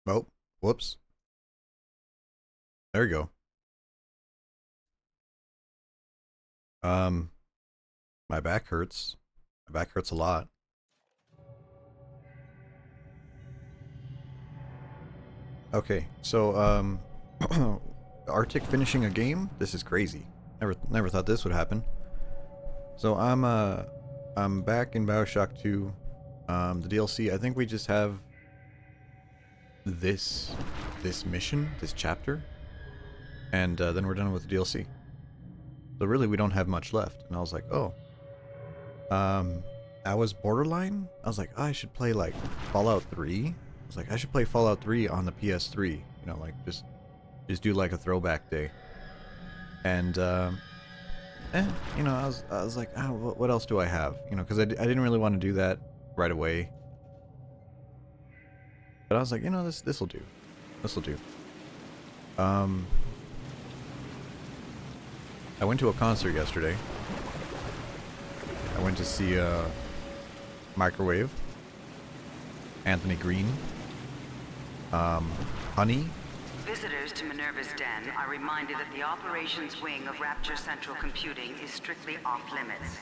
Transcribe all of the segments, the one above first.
Oh, whoops. There you go. Um, my back hurts. My back hurts a lot. Okay, so Arctic finishing a game. This is crazy. Never thought this would happen. So I'm back in Bioshock 2. The DLC. I think we just have this this mission, this chapter, and then we're done with the DLC. So really, we don't have much left. And I was like, oh, um, I was borderline. I was like, oh, I should play like Fallout 3. I was like, I should play Fallout 3 on the PS3. You know, like just do like a throwback day. And you know, I was like, oh, what else do I have? You know, because I didn't really want to do that right away. But I was like, you know, this will do. This will do. Um, I went to a concert yesterday. I went to see Microwave, Anthony Green, Honey. Visitors to Minerva's den are reminded that the operations wing of Rapture Central Computing is strictly off-limits.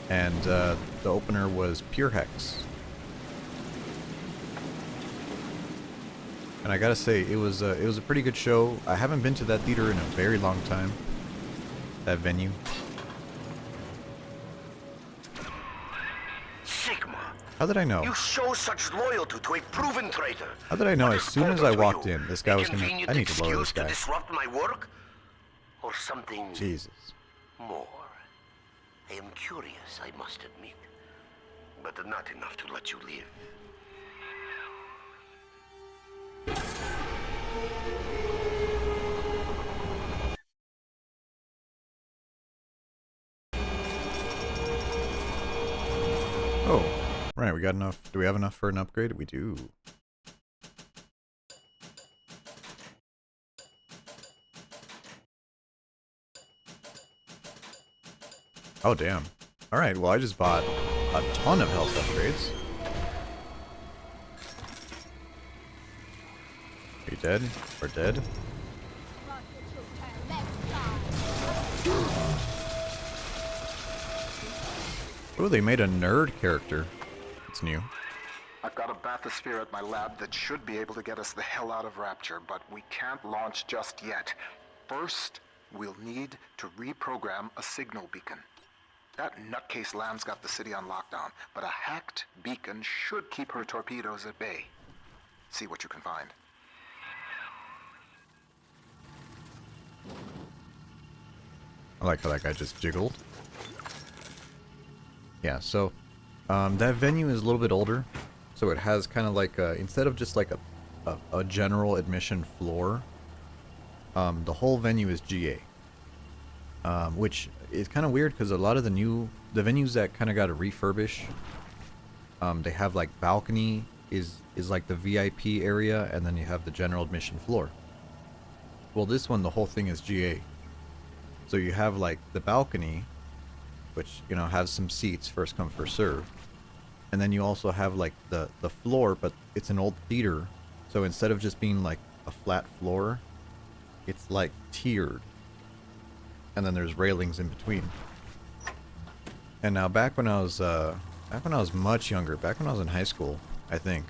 And the opener was Pure Hex. And I gotta say, it was a pretty good show. I haven't been to that theater in a very long time. That venue. Sigma, How did I know? you show such loyalty to a proven traitor. How did I know What as is soon as I important to walked you? in, this guy A was gonna... convenient I need to lower this excuse to guy. disrupt my work? Or something Jesus. more? I am curious, I must admit. But not enough to let you live. Oh, right, we got enough. Do we have enough for an upgrade? We do. Oh, damn. Alright, well, I just bought a ton of health upgrades. Are you dead? Or dead? Oh, they made a nerd character. It's new. I've got a bathysphere at my lab that should be able to get us the hell out of Rapture, but we can't launch just yet. First, we'll need to reprogram a signal beacon. That nutcase Lamb's got the city on lockdown, but a hacked beacon should keep her torpedoes at bay. See what you can find. I like how that guy just jiggled. Yeah, so that venue is a little bit older, so it has kind of like instead of just like a general admission floor, the whole venue is GA, which is kind of weird because a lot of the venues that kind of got to refurbish, they have like balcony is like the VIP area, and then you have the general admission floor. Well, this one, the whole thing is GA, so you have like the balcony, which, you know, has some seats, first come first serve, and then you also have like the floor, but it's an old theater, so instead of just being like a flat floor, it's like tiered, and then there's railings in between. And now back when I was much younger, back when I was in high school, I think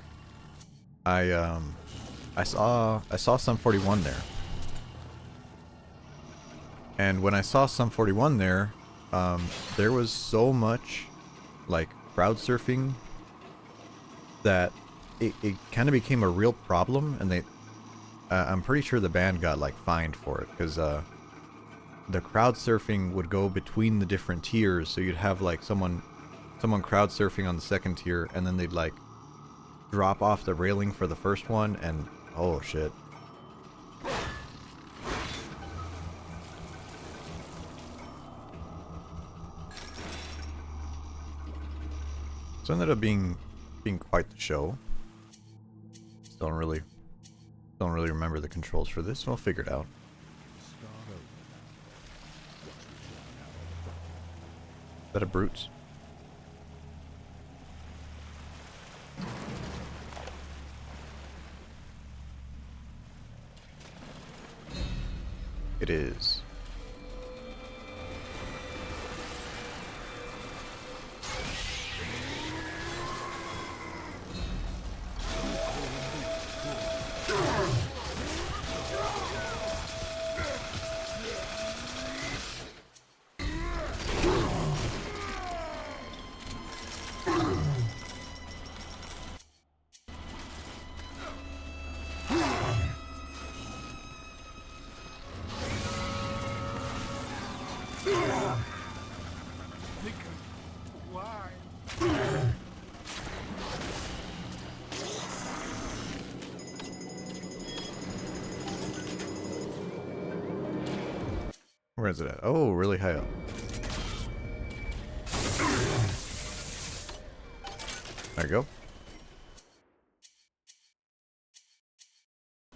I saw Sum 41 there, and when I saw Sum 41 there, there was so much like crowd surfing that it kind of became a real problem, and I'm pretty sure the band got like fined for it, because the crowd surfing would go between the different tiers, so you'd have like someone crowd surfing on the second tier, and then they'd like drop off the railing for the first one, and oh shit. So it ended up being quite the show. Still don't really remember the controls for this. We'll figure it out. Is that a brute? It is. Where is it at? Oh, really high up. There you go.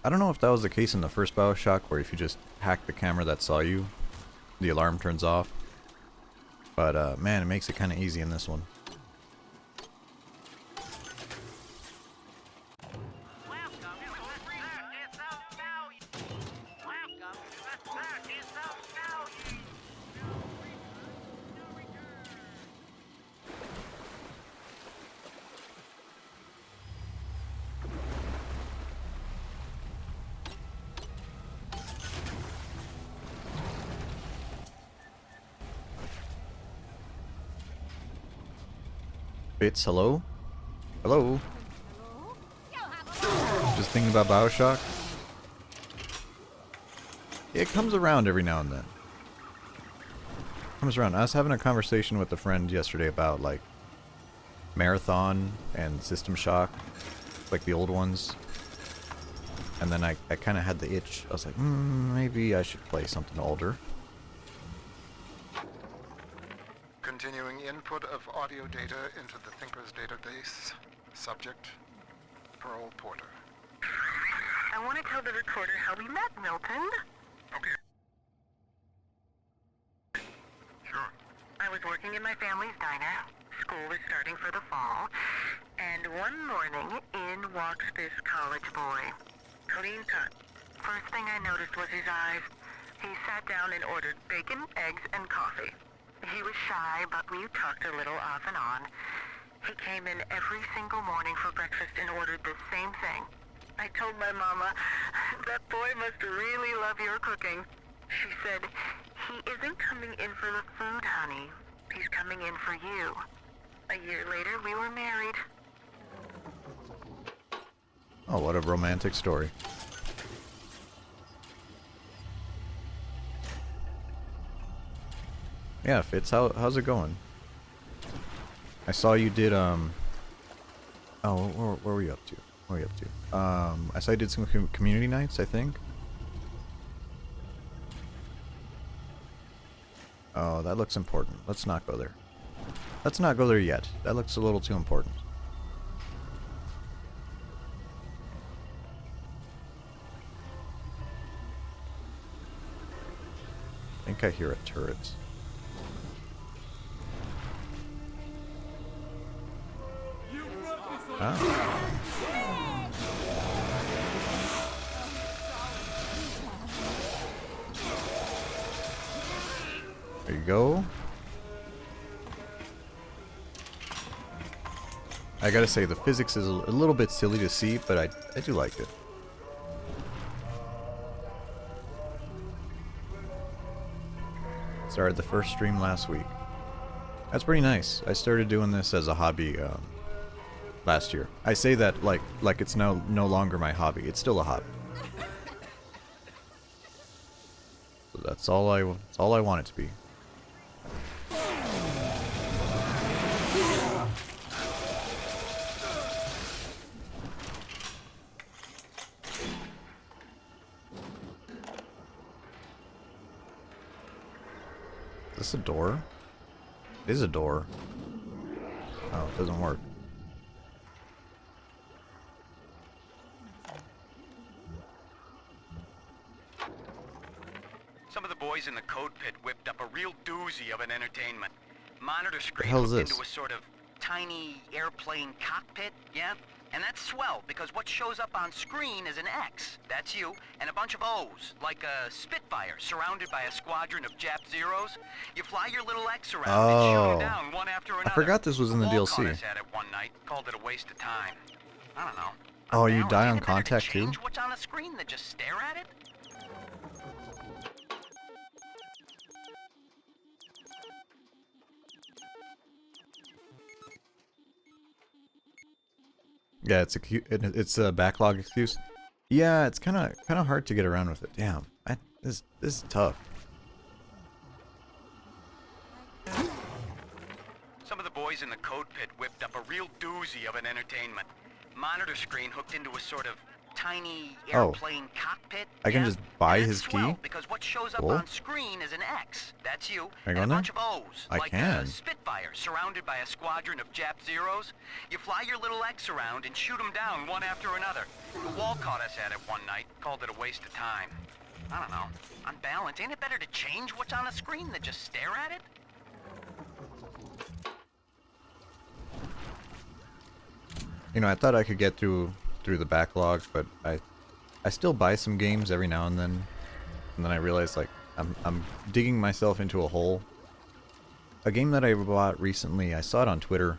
I don't know if that was the case in the first Bioshock, where if you just hack the camera that saw you, the alarm turns off. But, man, it makes it kind of easy in this one. Bits, hello? Hello? Just thinking about Bioshock? It comes around every now and then. Comes around. I was having a conversation with a friend yesterday about, like, Marathon and System Shock, like the old ones. And then I kind of had the itch. I was like, maybe I should play something older. Continuing input of audio data into the Thinker's database. Subject, Pearl Porter. I want to tell the recorder how we met, Milton. Okay. Sure. I was working in my family's diner. School was starting for the fall. And one morning, in walks this college boy. Clean cut. First thing I noticed was his eyes. He sat down and ordered bacon, eggs, and coffee. He was shy, but we talked a little off and on. He came in every single morning for breakfast and ordered the same thing. I told my mama, that boy must really love your cooking. She said, he isn't coming in for the food, honey. He's coming in for you. A year later, we were married. Oh, what a romantic story. Yeah, Fitz, how's it going? I saw you did, oh, where were you up to? What were you up to? I saw you did some community nights, I think. Oh, that looks important. Let's not go there. Let's not go there yet. That looks a little too important. I think I hear a turret. Ah. There you go. I gotta say, the physics is a little bit silly to see, but I do like it. Started the first stream last week. That's pretty nice. I started doing this as a hobby last year. I say that like it's no longer my hobby. It's still a hobby. So that's all I want it to be. Is this a door? It is a door. Oh, it doesn't work. Some of the boys in the code pit whipped up a real doozy of an entertainment. Monitor The screen hell is hooked this? into a sort of tiny airplane cockpit, yeah? And that's swell, because what shows up on screen is an X, that's you, and a bunch of O's, like a Spitfire surrounded by a squadron of Jap Zeros. You fly your little X around and shoot them down one after another. I forgot this was in the A wall DLC. caught us at it one night, called it a waste of time. I don't know. Oh, you balance, die ain't on it better to contact too? change what's on the screen than just stare at it? Yeah, it's a backlog excuse. Yeah, it's kind of hard to get around with it. Damn, this is tough. Some of the boys in the code pit whipped up a real doozy of an entertainment. Monitor screen hooked into a sort of tiny airplane cockpit. I can just buy And his that's swell, key? because what shows up Cool. on screen is an X. That's you. Can I go And in a there? bunch of O's. I like can. a Spitfire surrounded by a squadron of Jap Zeros. You fly your little X around and shoot them down one after another. The wall caught us at it one night, called it a waste of time. I don't know. On balance, ain't it better to change what's on the screen than just stare at it? You know, I thought I could get through the backlog, but I still buy some games every now and then I realize like I'm digging myself into a hole. A game that I bought recently, I saw it on Twitter.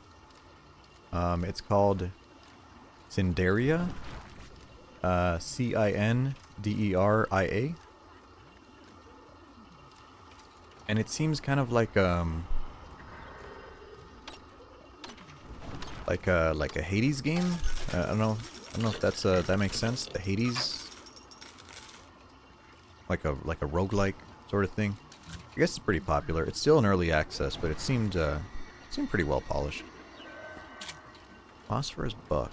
It's called Cinderia. Cinderia. And it seems kind of like a Hades game. I don't know if that's that makes sense. The Hades, like a roguelike sort of thing. I guess it's pretty popular. It's still in early access, but it seemed pretty well polished. Phosphorus buck.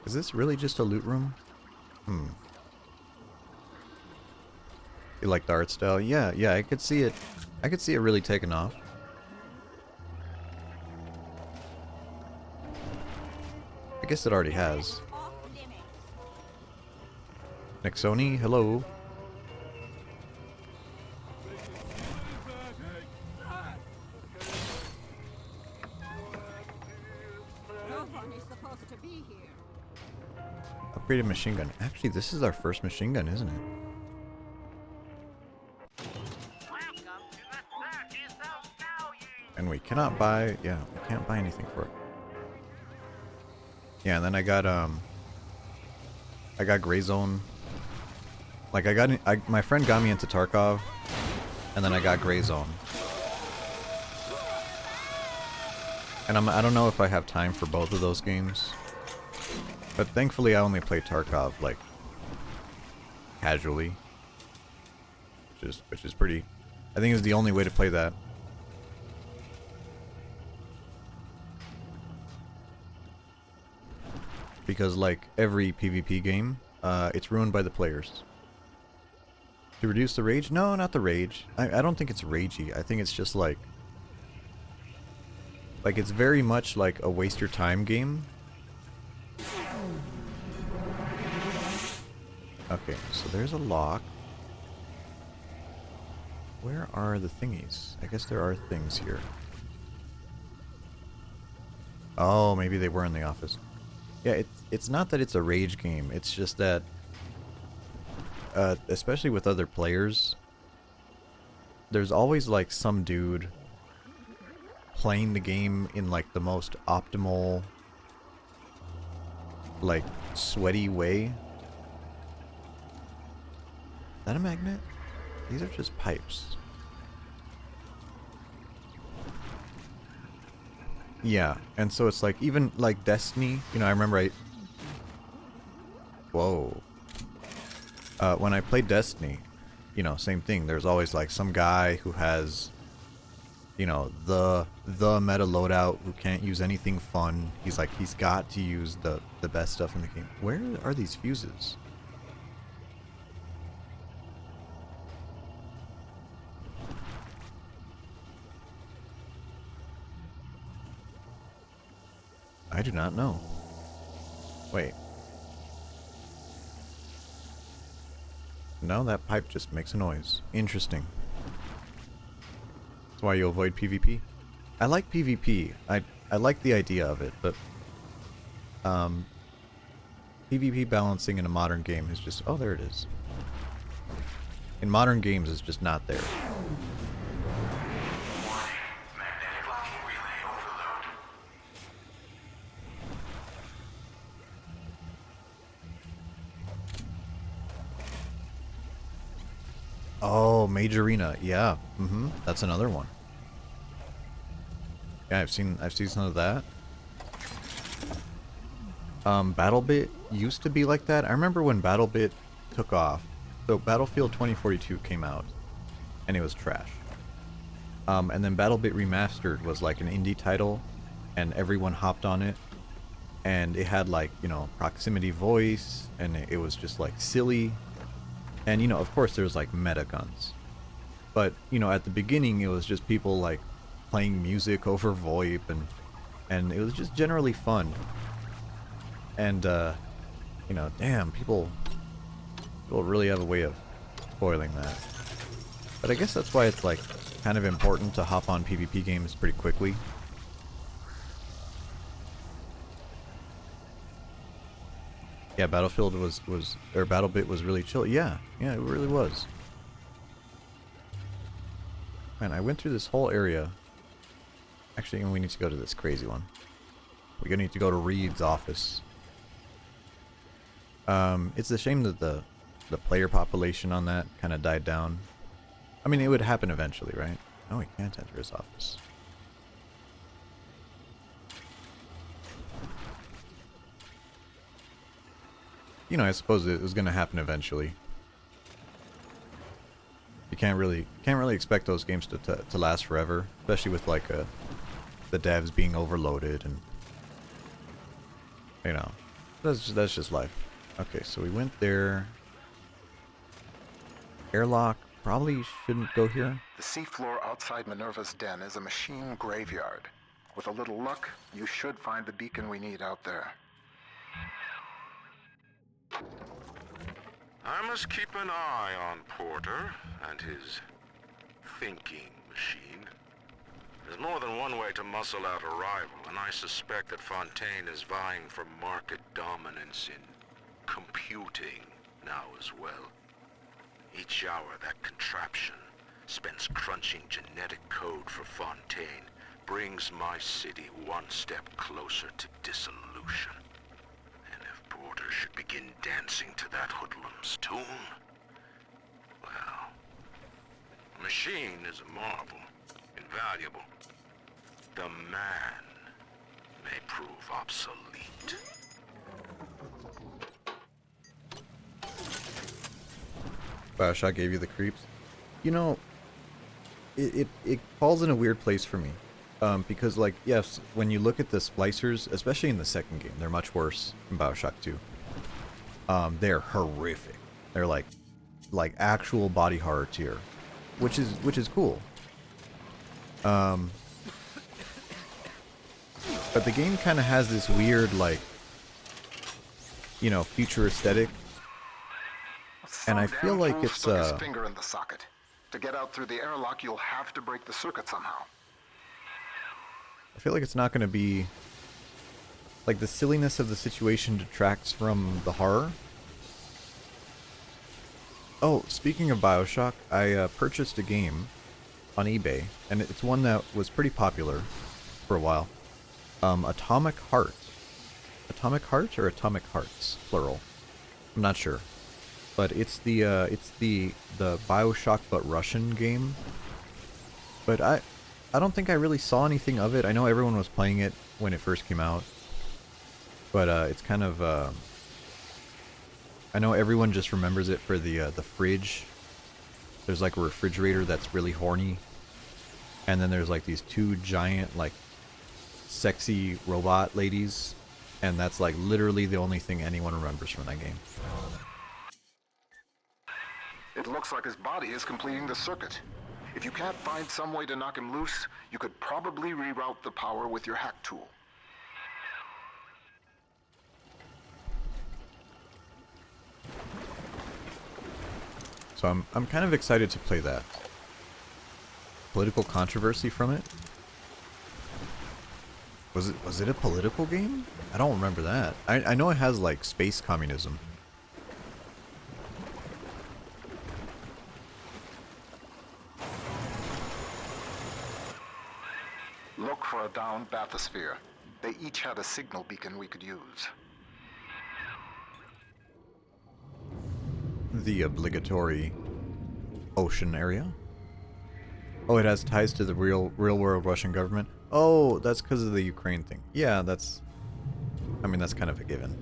Is this really just a loot room? You like the art style? Yeah, I could see it. I could see it really taking off. I guess it already has. Nexoni, hello. No one is supposed to be here. Upgraded machine gun. Actually, this is our first machine gun, isn't it? And we cannot buy, yeah, we can't buy anything for it. Yeah, and then I got Gray Zone. Like my friend got me into Tarkov, and then I got Gray Zone. And I don't know if I have time for both of those games. But thankfully I only play Tarkov like casually. Which is pretty, I think is the only way to play that. Because like every PvP game, it's ruined by the players. To reduce the rage? No, not the rage. I don't think it's ragey. I think it's just like it's very much like a waste your time game. Okay, so there's a lock. Where are the thingies? I guess there are things here. Oh, maybe they were in the office. Yeah, it's not that it's a rage game. It's just that, especially with other players, there's always like some dude playing the game in like the most optimal, like sweaty way. Is that a magnet? These are just pipes. Yeah, and so it's like, even like Destiny, you know, I remember whoa. When I played Destiny, you know, same thing. There's always like some guy who has, you know, the meta loadout who can't use anything fun. He's like, he's got to use the best stuff in the game. Where are these fuses? I do not know. Wait. No, that pipe just makes a noise. Interesting. why you avoid PvP? I like PvP. I like the idea of it, but PvP balancing in a modern game is just, oh, there it is. In modern games, it's just not there. Magnetic locking relay overload. Oh, Mage Arena, yeah. That's another one. Yeah, I've seen some of that. BattleBit used to be like that. I remember when BattleBit took off. So Battlefield 2042 came out, and it was trash. And then BattleBit Remastered was like an indie title, and everyone hopped on it. And it had like, you know, proximity voice, and it was just like silly. And, you know, of course there was like meta guns. But, you know, at the beginning it was just people like playing music over VoIP, and it was just generally fun. And, you know, damn, people really have a way of spoiling that. But I guess that's why it's like kind of important to hop on PvP games pretty quickly. Yeah, Battlefield or BattleBit was really chill. Yeah, it really was. Man, I went through this whole area. Actually, we need to go to this crazy one. We're gonna need to go to Reed's office. It's a shame that the player population on that kind of died down. I mean, it would happen eventually, right? Oh, we can't enter his office. You know, I suppose it was going to happen eventually. You can't really expect those games to last forever, especially with like the devs being overloaded, and you know, that's just life. Okay, so we went there. Airlock, probably shouldn't go here. The seafloor outside Minerva's den is a machine graveyard. With a little luck, you should find the beacon we need out there. I must keep an eye on Porter and his thinking machine. There's more than one way to muscle out a rival, and I suspect that Fontaine is vying for market dominance in computing now as well. Each hour that contraption spends crunching genetic code for Fontaine brings my city one step closer to dissolution. And if Porter should begin dancing to that hoodlum's tune, well, the machine is a marvel, invaluable. The man may prove obsolete. Bioshock gave you the creeps. You know, it falls in a weird place for me. Because, like, yes, when you look at the splicers, especially in the second game, they're much worse in Bioshock 2. They're horrific. They're like actual body horror tier, which is cool. But the game kind of has this weird, like, you know, future aesthetic. And I feel like it's stuck his finger in the socket. To get out through the airlock, you'll have to break the circuit somehow. I feel like it's not going to be like the silliness of the situation detracts from the horror. Oh, speaking of Bioshock, I purchased a game on eBay, and it's one that was pretty popular for a while. Atomic Heart. Atomic Heart or Atomic Hearts, plural. I'm not sure. But it's the Bioshock but Russian game. But I don't think I really saw anything of it. I know everyone was playing it when it first came out. But it's kind of I know everyone just remembers it for the fridge. There's like a refrigerator that's really horny. And then there's like these two giant like sexy robot ladies, and that's like literally the only thing anyone remembers from that game. It looks like his body is completing the circuit. If you can't find some way to knock him loose, you could probably reroute the power with your hack tool. So I'm kind of excited to play that. political controversy from it. Was it a political game? I don't remember that. I know it has like space communism. Look for a downed bathysphere. They each had a signal beacon we could use. The obligatory ocean area. Oh, it has ties to the real world Russian government. Oh, that's because of the Ukraine thing. Yeah, that's... I mean, that's kind of a given.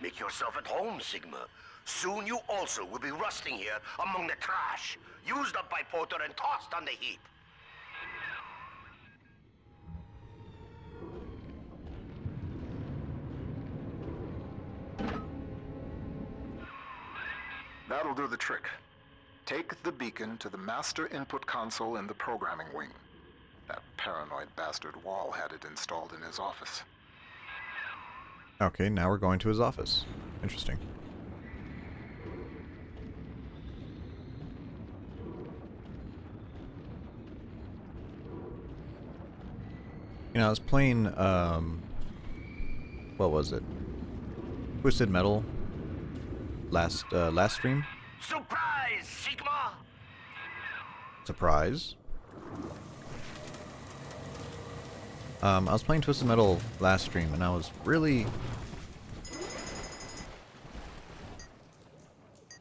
Make yourself at home, Sigma. Soon you also will be rusting here among the trash, used up by Porter and tossed on the heap. That'll do the trick. Take the beacon to the master input console in the programming wing. That paranoid bastard Wall had it installed in his office. Okay, now we're going to his office. Interesting. You know, I was playing, what was it? Twisted Metal last stream. Surprise, Sigma! Surprise. I was playing Twisted Metal last stream, and I was really...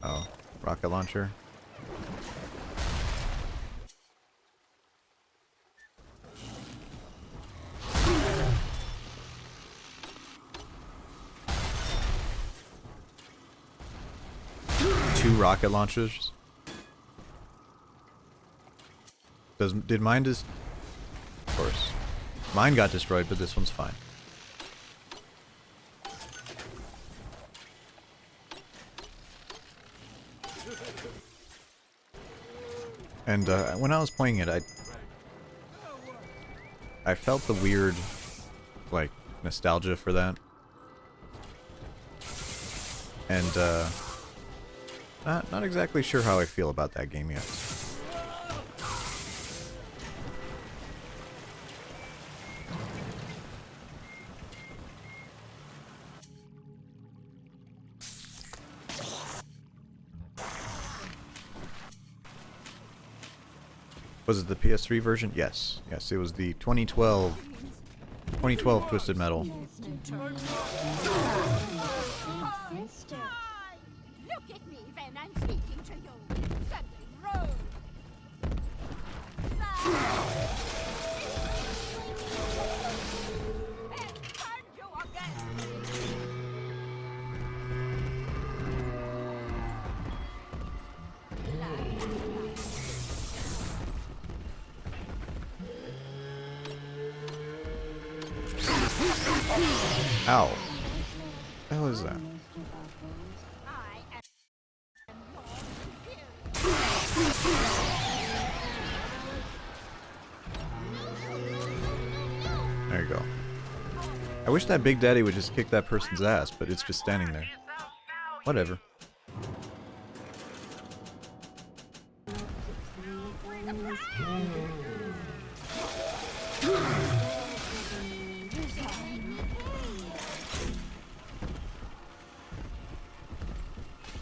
Oh, rocket launcher. Two rocket launchers. Did mine just... Of course. Mine got destroyed, but this one's fine. And when I was playing it, I felt the weird, like, nostalgia for that. And not exactly sure how I feel about that game yet. Was it the PS3 version? Yes. Yes, it was the 2012 Twisted Metal. Look at me when I'm speaking to you. Something wrong. And can't you again? Ow. What the hell is that? I am more superior. There you go. I wish that Big Daddy would just kick that person's ass, but it's just standing there. Whatever.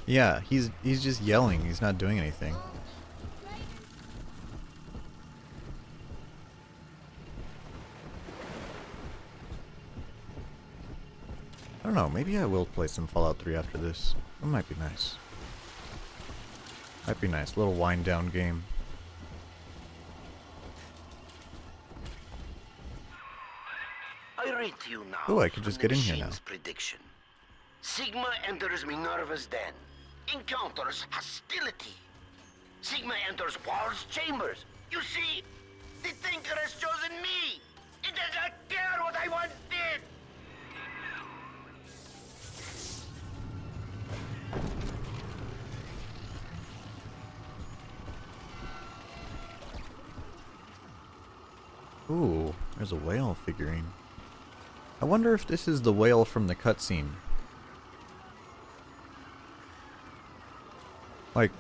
Yeah, he's just yelling. He's not doing anything. I don't know, maybe I will play some Fallout 3 after this. That might be nice. Might be nice. Little wind down game. I read to you now. Oh, I could just from get the in here now. machine's prediction. Sigma enters Minerva's den. Encounters hostility. Sigma enters Wall's chambers. You see, the Thinker has chosen me. It doesn't care what I once did! Ooh, there's a whale figurine. I wonder if this is the whale from the cutscene. Like,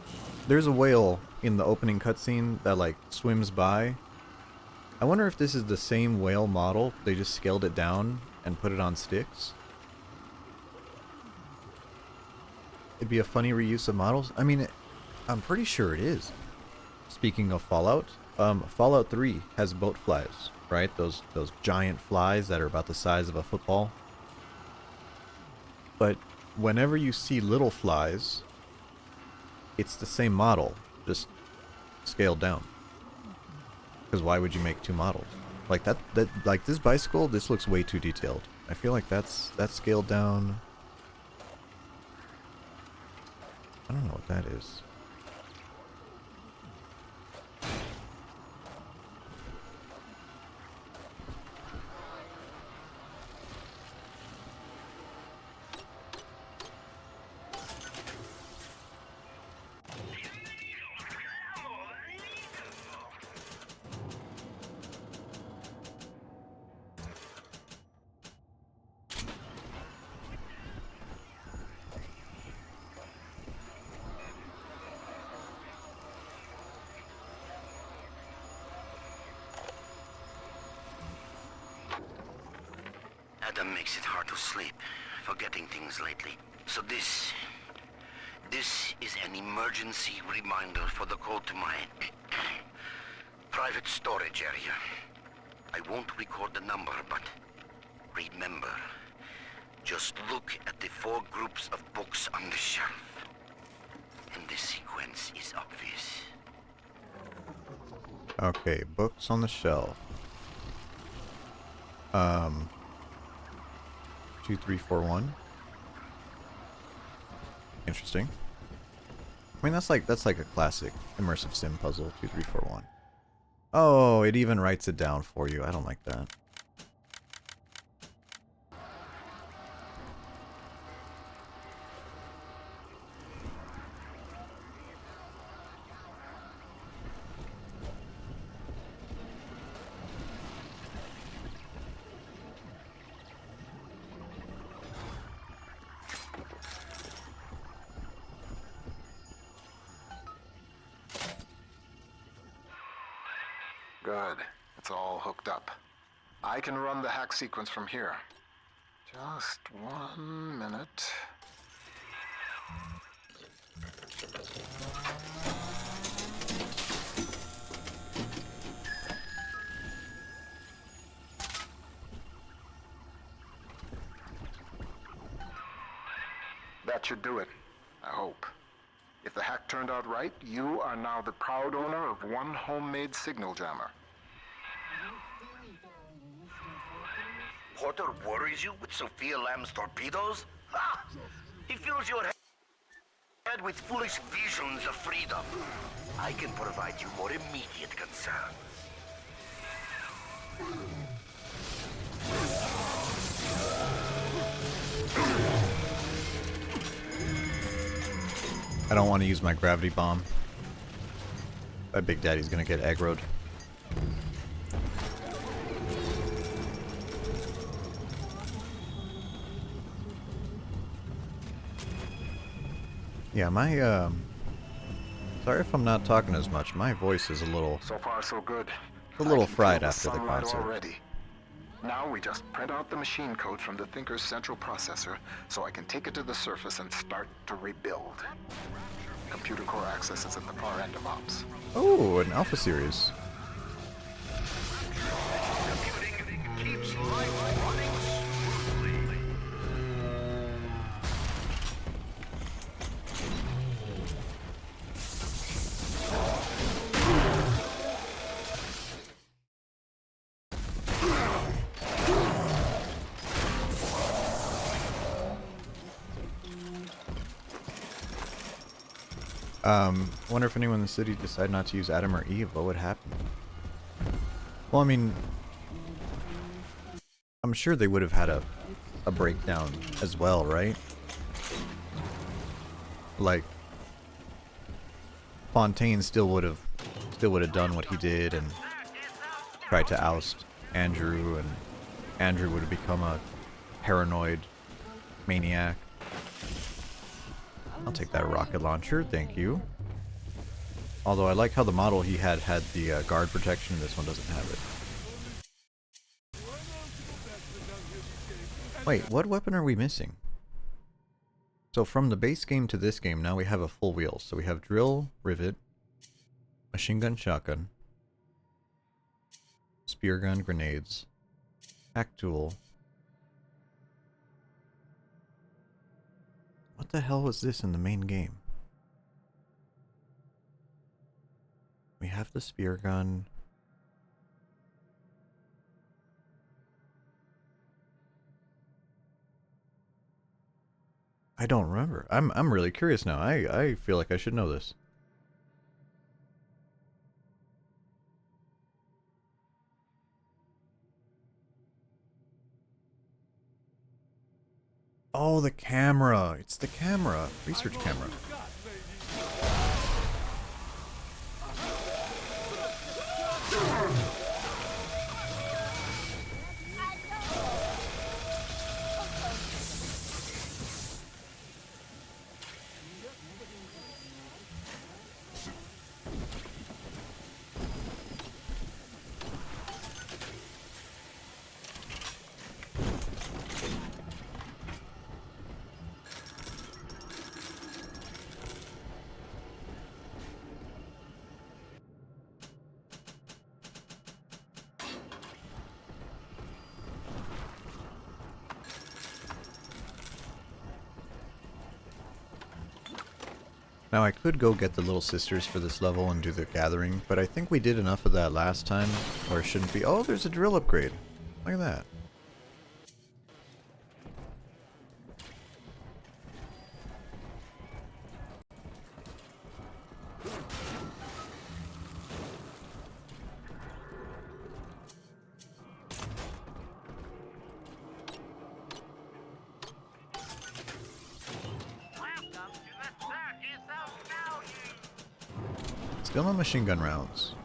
there's a whale in the opening cutscene that, like, swims by. I wonder if this is the same whale model. They just scaled it down and put it on sticks. It'd be a funny reuse of models. I mean, I'm pretty sure it is. Speaking of Fallout, Fallout 3 has boat flies, right? Those giant flies that are about the size of a football. But whenever you see little flies, it's the same model, just scaled down. Because why would you make two models? Like that like this bicycle, this looks way too detailed. I feel like that's scaled down. I don't know what that is. Adam makes it hard to sleep, forgetting things lately. So this is an emergency reminder for the code to my private storage area. I won't record the number, but remember, just look at the 4 groups of books on the shelf. And the sequence is obvious. Okay, books on the shelf. 2, 3, 4, 1. Interesting. I mean, that's like a classic immersive sim puzzle. 2, 3, 4, 1. Oh, it even writes it down for you. I don't like that. Good. It's all hooked up. I can run the hack sequence from here. Just 1 minute. That should do it. I hope. If the hack turned out right, you are now the proud owner of one homemade signal jammer. Porter worries you with Sophia Lamb's torpedoes? Ha! He fills your head with foolish visions of freedom. I can provide you more immediate concern. I don't want to use my gravity bomb. That Big Daddy's gonna get aggroed. Yeah, my, sorry if I'm not talking as much. My voice is a little So far, so good. a little I can fried feel after the sunlight concert. already. Now we just print out the machine code from the Thinker's central processor so I can take it to the surface and start to rebuild. Computer core access is at the far end of ops. Oh, an Alpha series. Computing keeps life running smoothly. I wonder if anyone in the city decided not to use Adam or Eve, what would happen? Well, I mean, I'm sure they would have had a breakdown as well, right? Like Fontaine still would have done what he did and tried to oust Andrew, and Andrew would have become a paranoid maniac. I'll take that rocket launcher, thank you. Although I like how the model he had the guard protection, and this one doesn't have it. Wait, what weapon are we missing? So from the base game to this game, now we have a full wheel. So we have drill, rivet, machine gun, shotgun, spear gun, grenades, hack tool. What the hell was this in the main game? We have the spear gun. I don't remember. I'm really curious now. I feel like I should know this. Oh, the camera. It's the camera. Research camera. Now I could go get the little sisters for this level and do the gathering, but I think we did enough of that last time, or it shouldn't be. Oh, there's a drill upgrade. Look at that. Still no machine gun rounds.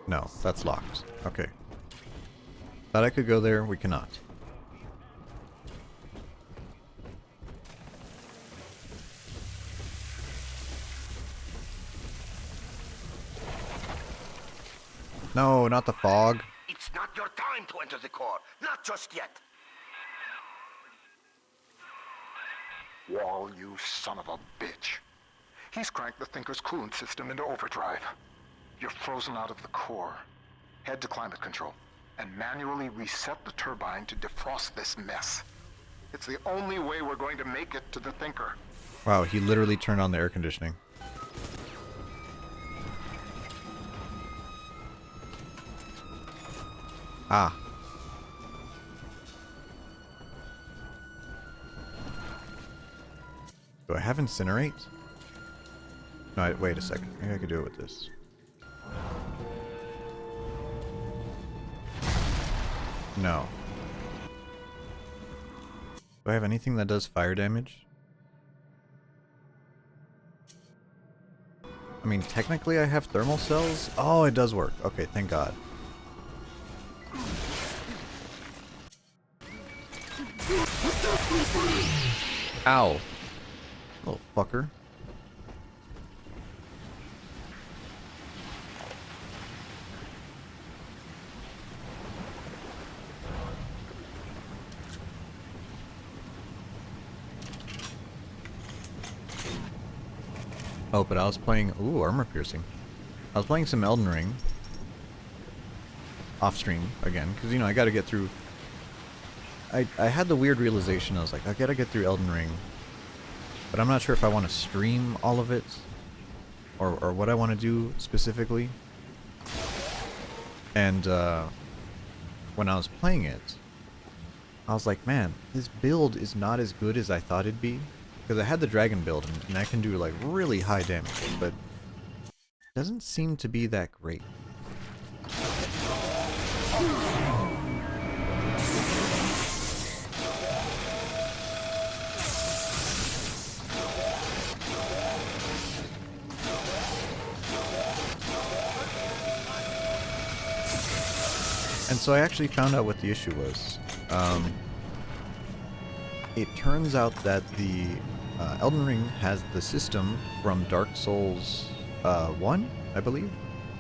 No, that's locked. Okay. Thought I could go there, we cannot. No, not the fog. It's not your time to enter the core. Not just yet. Wall, you son of a bitch. He's cranked the Thinker's coolant system into overdrive. You're frozen out of the core. Head to climate control and manually reset the turbine to defrost this mess. It's the only way we're going to make it to the Thinker. Wow, he literally turned on the air conditioning. Ah. Do I have incinerate? No, wait a second. Maybe I could do it with this. No. Do I have anything that does fire damage? I mean, technically I have thermal cells. Oh, it does work. Okay, thank God. Ow. Little fucker. Oh, but I was playing... Ooh, armor piercing. I was playing some Elden Ring. Off stream, again, because, you know, I gotta get through... I had the weird realization, I was like, I gotta get through Elden Ring. But I'm not sure if I want to stream all of it. Or what I want to do specifically. And, when I was playing it... I was like, man, this build is not as good as I thought it'd be. Because I had the dragon build, and that can do like really high damage, but it doesn't seem to be that great. And so I actually found out what the issue was. It turns out that the Elden Ring has the system from Dark Souls 1, I believe.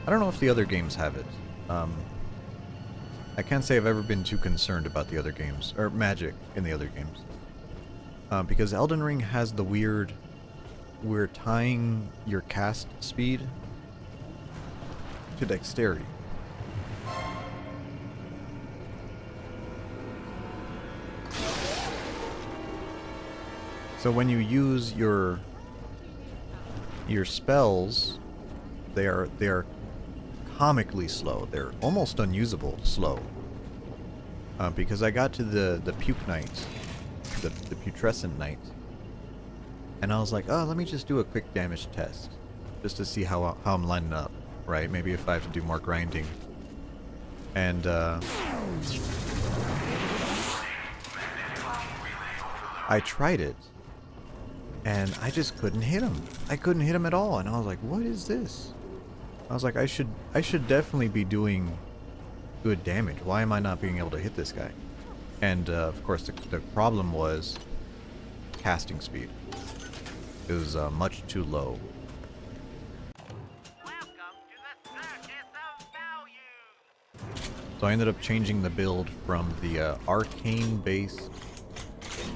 I don't know if the other games have it. I can't say I've ever been too concerned about the other games, or magic in the other games. Because Elden Ring has the weird... we're tying your cast speed to dexterity. So when you use your spells, they are comically slow. They're almost unusable slow. Because I got to the Puke Knight, the Putrescent Knight, and I was like, oh, let me just do a quick damage test, just to see how I'm lining up, right? Maybe if I have to do more grinding. And I tried it. And I just couldn't hit him. I couldn't hit him at all, and I was like, "What is this?" I was like, "I should definitely be doing good damage. Why am I not being able to hit this guy?" And of course, the problem was casting speed. It was much too low. So I ended up changing the build from the arcane-based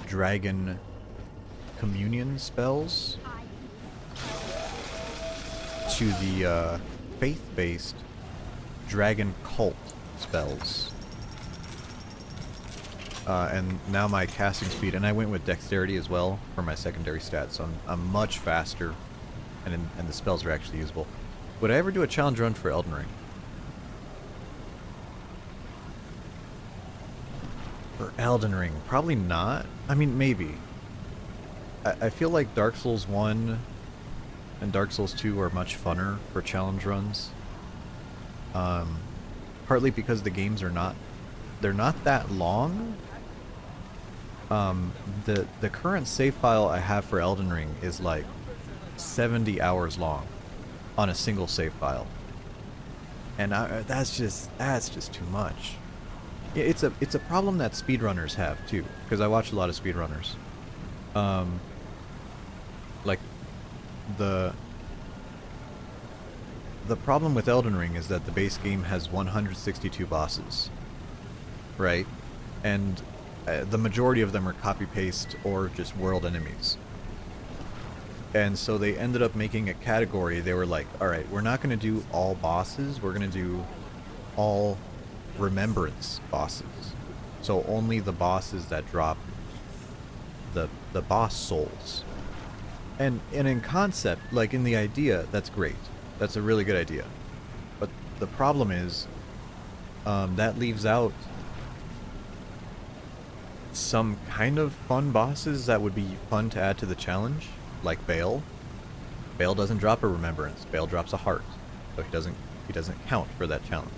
dragon communion spells to the faith-based dragon cult spells. And now my casting speed, and I went with dexterity as well for my secondary stats, so I'm much faster, and the spells are actually usable. Would I ever do a challenge run for Elden Ring? For Elden Ring, probably not. I mean, maybe. I feel like Dark Souls 1 and Dark Souls 2 are much funner for challenge runs. Partly because the games are not... they're not that long. The current save file I have for Elden Ring is like 70 hours long on a single save file. And that's just too much. It's a problem that speedrunners have too, because I watch a lot of speedrunners. Like the problem with Elden Ring is that the base game has 162 bosses, right? And the majority of them are copy-paste or just world enemies. And so they ended up making a category. They were like, alright, we're not going to do all bosses, we're going to do all remembrance bosses. So only the bosses that drop the boss souls. And in concept, like in the idea, that's great. That's a really good idea. But the problem is, that leaves out some kind of fun bosses that would be fun to add to the challenge, like Bale. Bale doesn't drop a remembrance. Bale drops a heart, so he doesn't count for that challenge.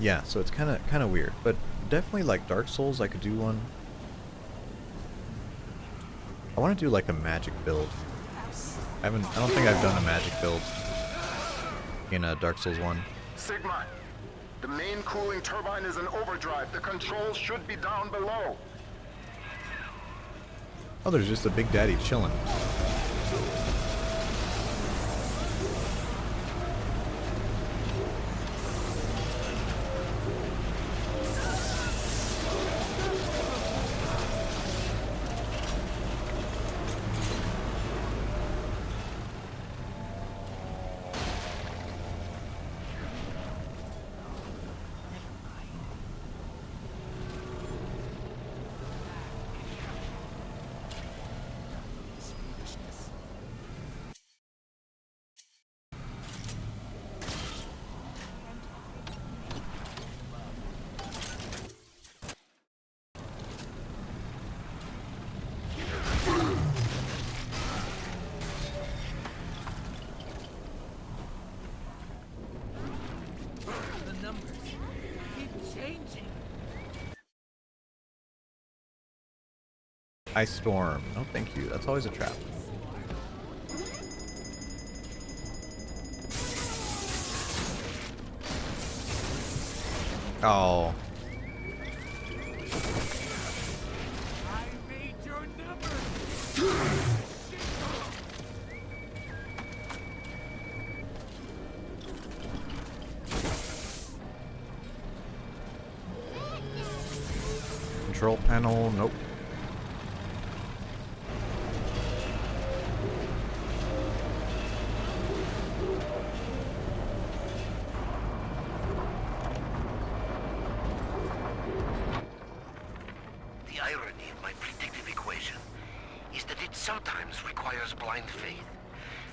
Yeah, so it's kind of weird, but definitely like Dark Souls, I could do one. I want to do like a magic build. I don't think I've done a magic build in Dark Souls 1. Sigma, the main cooling turbine is in overdrive. The controls should be down below. Oh, there's just a Big Daddy chilling. Ice storm. No, thank you. That's always a trap. Oh. Control panel, nope. The irony of my predictive equation is that it sometimes requires blind faith.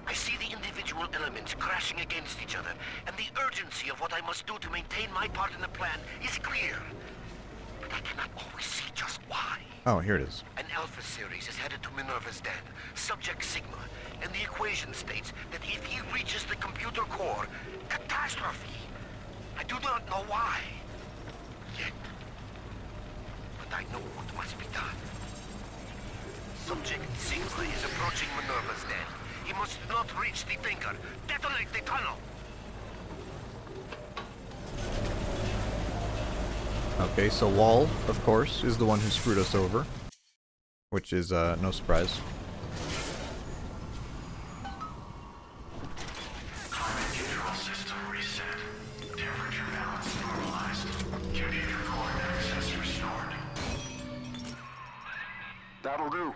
I see the individual elements crashing against each other, and the urgency of what I must do to maintain my part in the plan is clear. But I cannot always see just why. Oh, here it is. An Alpha series is headed to Minerva's den, subject Sigma, and the equation states that if he reaches the computer core, catastrophe. I do not know why. Yet. But I know what must be done. Subject Sigma is approaching Minerva's den. He must not reach the thinker. Detonate the tunnel! Okay, so Wall, of course, is the one who screwed us over. Which is, no surprise. Climate control system reset. Temperature balance normalized. Computer core access restored. That'll do.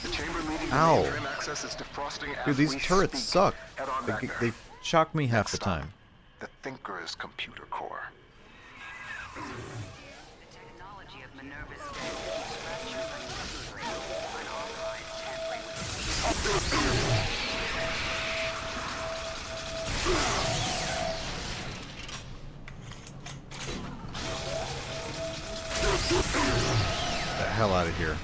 The chamber leading to Ow. mainframe access is defrosting as Dude, these we turrets speak. suck. Head on back there. They shock me half the Next stop, time. The Thinker's computer core. The technology of Minerva's den keeps Rapture unnecessary, unauthorized tampering with The hell out of here.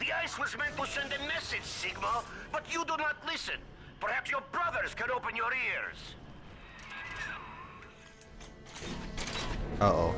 The ice was meant to send a message, Sigma, but you do not listen. Perhaps your brothers can open your ears. Uh-oh.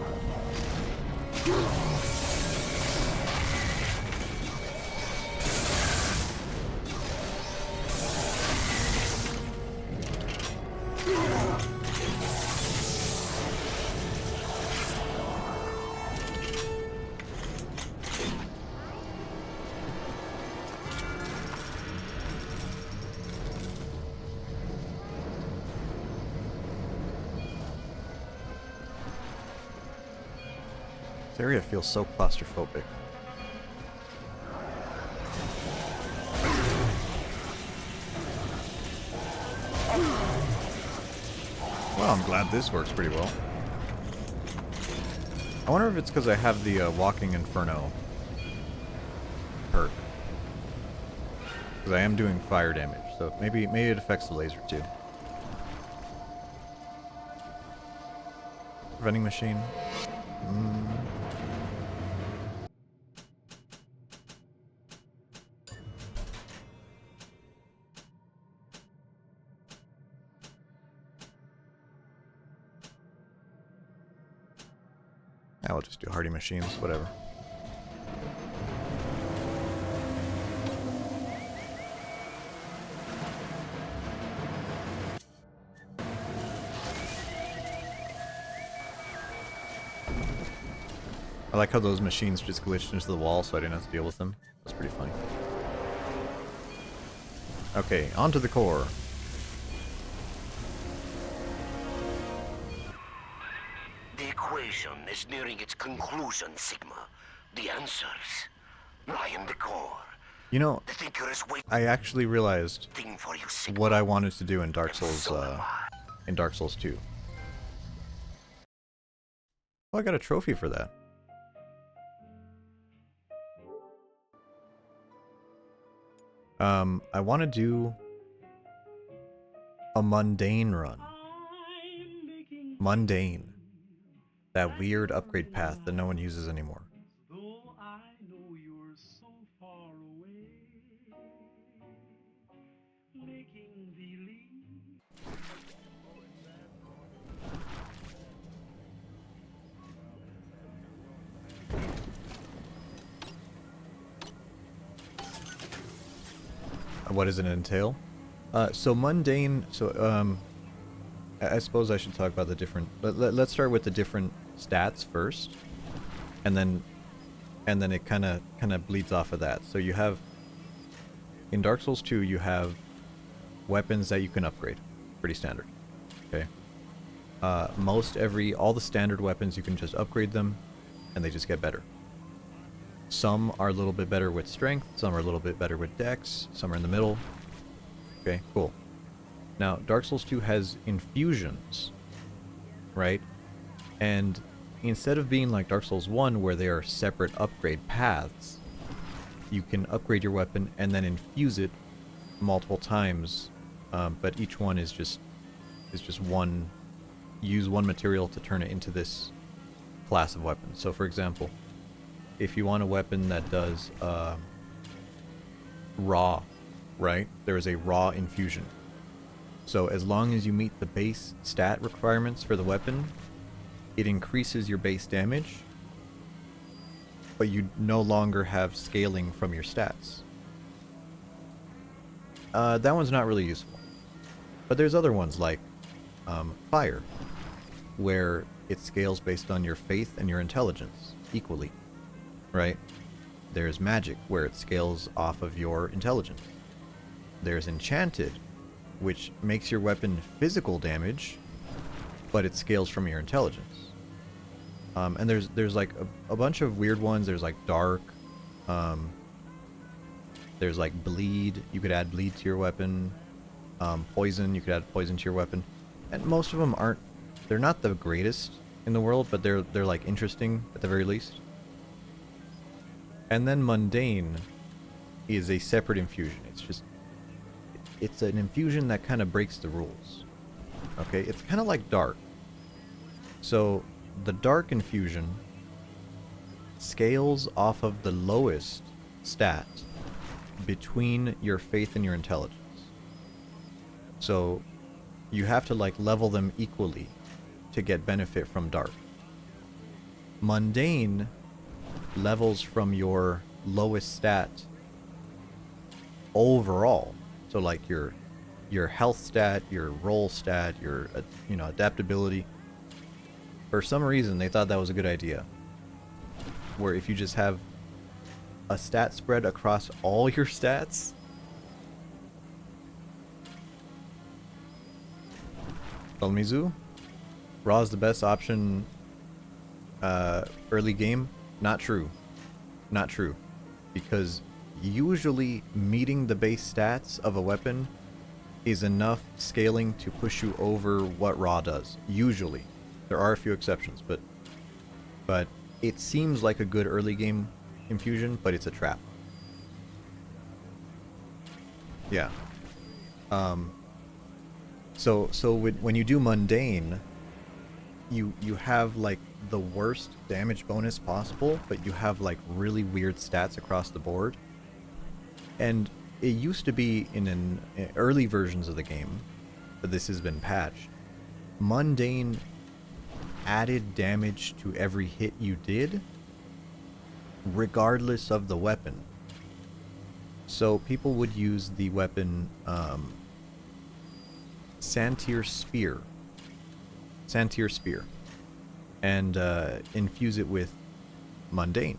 This area feels so claustrophobic. Well, I'm glad this works pretty well. I wonder if it's because I have the Walking Inferno perk. Because I am doing fire damage, so maybe it affects the laser too. Vending machine. I'll just do hardy machines, whatever. I like how those machines just glitched into the wall so I didn't have to deal with them. That's pretty funny. Okay, onto the core. The equation is nearing its conclusion, Sigma. The answers lie in the core. You know, The thinker is waiting I actually realized for you, Sigma. what I wanted to do in Dark Souls, So am I. in Dark Souls 2. Oh, I got a trophy for that. I want to do a mundane run. Mundane. that weird upgrade path that no one uses anymore. Though I know you're so far away, making believe. What does it entail? So mundane. So I suppose I should talk about the different. Let's start with the different stats first, and then it kind of bleeds off of that. So you have in Dark Souls 2, you have weapons that you can upgrade, pretty standard. Okay. All the standard weapons you can just upgrade them, and they just get better. Some are a little bit better with strength, some are a little bit better with dex, some are in the middle. Okay, cool. Now, Dark Souls 2 has infusions, right? And instead of being like Dark Souls 1, where they are separate upgrade paths, you can upgrade your weapon and then infuse it multiple times, but each one is just one. Use one material to turn it into this class of weapon. So, for example, if you want a weapon that does raw, right? There is a raw infusion. So as long as you meet the base stat requirements for the weapon, it increases your base damage, but you no longer have scaling from your stats. That one's not really useful. But there's other ones like fire, where it scales based on your faith and your intelligence equally, right? There's magic, where it scales off of your intelligence. There's enchanted, which makes your weapon physical damage, but it scales from your intelligence. And there's like a bunch of weird ones. There's like dark. There's like bleed. You could add bleed to your weapon. Poison. You could add poison to your weapon. And most of them aren't. They're not the greatest in the world, but they're like interesting at the very least. And then mundane is a separate infusion. It's an infusion that kind of breaks the rules. Okay, it's kind of like dark. So the dark infusion scales off of the lowest stat between your faith and your intelligence. So you have to like level them equally to get benefit from dark. Mundane levels from your lowest stat overall. So like your health stat, your roll stat, your adaptability. For some reason they thought that was a good idea. Where if you just have a stat spread across all your stats, Mizu, raw is the best option early game. Not true. Not true. Because usually meeting the base stats of a weapon is enough scaling to push you over what raw does. Usually. There are a few exceptions, but it seems like a good early game infusion, but it's a trap. Yeah. So when you do mundane, you have like the worst damage bonus possible, but you have like really weird stats across the board. And it used to be in early versions of the game, but this has been patched. Mundane added damage to every hit you did, regardless of the weapon. So people would use the weapon Santir Spear, and infuse it with mundane.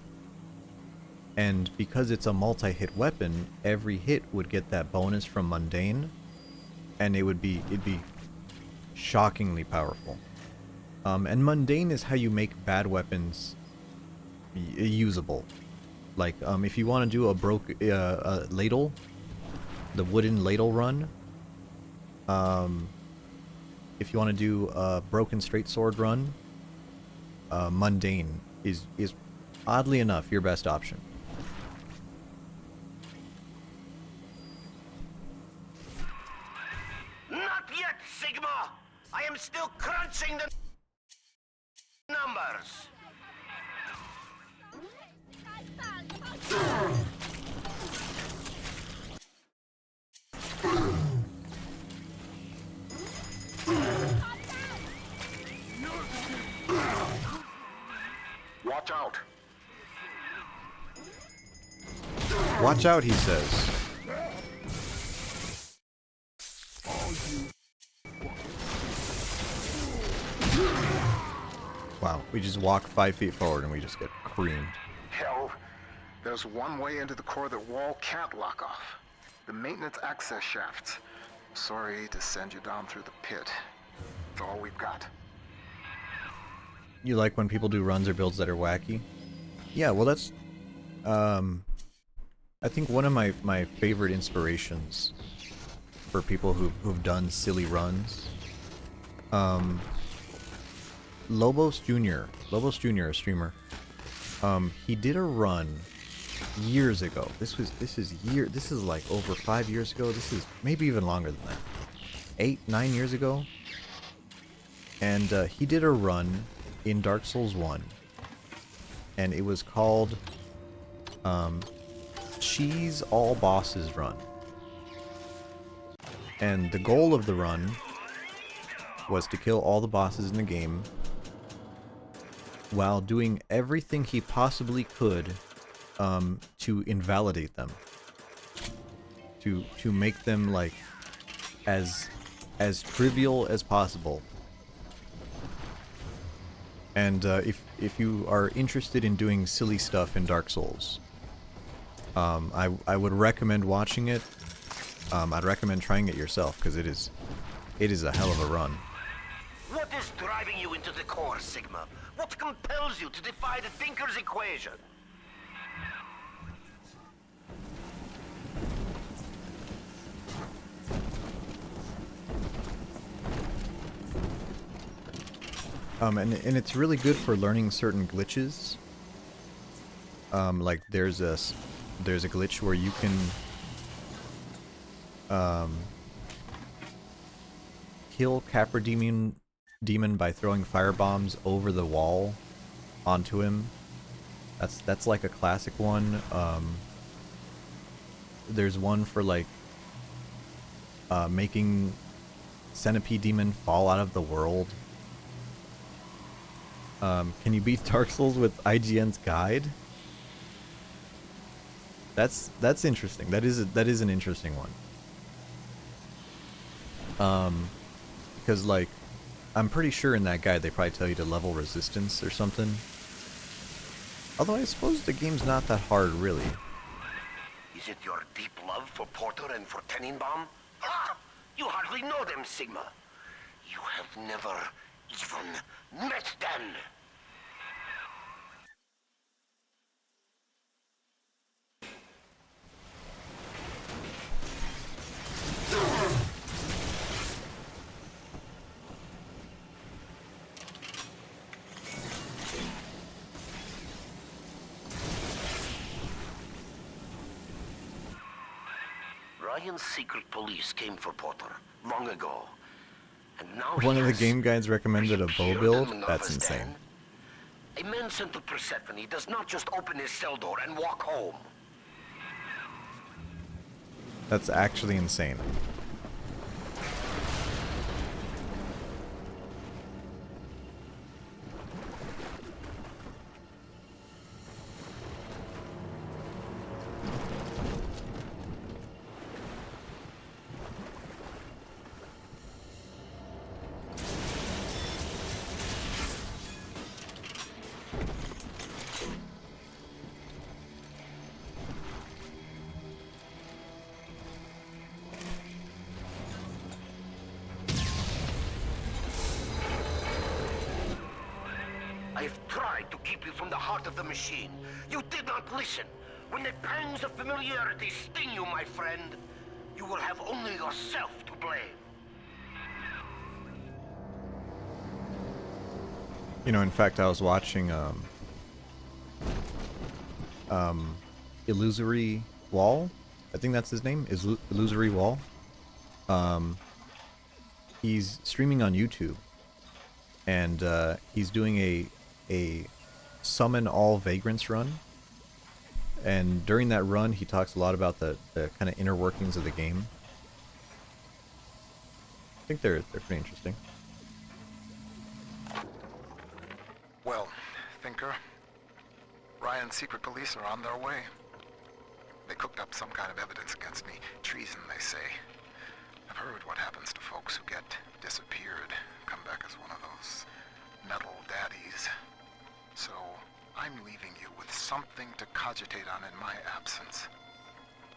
And because it's a multi-hit weapon, every hit would get that bonus from mundane, and it'd be shockingly powerful. And mundane is how you make bad weapons usable. Like if you want to do a ladle, the wooden ladle run. If you want to do a broken straight sword run, mundane is oddly enough your best option. Not yet, Sigma! I am still crunching the numbers! out. Watch out, he says. Wow, we just walk 5 feet forward and we just get creamed. Hell, there's one way into the core that wall can't lock off. The maintenance access shafts. Sorry to send you down through the pit. It's all we've got. You like when people do runs or builds that are wacky? Yeah, well that's... I think one of my favorite inspirations for people who've done silly runs... Lobos Jr., a streamer, he did a run years ago. This is like over 5 years ago. This is maybe even longer than that. 8, 9 years ago. And he did a run in Dark Souls 1. And it was called Cheese All Bosses Run. And the goal of the run was to kill all the bosses in the game while doing everything he possibly could to invalidate them, to make them like as trivial as possible. And if you are interested in doing silly stuff in Dark Souls, I would recommend watching it. I'd recommend trying it yourself because it is a hell of a run. What is driving you into the core, Sigma? What compels you to defy the Thinker's equation? And it's really good for learning certain glitches. Like there's a glitch where you can kill Capra Demon by throwing fire bombs over the wall onto him. That's like a classic one. There's one for like making Centipede Demon fall out of the world. Can you beat Dark Souls with IGN's guide? That's interesting. That is an interesting one. Because like I'm pretty sure in that guide they probably tell you to level resistance or something. Although I suppose the game's not that hard, really. Is it your deep love for Porter and for Tenenbaum? Ah! You hardly know them, Sigma. You have never even met them. Ryan's secret police came for Porter long ago. And now One of the game guides recommended a bow build? That's insane. A man sent to Persephone does not just open his cell door and walk home. That's actually insane. I have tried to keep you from the heart of the machine. You did not listen. When the pangs of familiarity sting you, my friend, you will have only yourself to blame. You know, in fact, I was watching Illusory Wall. I think that's his name. Is Illusory Wall. He's streaming on YouTube, and he's doing a summon all vagrants run. And during that run, he talks a lot about the kind of inner workings of the game. I think they're pretty interesting. Well, Thinker, and secret police are on their way. They cooked up some kind of evidence against me. Treason, they say. I've heard what happens to folks who get disappeared, come back as one of those metal daddies. So, I'm leaving you with something to cogitate on in my absence.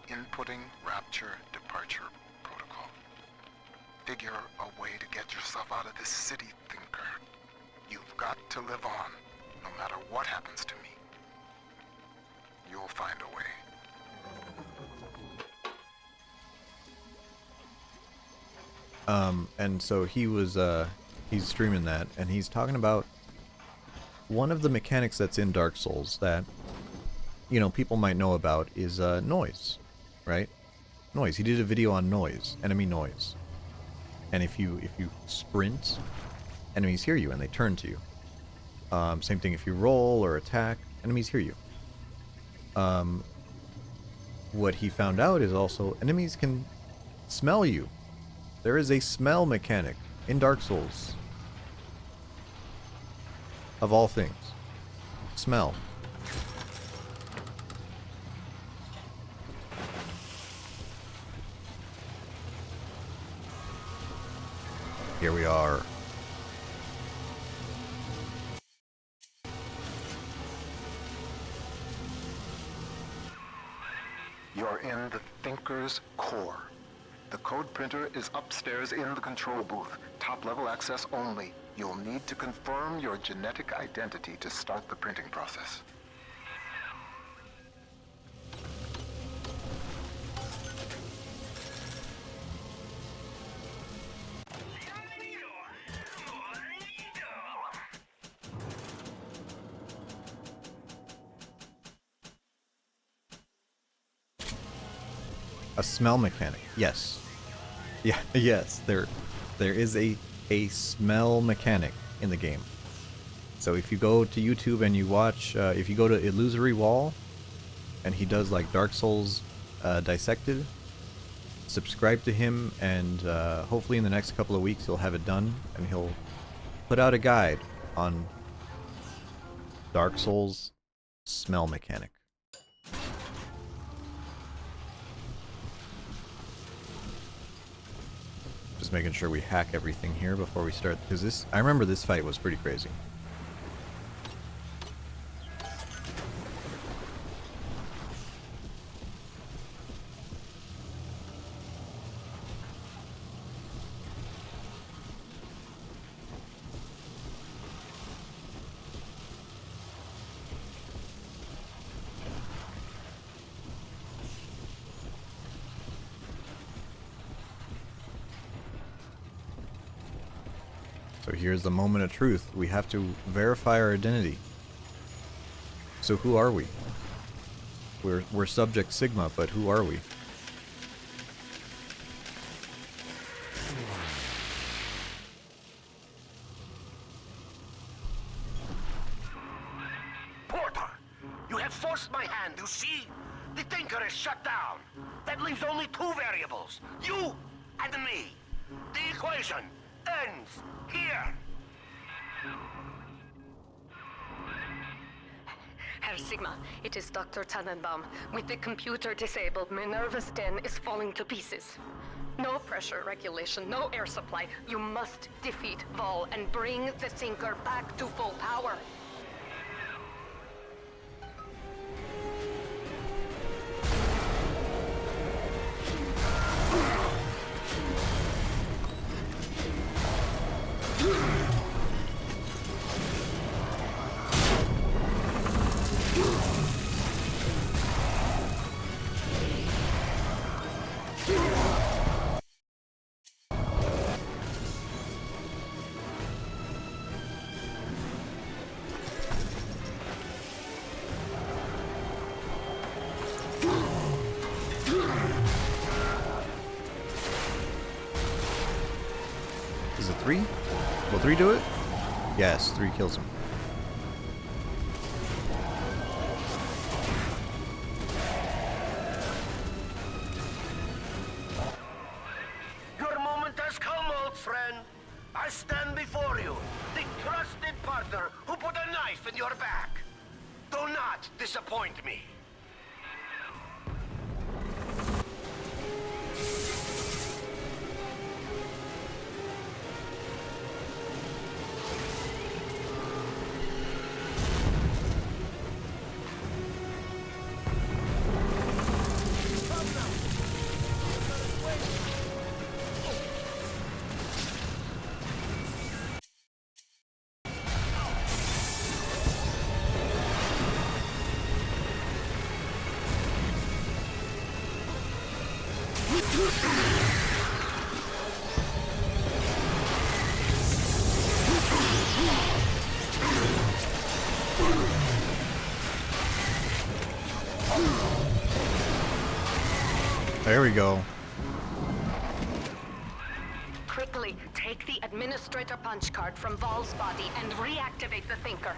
Inputting Rapture Departure Protocol. Figure a way to get yourself out of this city, Thinker. You've got to live on, no matter what happens to me. You'll find a way. And so he was, he's streaming that, and he's talking about one of the mechanics that's in Dark Souls that, you know, people might know about is, noise, right? Noise. He did a video on noise, enemy noise. And if you sprint, enemies hear you and they turn to you. Same thing if you roll or attack, enemies hear you. What he found out is also enemies can smell you. There is a smell mechanic in Dark Souls. Of all things. Smell. Here we are. You're in the Thinker's core. The code printer is upstairs in the control booth. Top-level access only. You'll need to confirm your genetic identity to start the printing process. A smell mechanic. Yes. Yeah, yes. There is a smell mechanic in the game. So if you go to YouTube and you watch, if you go to Illusory Wall, and he does like Dark Souls Dissected, subscribe to him, and hopefully in the next couple of weeks he'll have it done, and he'll put out a guide on Dark Souls smell mechanic. Just making sure we hack everything here before we start, because this, I remember this fight was pretty crazy. So here's the moment of truth. We have to verify our identity. So who are we? We're Subject Sigma, but who are we? Porter, you have forced my hand, you see? The Thinker is shut down. That leaves only two variables. You and me. The equation ends here. Herr Sigma, it is Dr. Tannenbaum. With the computer disabled, Minerva's den is falling to pieces. No pressure regulation, no air supply. You must defeat Vol and bring the Thinker back to full power. Is it 3? Will 3 do it? Yes, 3 kills him. Your moment has come, old friend. I stand before you, the trusted partner who put a knife in your back. Do not disappoint. disappoint me. There we go. Quickly, take the administrator punch card from Vol's body and reactivate the thinker.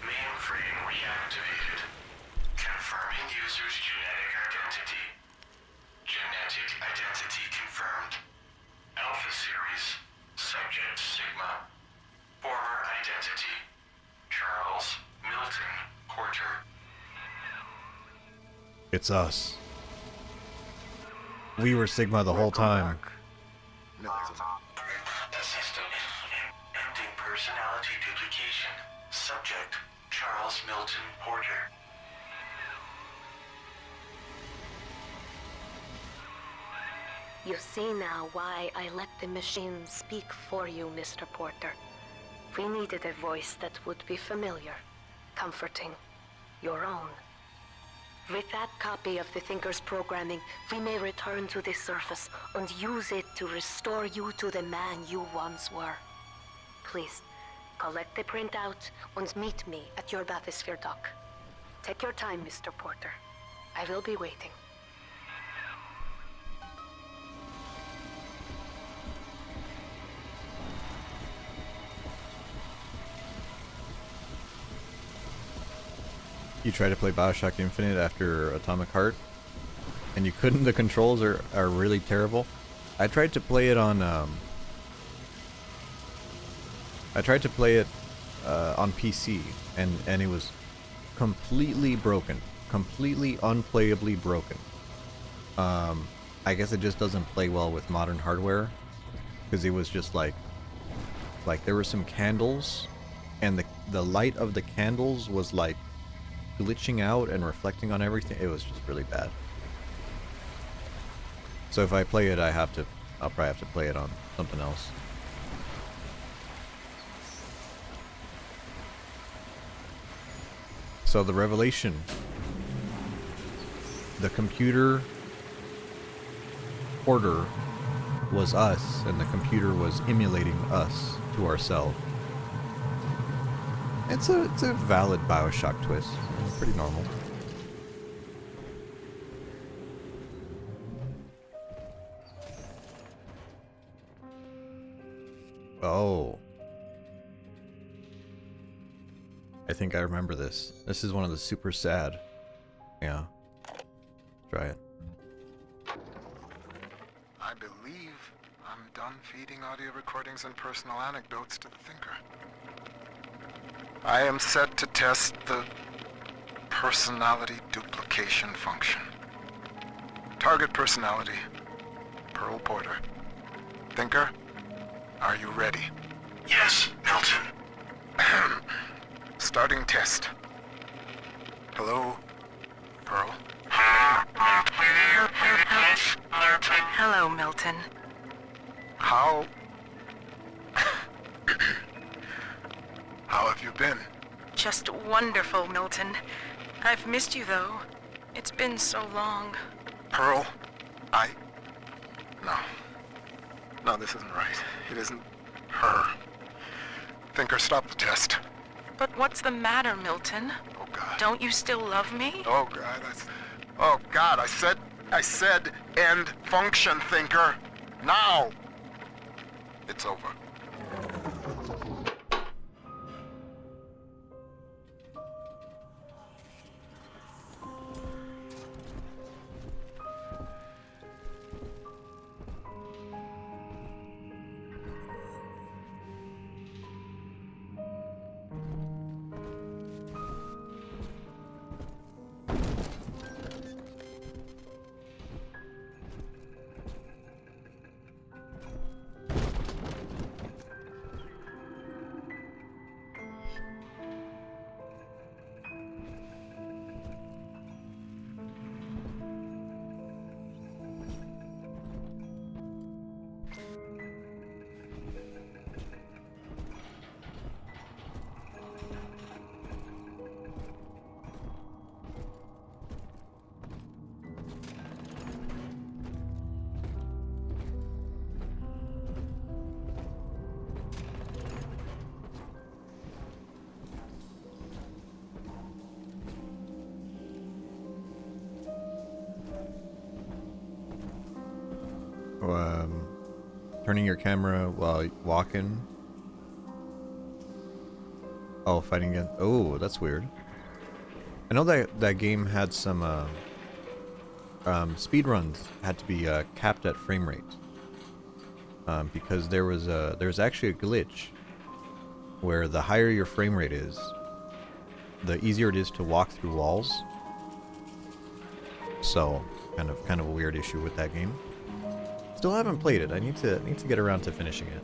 Mainframe reactivated. Confirming user's genetic identity. Genetic identity confirmed. Alpha series. Subject Sigma. Former identity. Charles Milton Porter. It's us. We were Sigma the whole time. System ending personality duplication. Subject Charles Milton Porter. You see now why I let the machine speak for you, Mr. Porter. We needed a voice that would be familiar, comforting, your own. With that copy of the Thinker's programming, we may return to the surface and use it to restore you to the man you once were. Please, collect the printout and meet me at your bathysphere dock. Take your time, Mr. Porter. I will be waiting. You try to play Bioshock Infinite after Atomic Heart, and you couldn't. The controls are really terrible. I tried to play it on on PC, and it was completely broken, completely unplayably broken. I guess it just doesn't play well with modern hardware, because it was just like there were some candles, and the light of the candles was like glitching out and reflecting on everything. It was just really bad. So if I play it, I'll probably have to play it on something else. So the revelation, the computer Porter was us, and the computer was emulating us to ourselves. It's a valid Bioshock twist. Pretty normal. Oh. I think I remember this. This is one of the super sad. Yeah. Try it. I believe I'm done feeding audio recordings and personal anecdotes to the Thinker. I am set to test the personality duplication function. Target personality, Pearl Porter. Thinker, are you ready? Yes, Milton. Starting test. Hello, Pearl. Hello, Milton. How have you been? Just wonderful, Milton. I've missed you, though. It's been so long. Pearl, No, this isn't right. It isn't her. Thinker, stop the test. But what's the matter, Milton? Oh, God. Don't you still love me? Oh, God, Oh, God, I said end function, Thinker. Now! It's over. turning your camera while walking. Oh, fighting again. Oh, that's weird. I know that game had some speed runs had to be capped at frame rate. Because there was actually a glitch where the higher your frame rate is, the easier it is to walk through walls. So, kind of a weird issue with that game. Still haven't played it. I need to get around to finishing it.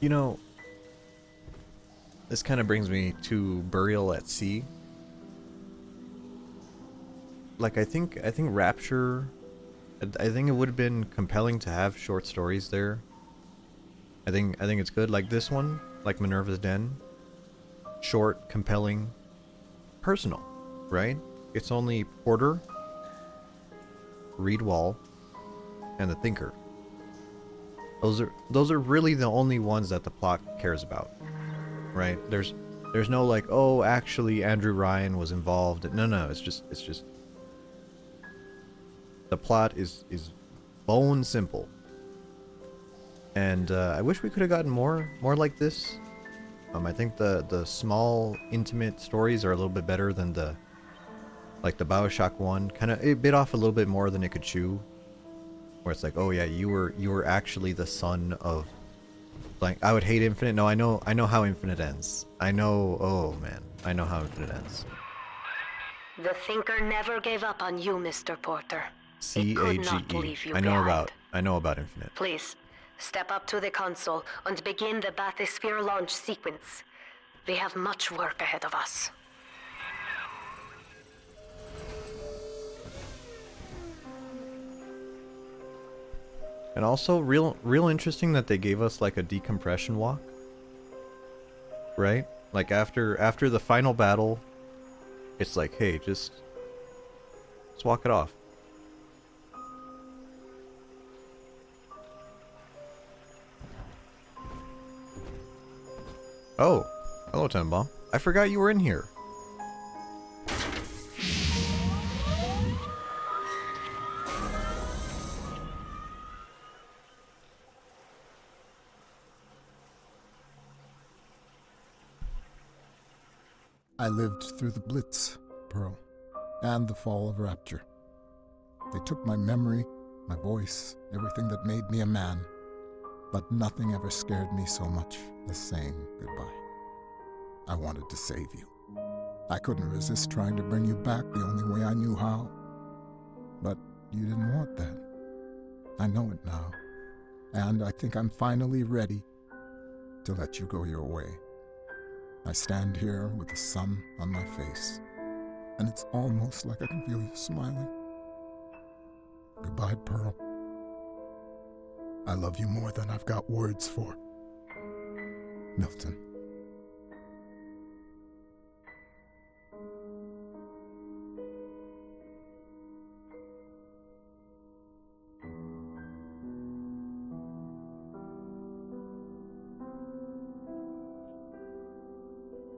You know, this kind of brings me to Burial at Sea. Like, I think Rapture, I think it would have been compelling to have short stories there. I think it's good. Like this one, like Minerva's Den, short, compelling, personal, right? It's only Porter, Reed Wall, and the Thinker. Those are really the only ones that the plot cares about, right? There's no like, oh, actually Andrew Ryan was involved. No, it's just the plot is bone simple. And I wish we could have gotten more like this. I think the small intimate stories are a little bit better than the Bioshock one. It bit off a little bit more than it could chew. Where it's like, oh yeah, you were actually the son of, like, I would hate Infinite. No, I know how Infinite ends. I know, oh man, I know how Infinite ends. The Thinker never gave up on you, Mr. Porter. C-A-G-E. I know about Infinite. Please, step up to the console and begin the bathysphere launch sequence. We have much work ahead of us. And also, real interesting that they gave us like a decompression walk, right? Like after the final battle, it's like, hey, just walk it off. Oh, hello, Tenbomb. I forgot you were in here. I lived through the Blitz, Pearl, and the fall of Rapture. They took my memory, my voice, everything that made me a man, but nothing ever scared me so much as saying goodbye. I wanted to save you. I couldn't resist trying to bring you back the only way I knew how. But you didn't want that. I know it now, and I think I'm finally ready to let you go your way. I stand here with the sun on my face, and it's almost like I can feel you smiling. Goodbye, Pearl. I love you more than I've got words for. Milton.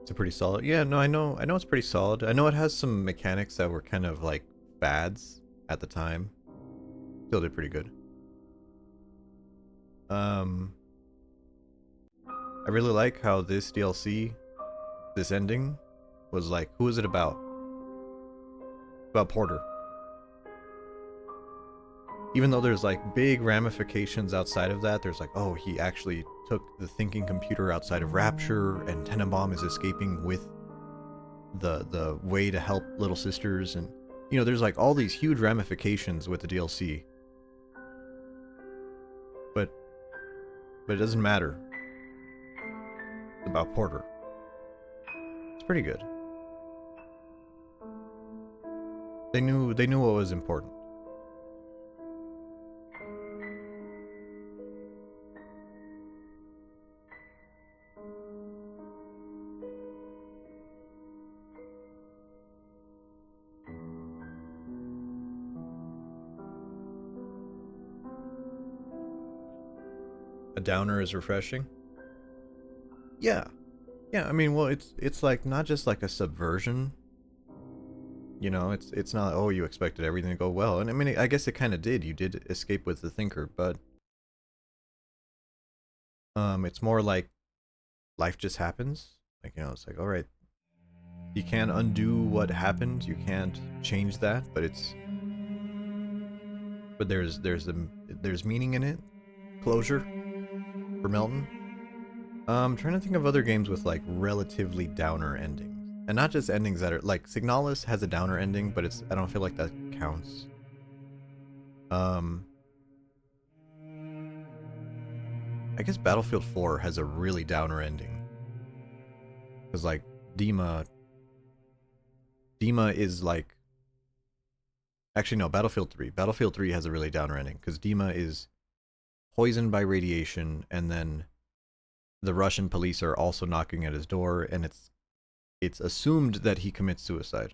It's a pretty solid. Yeah, no, I know it's pretty solid. I know it has some mechanics that were kind of like fads at the time. Still did pretty good. I really like how this DLC, this ending, was like, who is it about? About Porter. Even though there's like big ramifications outside of that, there's like, oh, he actually took the thinking computer outside of Rapture, and Tenenbaum is escaping with the way to help Little Sisters, and you know, there's like all these huge ramifications with the DLC. But it doesn't matter. It's about Porter. It's pretty good. They knew what was important. downer is refreshing. Yeah. Yeah, I mean, well, it's like not just like a subversion. You know, it's not, oh, you expected everything to go well. And I mean, I guess it kind of did. You did escape with the thinker, but it's more like life just happens. Like, you know, it's like, all right, you can't undo what happened. You can't change that, but there's meaning in it. Closure for Melton. I'm trying to think of other games with like relatively downer endings. And not just endings that are like Signalis has a downer ending, but I don't feel like that counts. I guess Battlefield 4 has a really downer ending. Cuz like Dima is like, actually no, Battlefield 3. Battlefield 3 has a really downer ending cuz Dima is poisoned by radiation, and then the Russian police are also knocking at his door, and it's assumed that he commits suicide.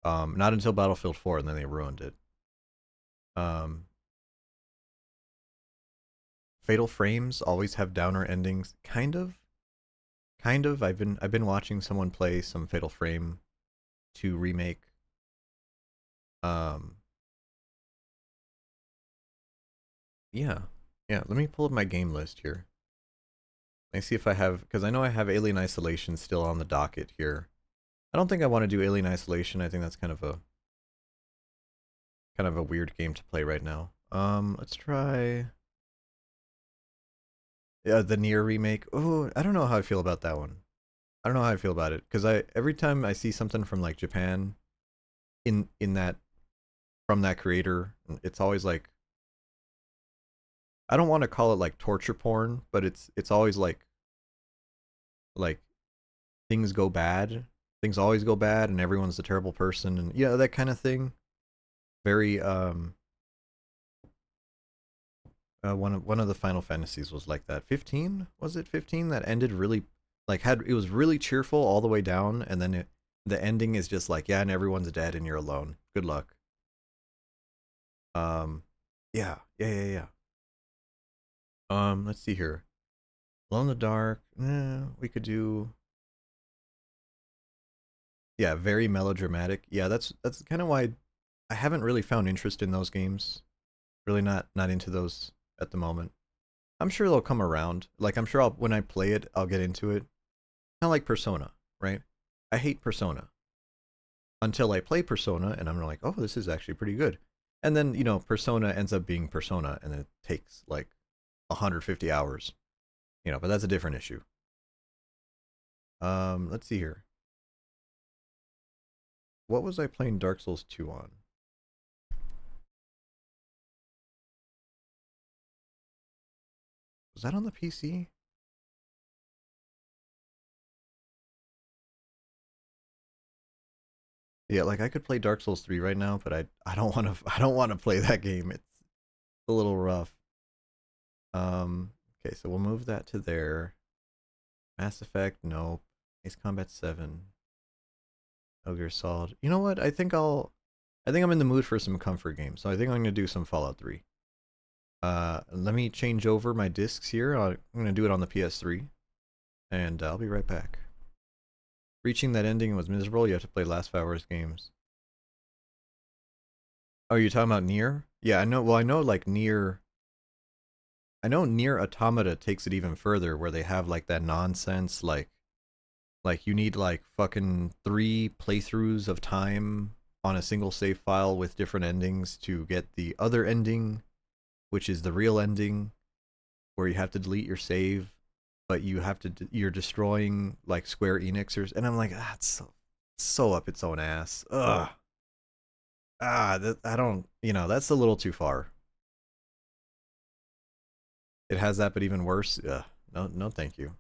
Not until Battlefield 4, and then they ruined it. Fatal Frames always have downer endings, kind of. I've been watching someone play some Fatal Frame 2 remake. Yeah. Let me pull up my game list here. Let me see if I have, because I know I have Alien Isolation still on the docket here. I don't think I want to do Alien Isolation. I think that's kind of a weird game to play right now. Let's try the Nier remake. Oh, I don't know how I feel about that one. I don't know how I feel about it, because every time I see something from like Japan in that, from that creator, it's always like, I don't want to call it like torture porn, but it's always like things go bad. Things always go bad, and everyone's a terrible person, and yeah, that kind of thing. Very one of the Final Fantasies was like that. 15, was it 15, that ended really like it was really cheerful all the way down, and then the ending is just like, yeah, and everyone's dead and you're alone. Good luck. Yeah. Let's see here. Glow in the Dark. We could do. Yeah, very melodramatic. Yeah, that's kind of why I haven't really found interest in those games. Really not into those at the moment. I'm sure they'll come around. Like, I'm sure when I play it, I'll get into it. Kind of like Persona, right? I hate Persona until I play Persona, and I'm like, oh, this is actually pretty good. And then, you know, Persona ends up being Persona, and it takes like 150 hours. You know, but that's a different issue. Let's see here. What was I playing Dark Souls 2 on? Was that on the PC? Yeah, like I could play Dark Souls 3 right now, but I don't want to play that game. It's a little rough. Okay, so we'll move that to there. Mass Effect, nope. Ace Combat 7. Metal Gear Solid. You know what? I think I'm in the mood for some comfort games, so I think I'm gonna do some Fallout 3. Let me change over my discs here. I'm gonna do it on the PS3, and I'll be right back. Reaching that ending was miserable. You have to play last 5 hours games. Oh, you're talking about Nier? Yeah, I know. Well, I know like Nier. I know Nier Automata takes it even further, where they have like that nonsense, like you need like fucking 3 playthroughs of time on a single save file with different endings to get the other ending, which is the real ending, where you have to delete your save, but you're destroying like Square Enixers, and I'm like, that's so up its own ass. Ugh. I don't, that's a little too far. It has that, but even worse. Ugh. No, thank you.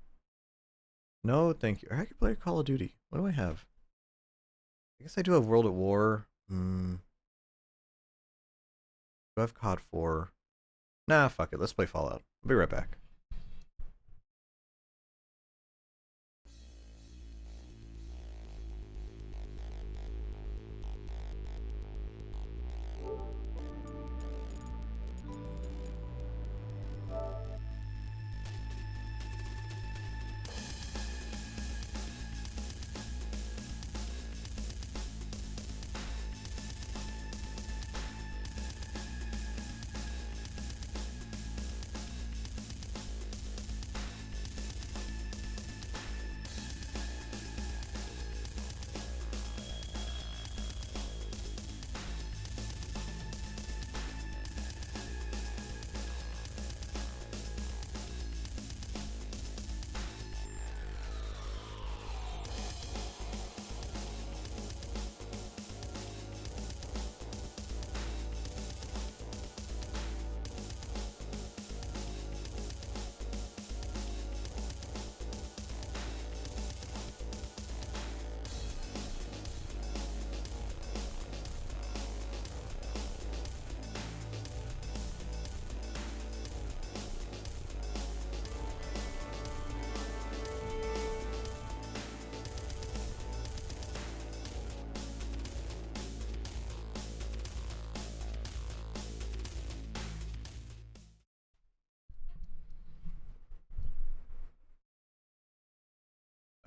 No, thank you. I could play Call of Duty. What do I have? I guess I do have World at War. Do I have COD 4? Nah, fuck it. Let's play Fallout. I'll be right back.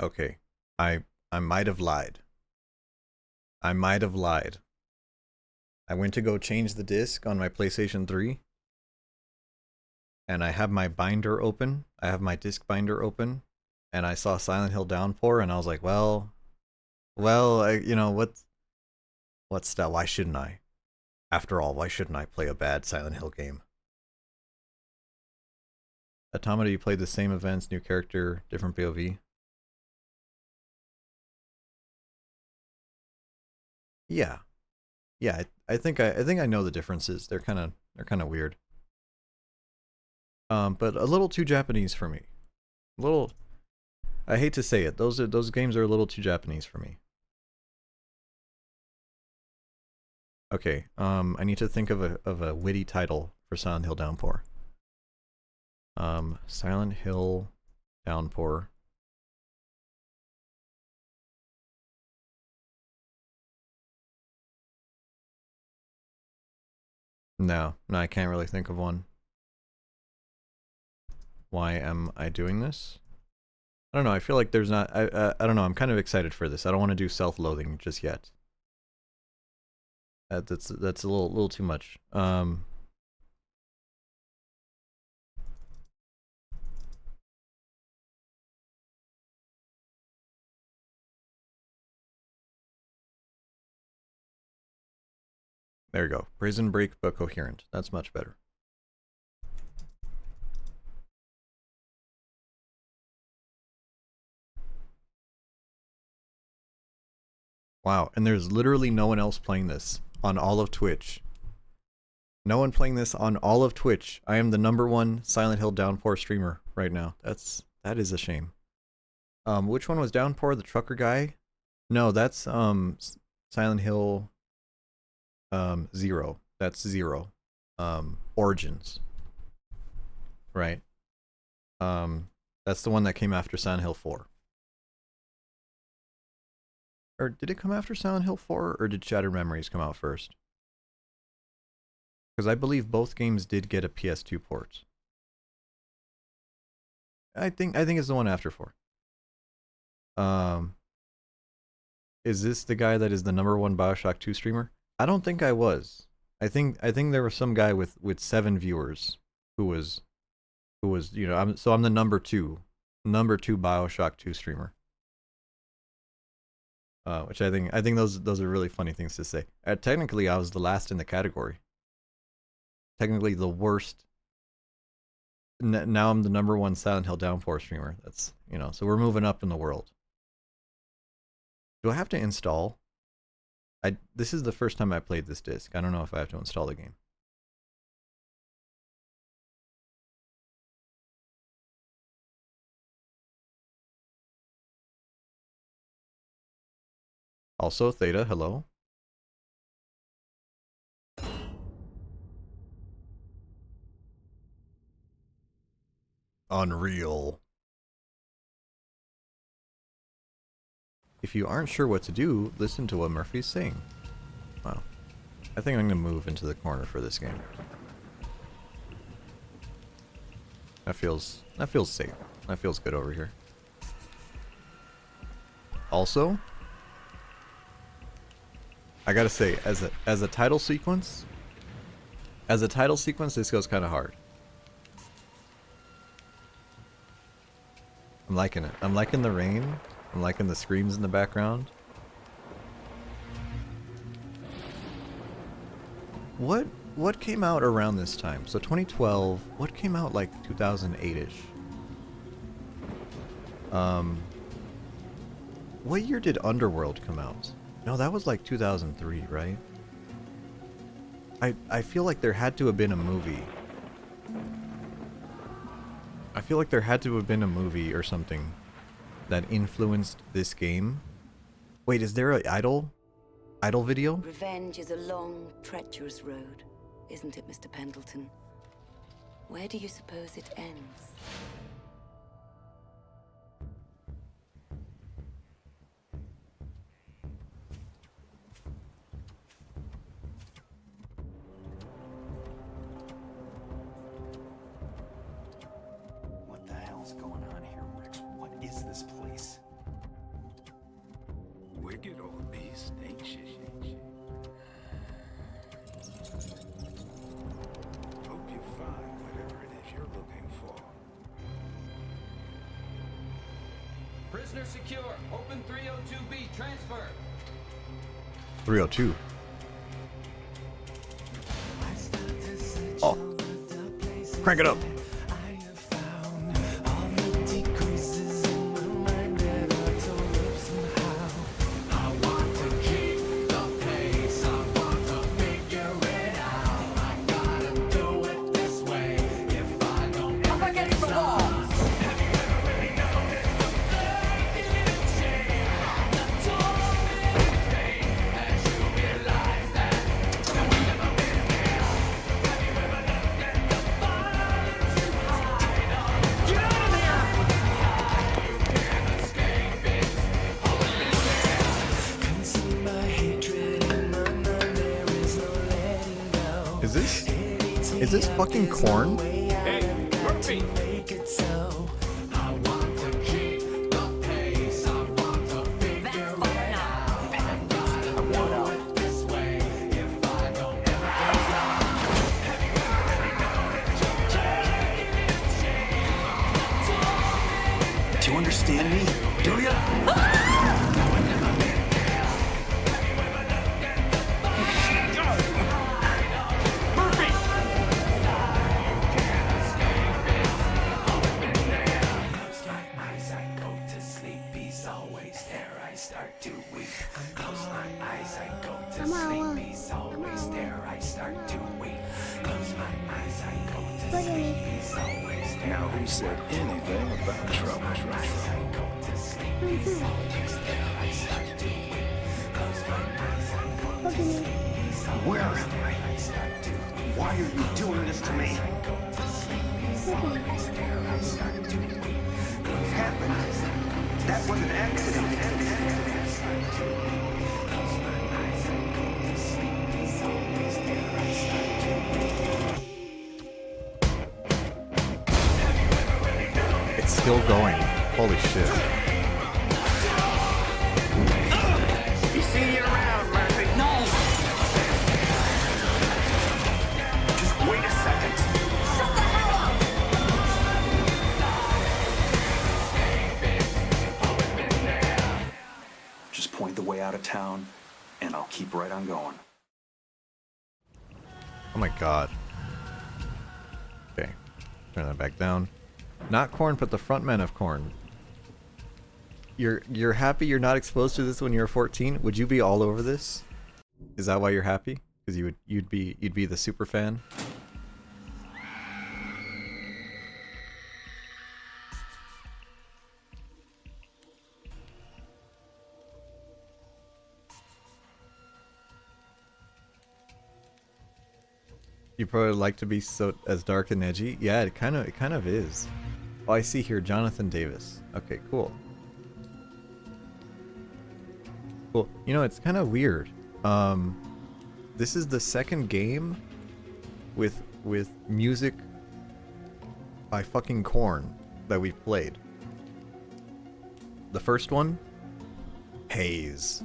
Okay. I might have lied. I might have lied. I went to go change the disc on my PlayStation 3. And I have my binder open. I have my disc binder open. And I saw Silent Hill Downpour, and I was like, well, you know, what's that? Why shouldn't I? After all, why shouldn't I play a bad Silent Hill game? Automata, you played the same events, new character, different POV. Yeah, yeah. I think I know the differences. They're kind of weird. But a little too Japanese for me. A little. I hate to say it. Those games are a little too Japanese for me. Okay. I need to think of a witty title for Silent Hill Downpour. Silent Hill Downpour. No, I can't really think of one. Why am I doing this? I don't know. I feel like there's not. I don't know. I'm kind of excited for this. I don't want to do self-loathing just yet. That's a little too much. There you go. Prison break but coherent. That's much better. Wow, and there's literally no one else playing this on all of Twitch. No one playing this on all of Twitch. I am the #1 Silent Hill Downpour streamer right now. That is a shame. Which one was Downpour? The trucker guy? No, that's Silent Hill 0. That's 0. Origins. Right. That's the one that came after Silent Hill 4. Or did it come after Silent Hill 4, or did Shattered Memories come out first? Because I believe both games did get a PS2 port. I think it's the one after 4. Is this the guy that is the #1 Bioshock 2 streamer? I don't think I was. I think there was some guy with 7 viewers who was you know, I'm the #2 Bioshock 2 streamer. Which I think those are really funny things to say. Technically, I was the last in the category. Technically, the worst. Now I'm the #1 Silent Hill Downpour streamer. That's, you know, so we're moving up in the world. Do I have to install? This is the first time I played this disc. I don't know if I have to install the game. Also, Theta, hello. Unreal. If you aren't sure what to do, listen to what Murphy's saying. Wow. I think I'm gonna move into the corner for this game. That feels safe. That feels good over here. Also, I gotta say, as a title sequence, this goes kind of hard. I'm liking it. I'm liking the rain. I'm liking the screams in the background. What came out around this time? So 2012. What came out like 2008-ish? What year did Underworld come out? No, that was like 2003, right? I feel like there had to have been a movie. I feel like there had to have been a movie or something that influenced this game. Wait, is there an idol video? Revenge is a long, treacherous road, isn't it, Mr. Pendleton? Where do you suppose it ends? What the hell's going on here, Rex? What is this place? wicked old beast, ain't she? Hope you find whatever it is you're looking for. Prisoner secure. Open 302B. Transfer. 302. Oh. Crank it up. Is this fucking corn? Hey, Murphy! Do you understand me? Do you? Now who said anything about trouble? Where am I? Why are you doing this to me? What happened? That was an accident. It's still going. Holy shit. You see you around, Murphy? No! Just wait a second. Shut the hell up! Just point the way out of town, and I'll keep right on going. Oh my god. Okay. Turn that back down. Not Korn, but the frontman of Korn. You're happy you're not exposed to this when you're 14? Would you be all over this? Is that why you're happy? Because you'd be the super fan? You probably like to be so as dark and edgy. Yeah, it kind of is. Oh, I see here, Jonathan Davis. Okay, cool. Cool. You know, it's kind of weird. This is the second game with music by fucking Korn that we've played. The first one, Haze.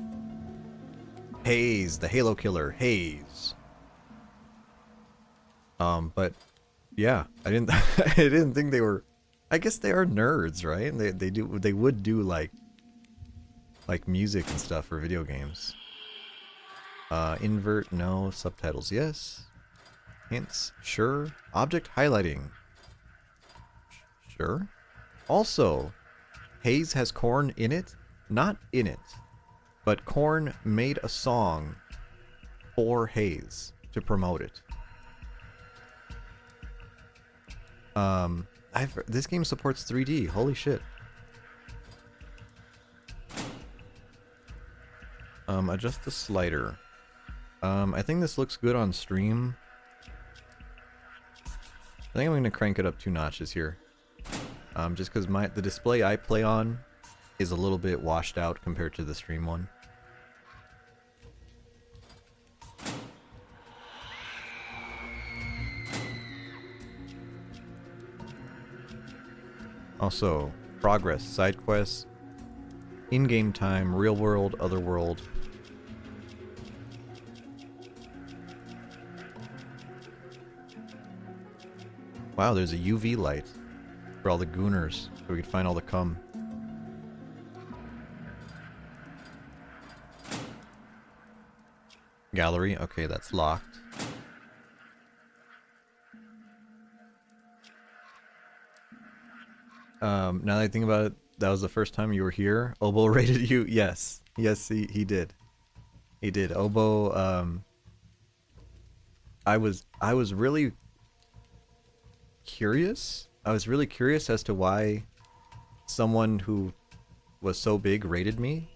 Haze, the Halo killer, Haze. But yeah, I didn't I didn't think they were. I guess they are nerds, right? They would do like music and stuff for video games. Invert, no. Subtitles, yes. Hints, sure. Object highlighting, sure. Also, Haze has Korn in it, not in it, but Korn made a song for Haze to promote it. This game supports 3D. Holy shit. Adjust the slider. I think this looks good on stream. I think I'm gonna crank it up 2 notches here. Just because the display I play on is a little bit washed out compared to the stream one. Also, progress, side quests. in-game time, real world, other world. Wow, there's a UV light for all the gooners, so we can find all the cum. Gallery, okay, that's locked. Now that I think about it, that was the first time you were here. Obo rated you? Yes. Yes, he did. He did. Obo, I was really curious. I was really curious as to why someone who was so big rated me.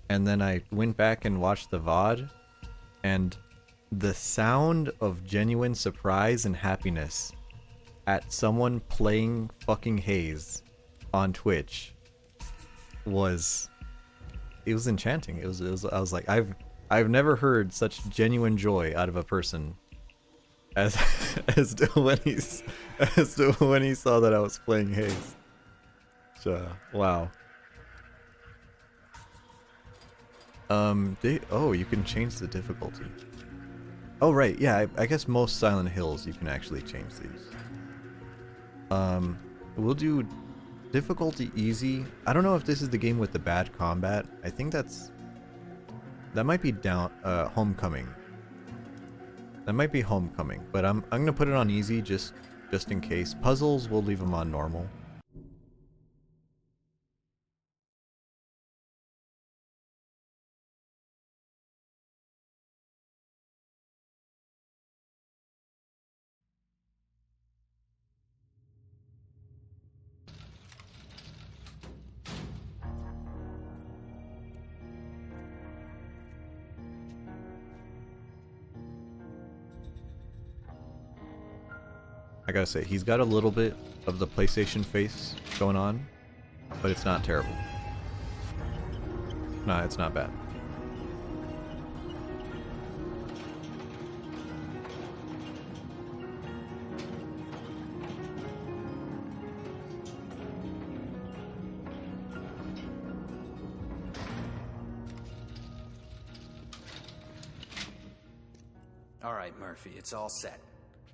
And then I went back and watched the VOD, and the sound of genuine surprise and happiness at someone playing fucking Haze on Twitch was enchanting. It was I was like, I've never heard such genuine joy out of a person as as to when he saw that I was playing Haze. So, wow. You can change the difficulty. Oh right, yeah, I guess most Silent Hills you can actually change these. We'll do difficulty easy. I don't know if this is the game with the bad combat. I think that might be Homecoming. That might be Homecoming, but I'm gonna put it on easy just in case. Puzzles, we'll leave them on normal. I gotta say, he's got a little bit of the PlayStation face going on, but it's not terrible. Nah, it's not bad. All right, Murphy, it's all set.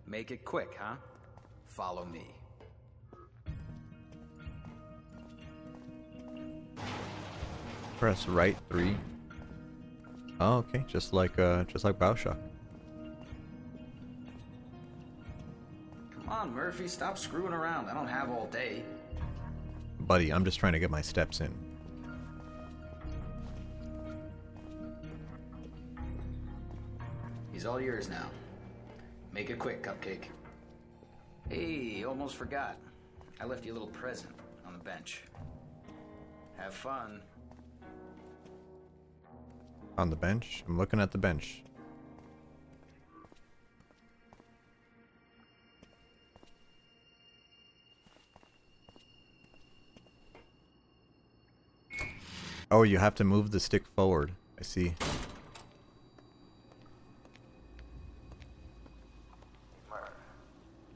Make it quick, huh? Follow me. Press right 3. Oh, okay, just like Bioshock. Come on, Murphy, stop screwing around. I don't have all day. Buddy, I'm just trying to get my steps in. He's all yours now. Make it quick, Cupcake. Hey, almost forgot. I left you a little present on the bench. Have fun. On the bench? I'm looking at the bench. Oh, you have to move the stick forward. I see.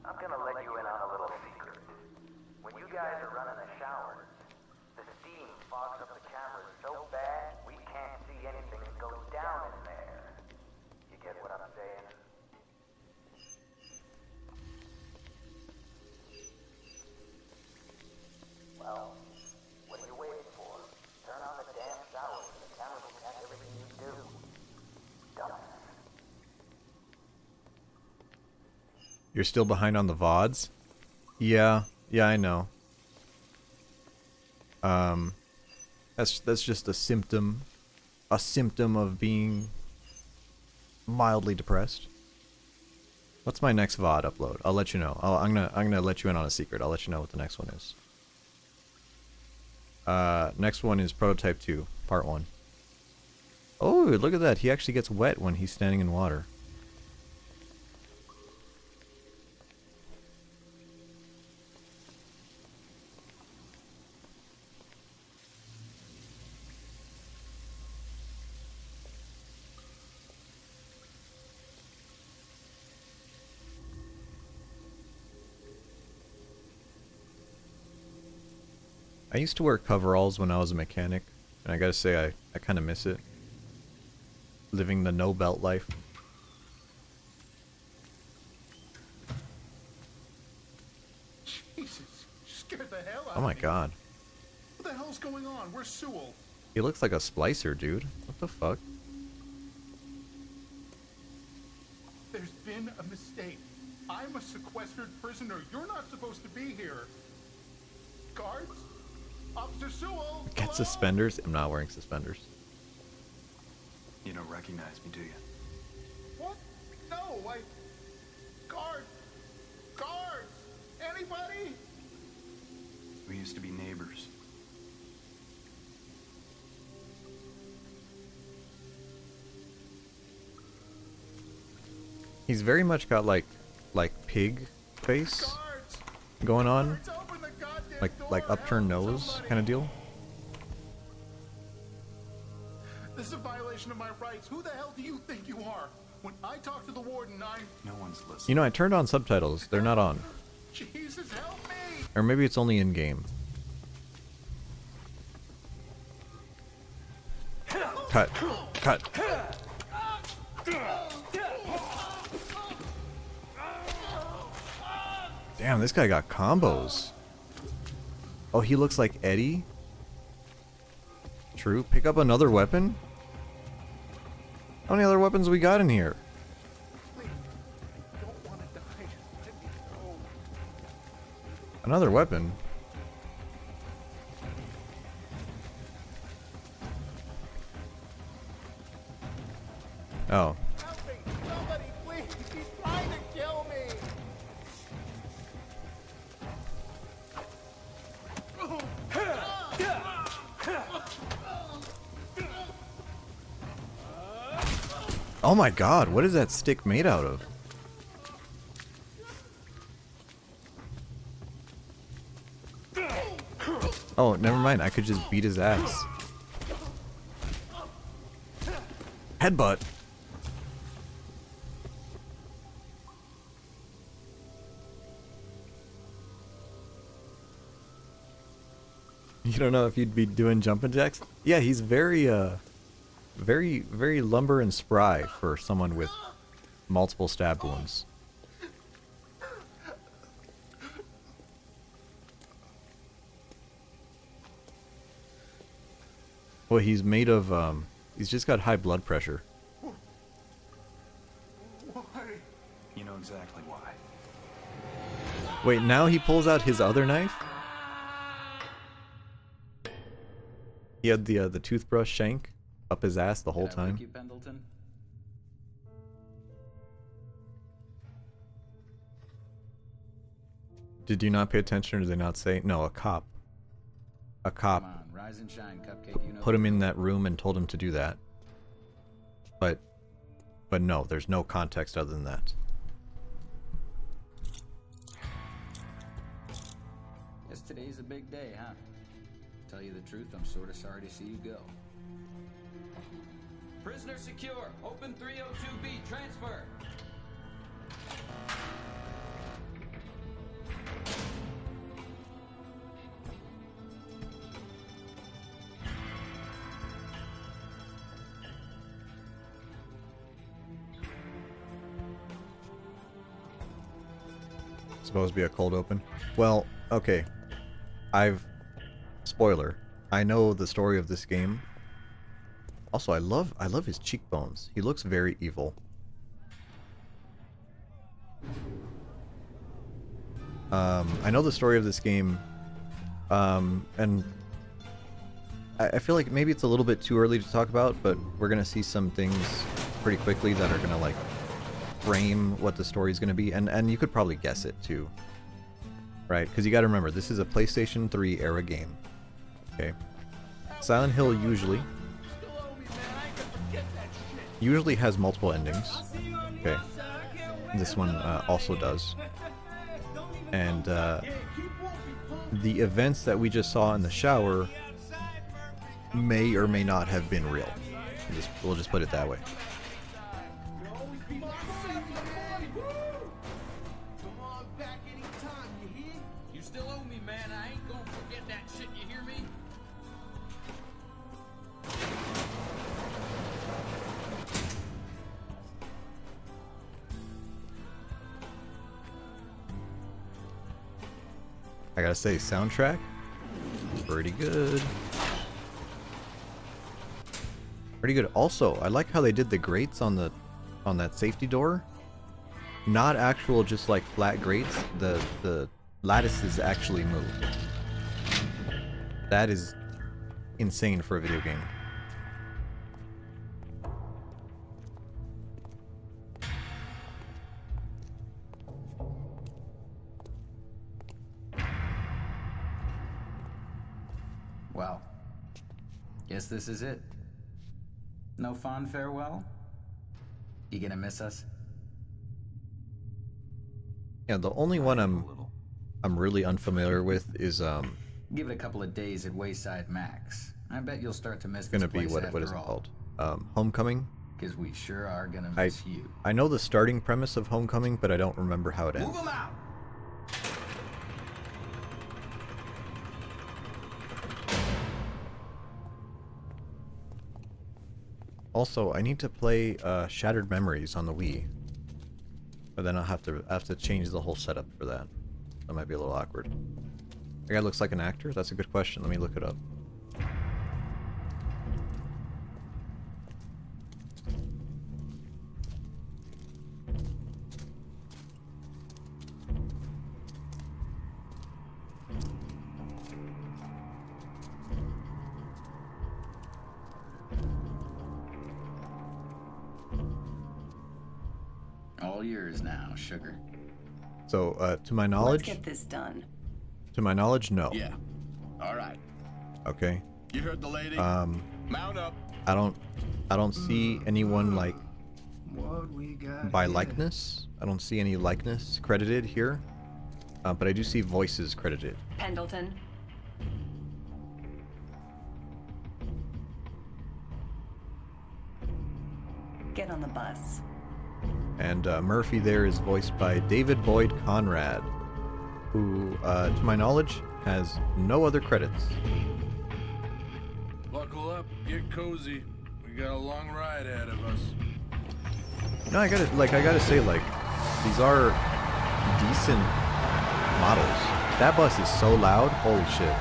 I'm gonna let you in on a little secret. When you guys are running the showers, the steam fogs up the cameras so bad we can't see anything that goes down in there. You get what I'm saying? Well, what are you waiting for? Turn on the damn showers and the cameras will catch everything you do. Dumbass. You're still behind on the VODs? Yeah, I know. That's just a symptom of being mildly depressed. What's my next VOD upload? I'll let you know. I'm gonna let you in on a secret. I'll let you know what the next one is. Next one is Prototype 2, Part 1. Oh, look at that. He actually gets wet when he's standing in water. I used to wear coveralls when I was a mechanic, and I gotta say I kind of miss it. Living the no belt life. Jesus, you scared the hell out Oh my of me. god. What the hell's going on? Where's Sewell? He looks like a splicer, dude. What the fuck? There's been a mistake. I'm a sequestered prisoner. You're not supposed to be here. Guards? Officer Sewell! Get suspenders? I'm not wearing suspenders. You don't recognize me, do you? What? No, Guards! Guards! Anybody? We used to be neighbors. He's very much got like pig face going on. Like upturned nose kind of deal. This is a violation of my rights. Who the hell do you think you are? When I talk to the warden, No one's listening. You know, I turned on subtitles. They're not on. Jesus, help me! Or maybe it's only in game. Cut. Cut. Damn, this guy got combos. Oh, he looks like Eddie? True. Pick up another weapon? How many other weapons we got in here? Another weapon? Oh. Somebody, please! He's trying to kill me! Oh my god, what is that stick made out of? Oh, never mind, I could just beat his ass. Headbutt. You don't know if you'd be doing jumping jacks? Yeah, he's very lumber and spry for someone with multiple stab wounds. Well, he's made of, he's just got high blood pressure. Why? You know exactly why. Wait, now he pulls out his other knife? He had the toothbrush shank up his ass the whole time. You, Pendleton? Did you not pay attention or did they not say? No, a cop. A cop Come on, rise and shine, Cupcake. You know put him in that room and told him to do that. But no, there's no context other than that. Guess today's a big day, huh? Tell you the truth, I'm sort of sorry to see you go. Prisoner secure. Open 302B. Transfer. Supposed to be a cold open. Well, okay. Spoiler. I know the story of this game. Also, I love his cheekbones. He looks very evil. I know the story of this game, and I feel like maybe it's a little bit too early to talk about, but we're gonna see some things pretty quickly that are gonna like frame what the story is gonna be, and you could probably guess it too, right? Because you got to remember, this is a PlayStation 3 era game. Okay, Silent Hill usually has multiple endings. Okay, this one also does. And the events that we just saw in the shower may or may not have been real. We'll just put it that way. You still owe me, man. I ain't gonna forget that shit, you hear me? I gotta say, soundtrack, pretty good. Pretty good. Also, I like how they did the grates on that safety door. Not actual just like flat grates. The lattices actually move. That is insane for a video game. Well, guess this is it. No fond farewell? You gonna miss us? Yeah, the only one I'm really unfamiliar with is Give it a couple of days at Wayside Max. I bet you'll start to miss this gonna be place what after is it all. called? Homecoming. Because we sure are gonna miss you. I know the starting premise of Homecoming, but I don't remember how it ends. Move 'em out! Also, I need to play Shattered Memories on the Wii, but then I'll have to change the whole setup for that. That might be a little awkward. The guy looks like an actor? That's a good question. Let me look it up. All yours now, sugar. So, to my knowledge... Let's get this done. To my knowledge, no. Yeah. All right. Okay. You heard the lady. Mount up. I don't see anyone like What we got by here? likeness. I don't see any likeness credited here. But I do see voices credited. Pendleton. Get on the bus. And Murphy there is voiced by David Boyd Conrad, who, to my knowledge, has no other credits. Buckle up, get cozy. We got a long ride ahead of us. No, I gotta say, like, these are decent models. That bus is so loud, holy shit.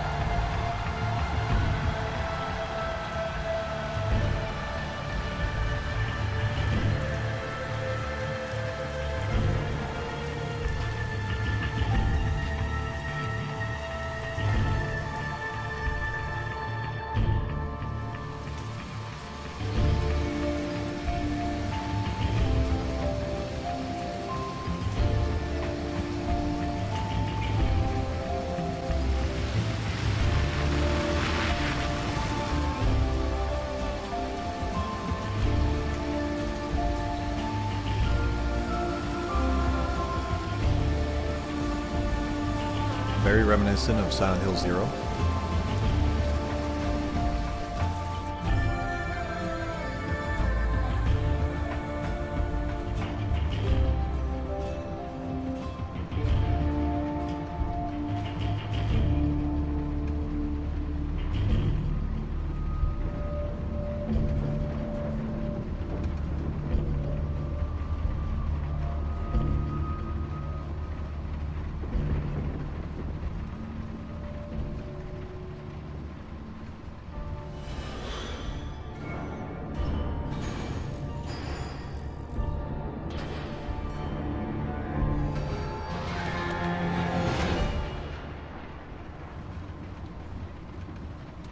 Very reminiscent of Silent Hill 0.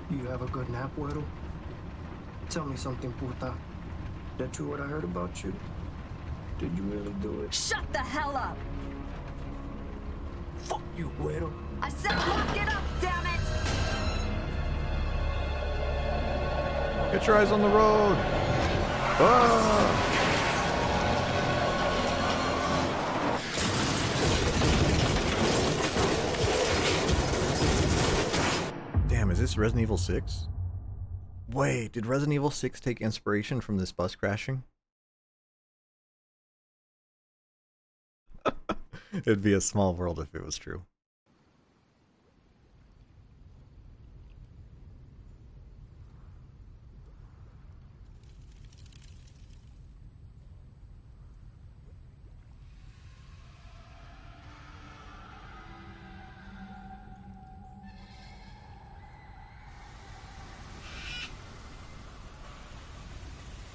You have a good nap, Weddle? Tell me something, puta. That true what I heard about you? Did you really do it? Shut the hell up! Fuck you, Weddle. I said lock it up, damn it! Get your eyes on the road! Ah! Damn, is this Resident Evil 6? Wait, did Resident Evil 6 take inspiration from this bus crashing? It'd be a small world if it was true.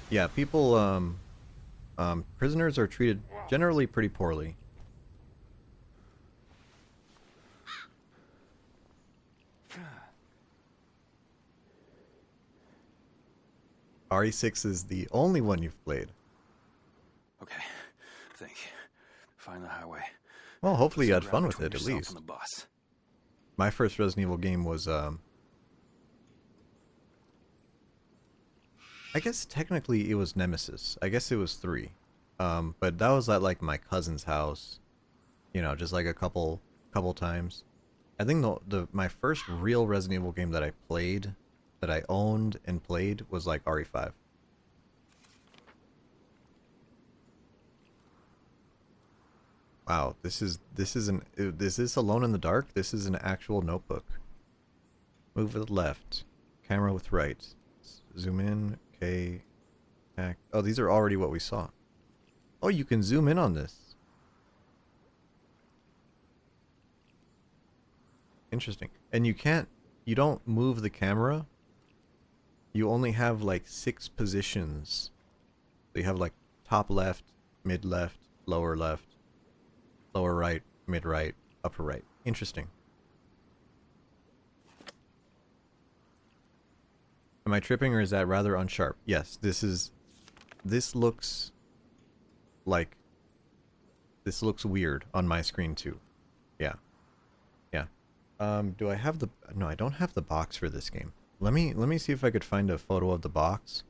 Yeah, people, prisoners are treated generally pretty poorly. RE6 is the only one you've played. Okay, think. Find the highway. Well, hopefully you had Ground fun with between it, at yourself least. and the bus. My first Resident Evil game was, I guess technically it was Nemesis. I guess it was 3. But that was at, like, my cousin's house. You know, just, like, a couple times. I think my first real Resident Evil game that I played, that I owned and played, was, like, RE5. Wow, is this Alone in the Dark? This is an actual notebook. Move with left. Camera with right. Zoom in. Okay. Oh, these are already what we saw. Oh, you can zoom in on this. Interesting. And you don't move the camera. You only have like 6 positions. So you have like top left, mid left, lower right, mid right, upper right. Interesting. Am I tripping, or is that rather unsharp? Yes, this looks weird on my screen too. Yeah. Yeah. Do I have the... No, I don't have the box for this game. Let me see if I could find a photo of the box,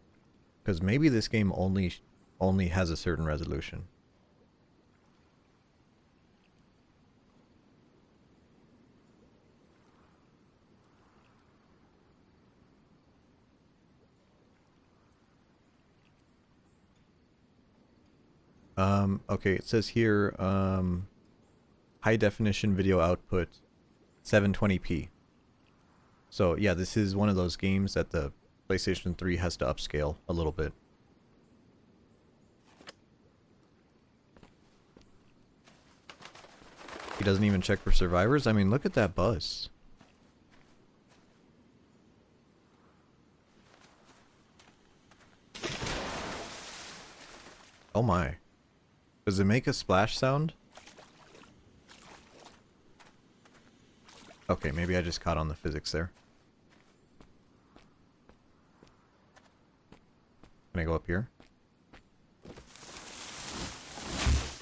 because maybe this game only has a certain resolution. Okay, it says here, high definition video output, 720p. So yeah, this is one of those games that the PlayStation 3 has to upscale a little bit. He doesn't even check for survivors? I mean, look at that bus. Oh my. Does it make a splash sound? Okay, maybe I just caught on the physics there. Can I go up here?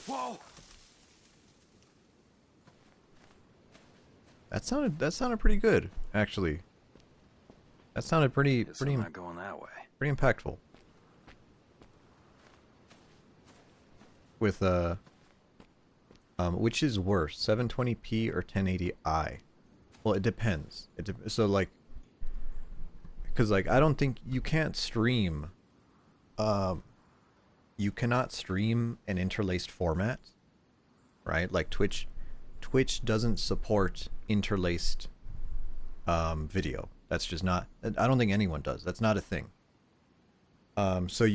Whoa! That sounded pretty good, actually. That sounded pretty Not going that way. pretty impactful. With which is worse, 720p or 1080i? Well, it depends. So like, because like I don't think you can't stream. You cannot stream an interlaced format, right? Like Twitch doesn't support interlaced video. That's just not. I don't think anyone does. That's not a thing. So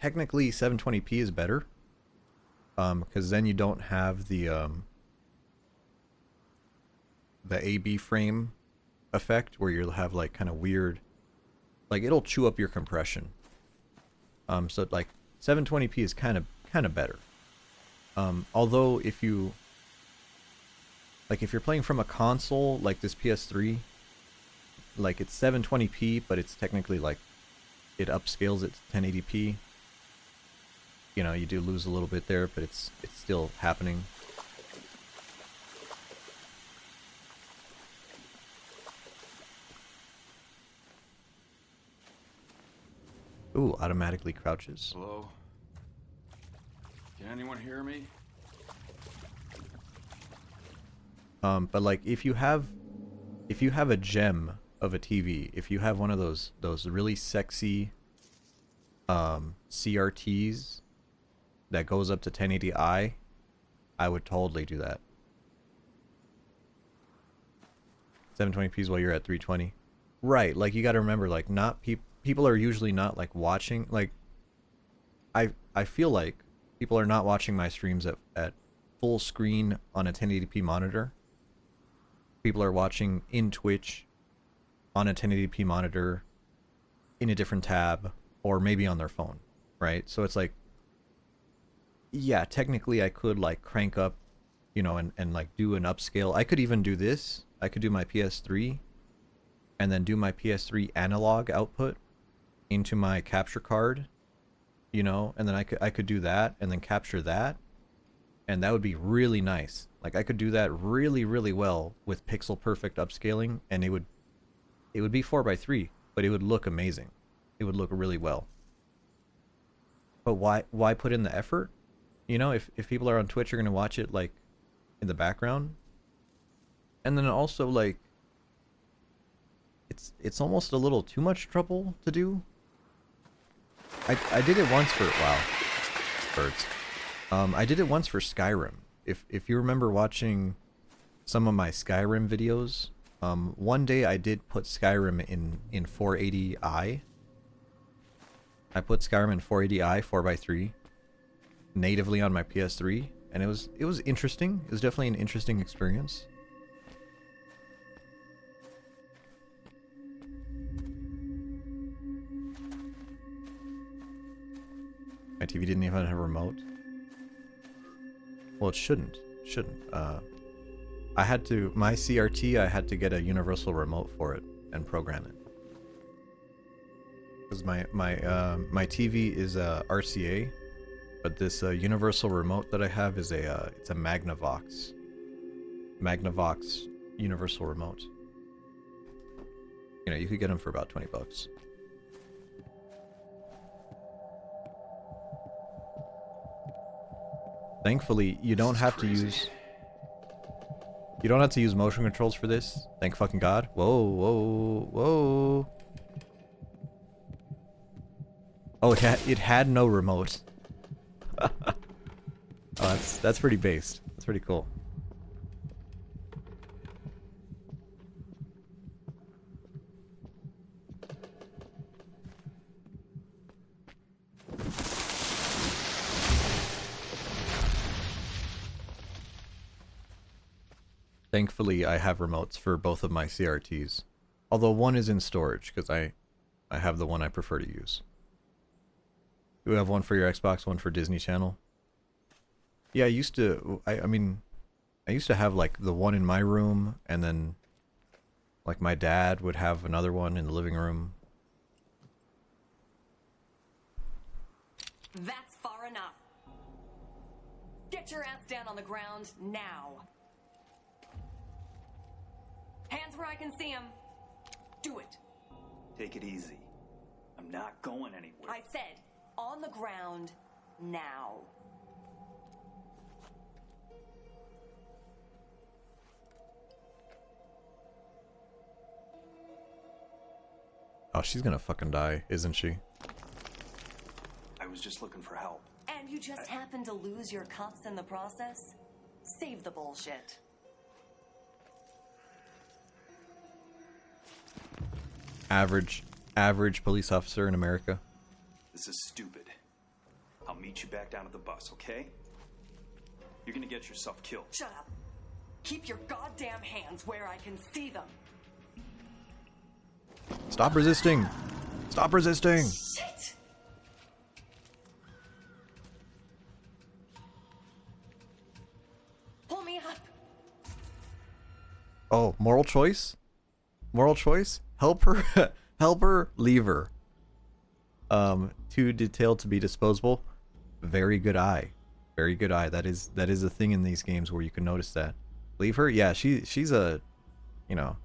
technically 720p is better. Because then you don't have the AB frame effect where you'll have like kind of weird, like it'll chew up your compression. So like 720p is kind of better. Although if you're playing from a console like this PS3, like it's 720p, but it's technically like it upscales it to 1080p. You know, you do lose a little bit there, but it's still happening. Ooh, automatically crouches. Hello? Can anyone hear me? But like if you have a gem of a TV, if you have one of those really sexy CRTs that goes up to 1080i, I would totally do that. 720p's while you're at 320. Right, like you got to remember, like not people are usually not like watching, like I feel like people are not watching my streams at full screen on a 1080p monitor. People are watching in Twitch on a 1080p monitor in a different tab or maybe on their phone, right? So it's like, yeah, technically I could like crank up, you know, and like do an upscale. I could even do this. I could do my PS3 and then do my PS3 analog output into my capture card, you know, and then I could do that and then capture that, and that would be really nice. Like I could do that really, really well with pixel perfect upscaling, and it would be 4:3, but it would look amazing. It would look really well. But why put in the effort? You know, if people are on Twitch, are gonna watch it like in the background. And then also like it's almost a little too much trouble to do. I did it once for birds. I did it once for Skyrim. If you remember watching some of my Skyrim videos, one day I did put Skyrim in 480i. I put Skyrim in 480i 4:3 natively on my PS3, and it was interesting. It was definitely an interesting experience. My TV didn't even have a remote. Well, it shouldn't. I had to, my CRT, I had to get a universal remote for it and program it. Because my TV is a RCA, but this universal remote that I have is it's a Magnavox universal remote. You know, you could get them for about $20. Thankfully, you don't have to use motion controls for this. Thank fucking God. Whoa, whoa, whoa. Oh, it had no remote. Oh, that's pretty based. That's pretty cool. Thankfully, I have remotes for both of my CRTs. Although one is in storage, because I have the one I prefer to use. You have one for your Xbox, one for Disney Channel? Yeah, I used to have like the one in my room, and then like my dad would have another one in the living room. That's far enough. Get your ass down on the ground now. Hands where I can see them. Do it. Take it easy. I'm not going anywhere. I said, on the ground now. Oh, she's gonna fucking die, isn't she? I was just looking for help. And you just happened to lose your cuffs in the process? Save the bullshit. Average police officer in America. This is stupid. I'll meet you back down at the bus, okay? You're gonna get yourself killed. Shut up. Keep your goddamn hands where I can see them. Stop resisting! Stop resisting! Shit! Pull me up. Oh, moral choice? Moral choice? Help her, help her, leave her. Too detailed to be disposable. Very good eye. Very good eye. That is a thing in these games where you can notice that. Leave her? Yeah, she's a, you know,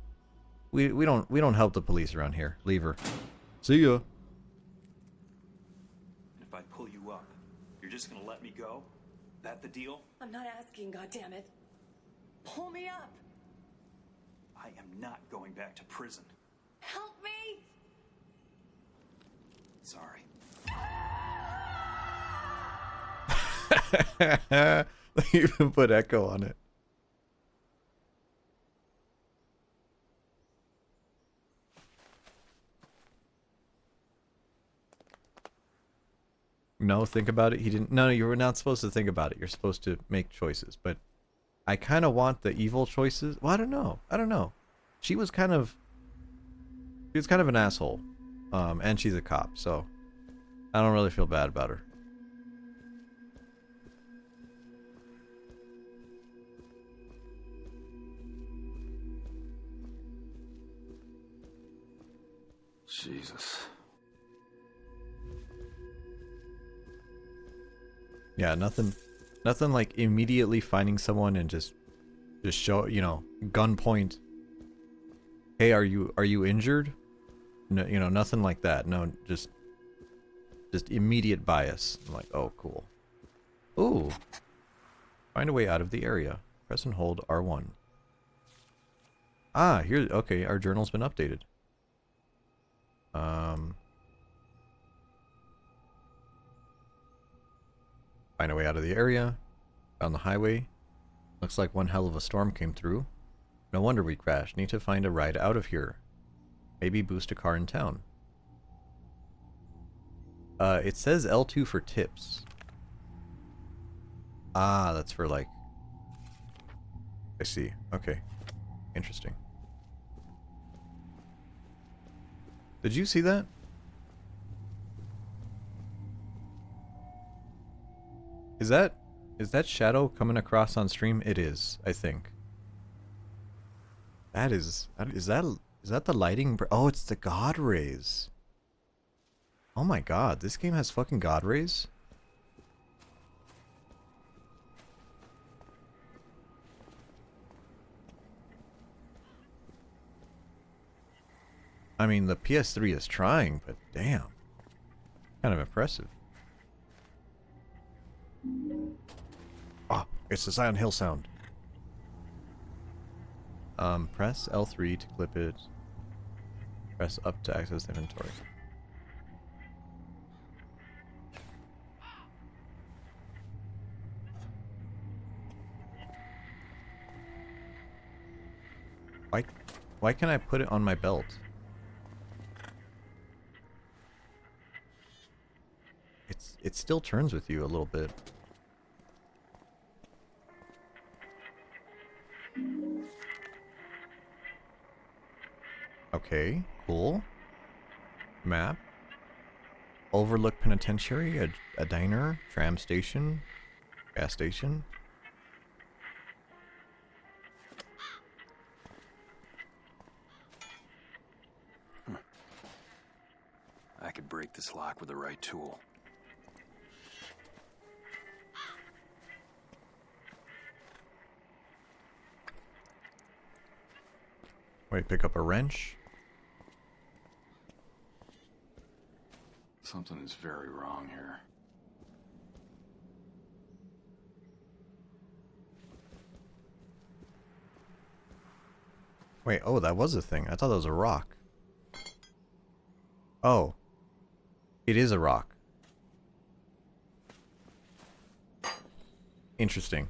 we don't help the police around here. Leave her. See ya. And if I pull you up, you're just gonna let me go? That the deal? I'm not asking, goddammit. Pull me up. I am not going back to prison. Help me! Sorry. They even put echo on it. No, think about it. He didn't. No, you were not supposed to think about it. You're supposed to make choices. But I kind of want the evil choices. Well, I don't know. I don't know. She was kind of an asshole. And she's a cop, so I don't really feel bad about her. Jesus. Yeah, nothing like immediately finding someone and just show, you know, gunpoint. Hey, are you injured? No, you know, nothing like that. No, just immediate bias. I'm like, oh, cool. Ooh. Find a way out of the area. Press and hold R1. Ah, here, okay, our journal's been updated. Find a way out of the area. Found the highway. Looks like one hell of a storm came through. No wonder we crashed. Need to find a ride out of here. Maybe boost a car in town. It says L2 for tips. Ah, that's for like... I see. Okay. Interesting. Did you see that? Is that shadow coming across on stream? It is, I think. Is that the lighting? Oh, it's the God rays. Oh my god, this game has fucking God rays? I mean, the PS3 is trying, but damn. Kind of impressive. Oh, it's the Silent Hill sound. Press L3 to clip it. Press up to access the inventory. Why can't I put it on my belt? It still turns with you a little bit. Okay, cool. Map. Overlook Penitentiary, a diner, tram station, gas station. I could break this lock with the right tool. Wait, pick up a wrench. Something is very wrong here. Wait, oh, that was a thing. I thought that was a rock. Oh. It is a rock. Interesting.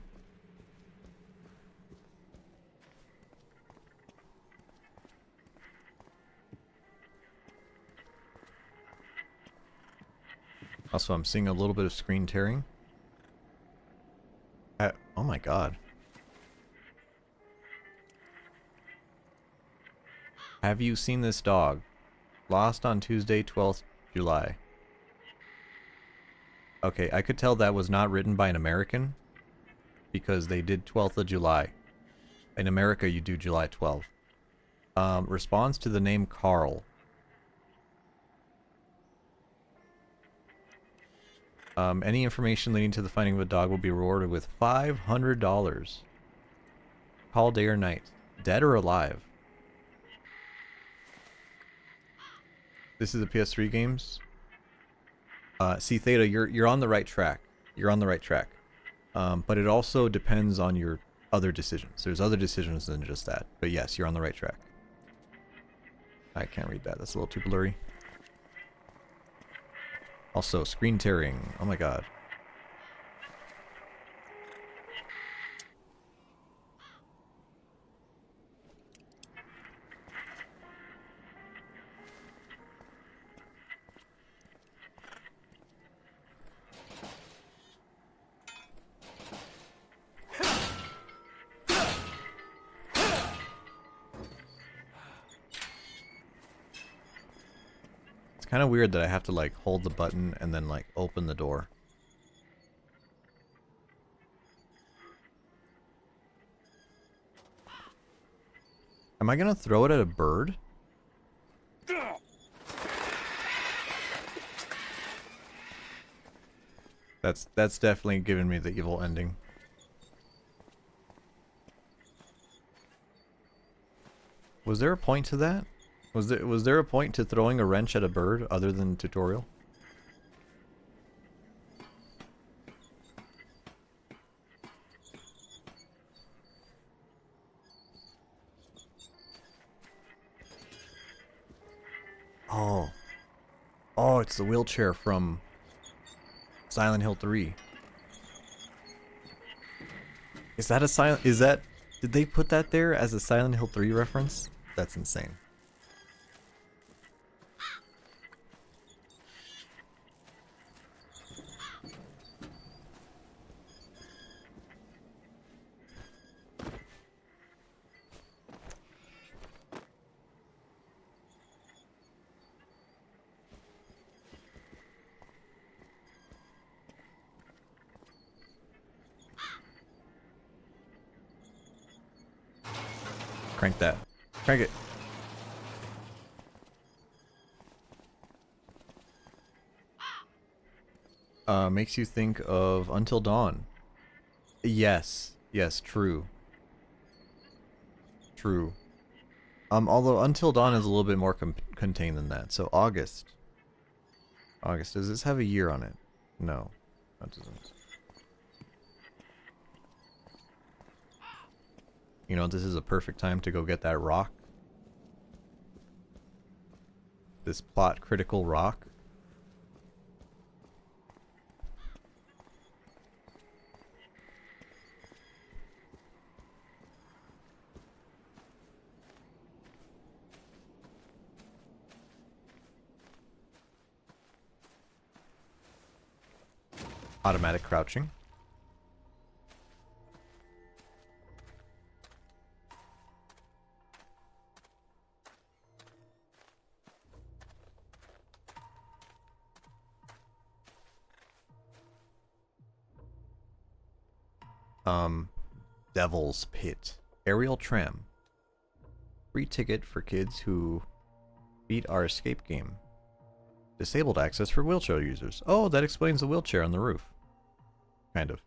Also, I'm seeing a little bit of screen tearing. Oh my god. Have you seen this dog? Lost on Tuesday, 12th July. Okay, I could tell that was not written by an American, because they did 12th of July. In America, you do July 12th. Response to the name Carl. Any information leading to the finding of a dog will be rewarded with $500. Call day or night. Dead or alive? This is the PS3 games. See, Theta, you're on the right track. You're on the right track. But it also depends on your other decisions. There's other decisions than just that. But yes, you're on the right track. I can't read that. That's a little too blurry. Also, screen tearing. Oh my god. kind of weird that I have to like hold the button and then like open the door. Am I gonna throw it at a bird? That's definitely giving me the evil ending. Was there a point to that? Was there a point to throwing a wrench at a bird other than tutorial? Oh. Oh, it's the wheelchair from Silent Hill 3. Is that a silent... Is that... Did they put that there as a Silent Hill 3 reference? That's insane. Crank that. Crank it. Makes you think of Until Dawn. Yes. Yes, true. True. Although Until Dawn is a little bit more contained than that. So August. August. Does this have a year on it? No. That doesn't. You know, this is a perfect time to go get that rock. This plot critical rock. Automatic crouching. Devil's Pit. Aerial Tram. Free ticket for kids who beat our escape game. Disabled access for wheelchair users. Oh, that explains the wheelchair on the roof. Kind of.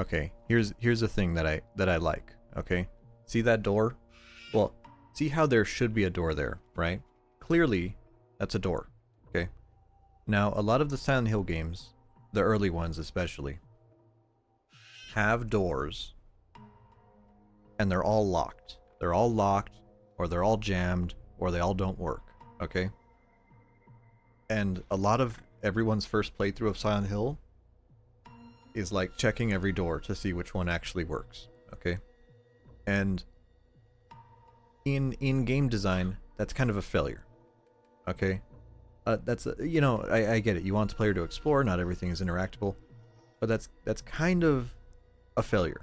Okay, here's the thing that I like. Okay, see that door? Well, see how there should be a door there, right? Clearly, that's a door. Okay. Now, a lot of the Silent Hill games, the early ones especially, have doors, and they're all locked. They're all locked, or they're all jammed, or they all don't work. Okay. And a lot of everyone's first playthrough of Silent Hill is like checking every door to see which one actually works. Okay. And in game design, that's kind of a failure. Okay. That's you know, I get it. You want the player to explore. Not everything is interactable, but that's kind of a failure.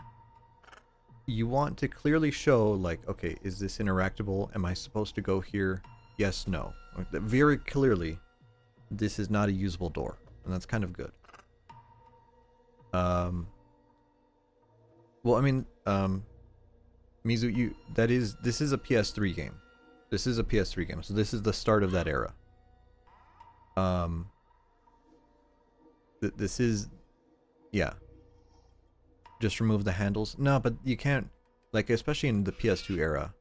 You want to clearly show, like, okay, is this interactable? Am I supposed to go here? Yes, no. Like, very clearly, this is not a usable door, and that's kind of good. Well, I mean, Mizu, this is a PS3 game. This is a PS3 game, so this is the start of that era. This is, yeah. Just remove the handles. No, but you can't, like, especially in the PS2 era,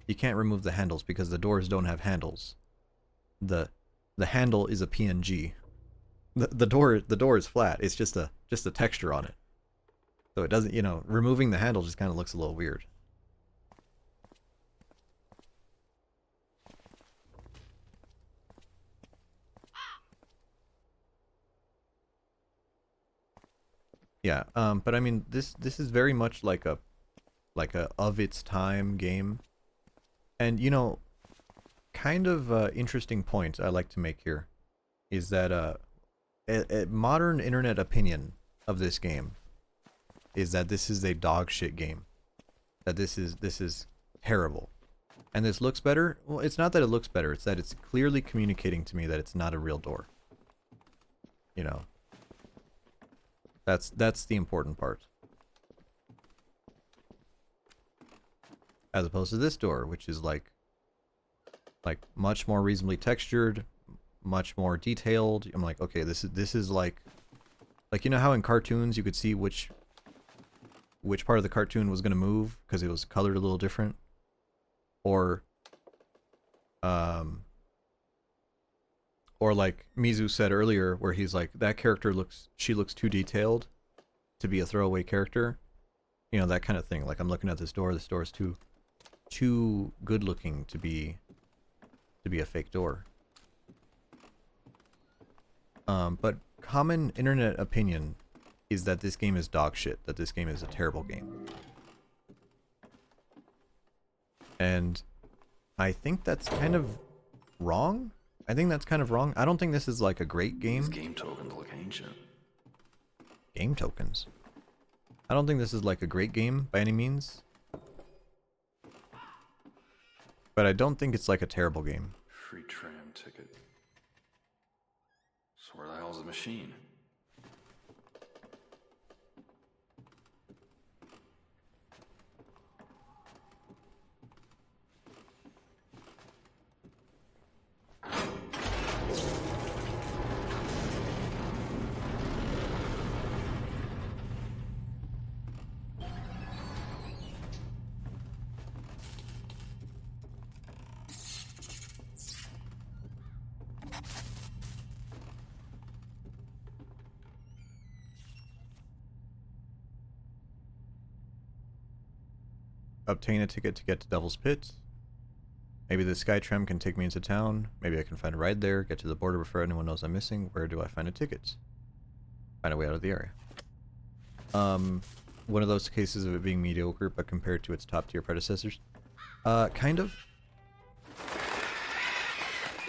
you can't remove the handles because the doors don't have handles. The handle is a PNG. The door is flat. It's just a texture on it. So it doesn't, you know, removing the handle just kind of looks a little weird. Yeah, but I mean, this is very much like a of its time game. And, you know, kind of interesting point I like to make here is that a modern internet opinion of this game is that this is a dog shit game. That this is terrible. And this looks better? Well, it's not that it looks better, it's that it's clearly communicating to me that it's not a real door. You know. That's the important part. As opposed to this door, which is like much more reasonably textured, much more detailed. I'm like, okay, this is like you know how in cartoons you could see which part of the cartoon was gonna move because it was colored a little different, or like Mizu said earlier, where he's like, that character looks too detailed to be a throwaway character, you know, that kind of thing. Like, I'm looking at this door is too good looking to be a fake door. But common internet opinion is that this game is dog shit, that this game is a terrible game. And I think that's kind of wrong. I don't think this is like a great game. These game tokens look ancient. Game tokens? I don't think this is like a great game by any means. But I don't think it's like a terrible game. Free tram ticket. So where the hell's the machine? Obtain a ticket to get to Devil's Pit. Maybe the Skytram can take me into town. Maybe I can find a ride there, get to the border before anyone knows I'm missing. Where do I find a ticket? Find a way out of the area. One of those cases of it being mediocre, but compared to its top tier predecessors. Kind of.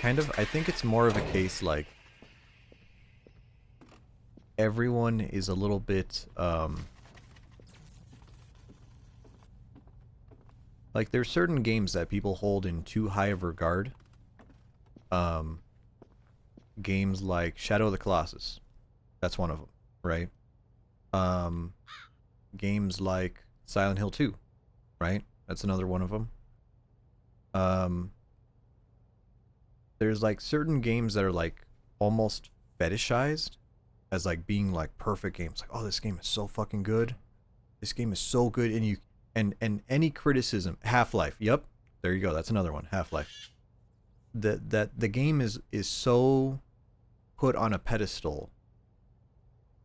I think it's more of a case like everyone is a little bit, like, there's certain games that people hold in too high of regard. Games like Shadow of the Colossus. That's one of them, right? Games like Silent Hill 2, right? That's another one of them. There's like certain games that are like almost fetishized as like being like perfect games. Like, oh, this game is so fucking good. This game is so good, and you and any criticism. Half-Life. Yep. There you go. That's another one. Half-Life. That the game is so put on a pedestal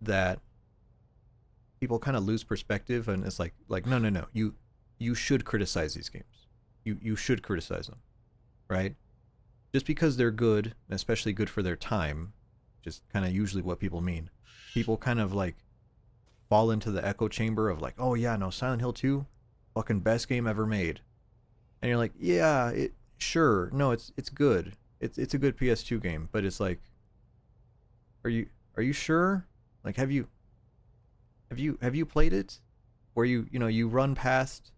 that people kind of lose perspective, and it's like no. You should criticize these games. You should criticize them. Right? Just because they're good, and especially good for their time, just kind of usually what people mean. People kind of like fall into the echo chamber of like, oh yeah, no, Silent Hill 2, fucking best game ever made. And you're like, yeah, sure, no, it's good. It's a good PS2 game, but it's like, are you sure? Like, have you played it? Where you run past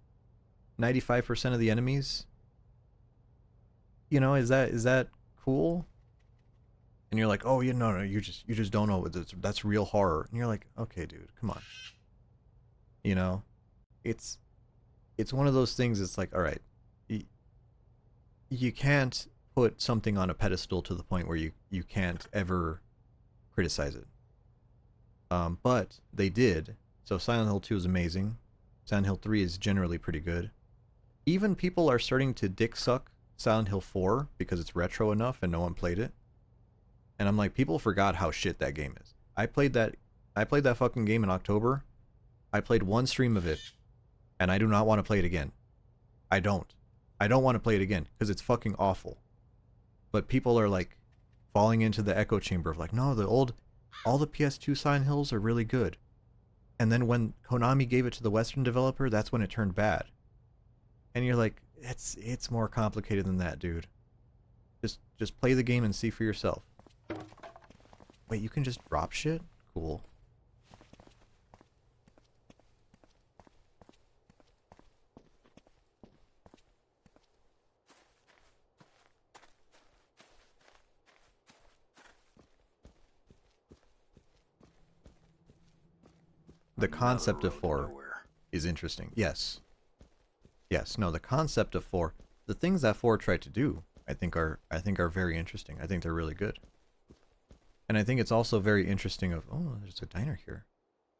95% of the enemies? You know, is that cool? And you're like, oh yeah, no, you just don't know. That's real horror. And you're like, okay, dude, come on. You know, it's one of those things. It's like, all right, you can't put something on a pedestal to the point where you can't ever criticize it. But they did. So Silent Hill 2 is amazing. Silent Hill 3 is generally pretty good. Even people are starting to dick suck Silent Hill 4 because it's retro enough and no one played it. And I'm like, people forgot how shit that game is. I played that fucking game in October. I played one stream of it, and I do not want to play it again. I don't want to play it again because it's fucking awful. But people are like falling into the echo chamber of like, no, all the PS2 Silent Hills are really good. And then when Konami gave it to the Western developer, that's when it turned bad. And you're like, it's more complicated than that, dude. Just play the game and see for yourself. Wait, you can just drop shit? Cool. the concept of 4 is interesting. Yes. Yes, no, the concept of 4, the things that 4 tried to do, I think are very interesting. I think they're really good. And I think it's also very interesting of, oh, there's a diner here.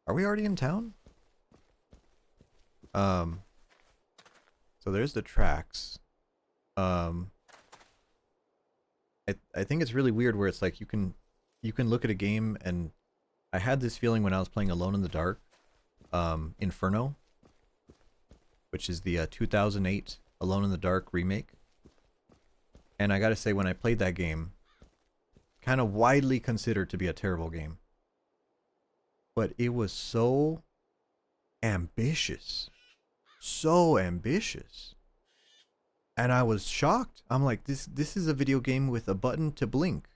Are we already in town? So there's the tracks. I think it's really weird where it's like you can look at a game, and I had this feeling when I was playing Alone in the Dark, Inferno, which is the 2008 Alone in the Dark remake. And I gotta say, when I played that game, kind of widely considered to be a terrible game, but it was so ambitious. So ambitious. And I was shocked. I'm like, this is a video game with a button to blink.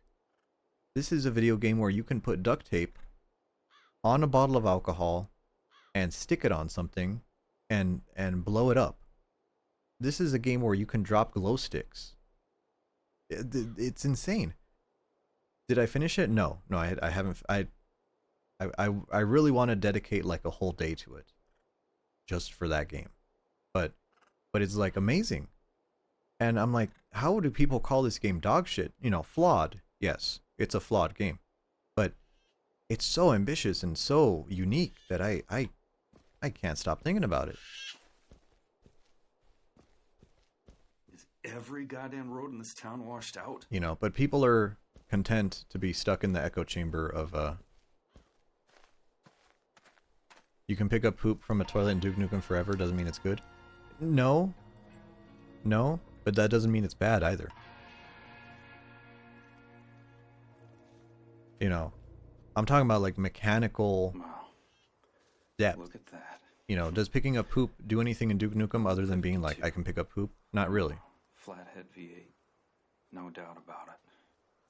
This is a video game where you can put duct tape on a bottle of alcohol and stick it on something and blow it up. This is a game where you can drop glow sticks. It's insane. Did I finish it? No, I haven't. I really want to dedicate like a whole day to it, just for that game. But it's like amazing, and I'm like, how do people call this game dog shit? You know, flawed. Yes, it's a flawed game, but it's so ambitious and so unique that I can't stop thinking about it. Is every goddamn road in this town washed out? You know, but people are content to be stuck in the echo chamber of you can pick up poop from a toilet in Duke Nukem Forever, doesn't mean it's good. No, but that doesn't mean it's bad either. You know, I'm talking about like mechanical depth. Look at that. You know, does picking up poop do anything in Duke Nukem other than being like, I can pick up poop? Not really. Flathead V8. No doubt about it.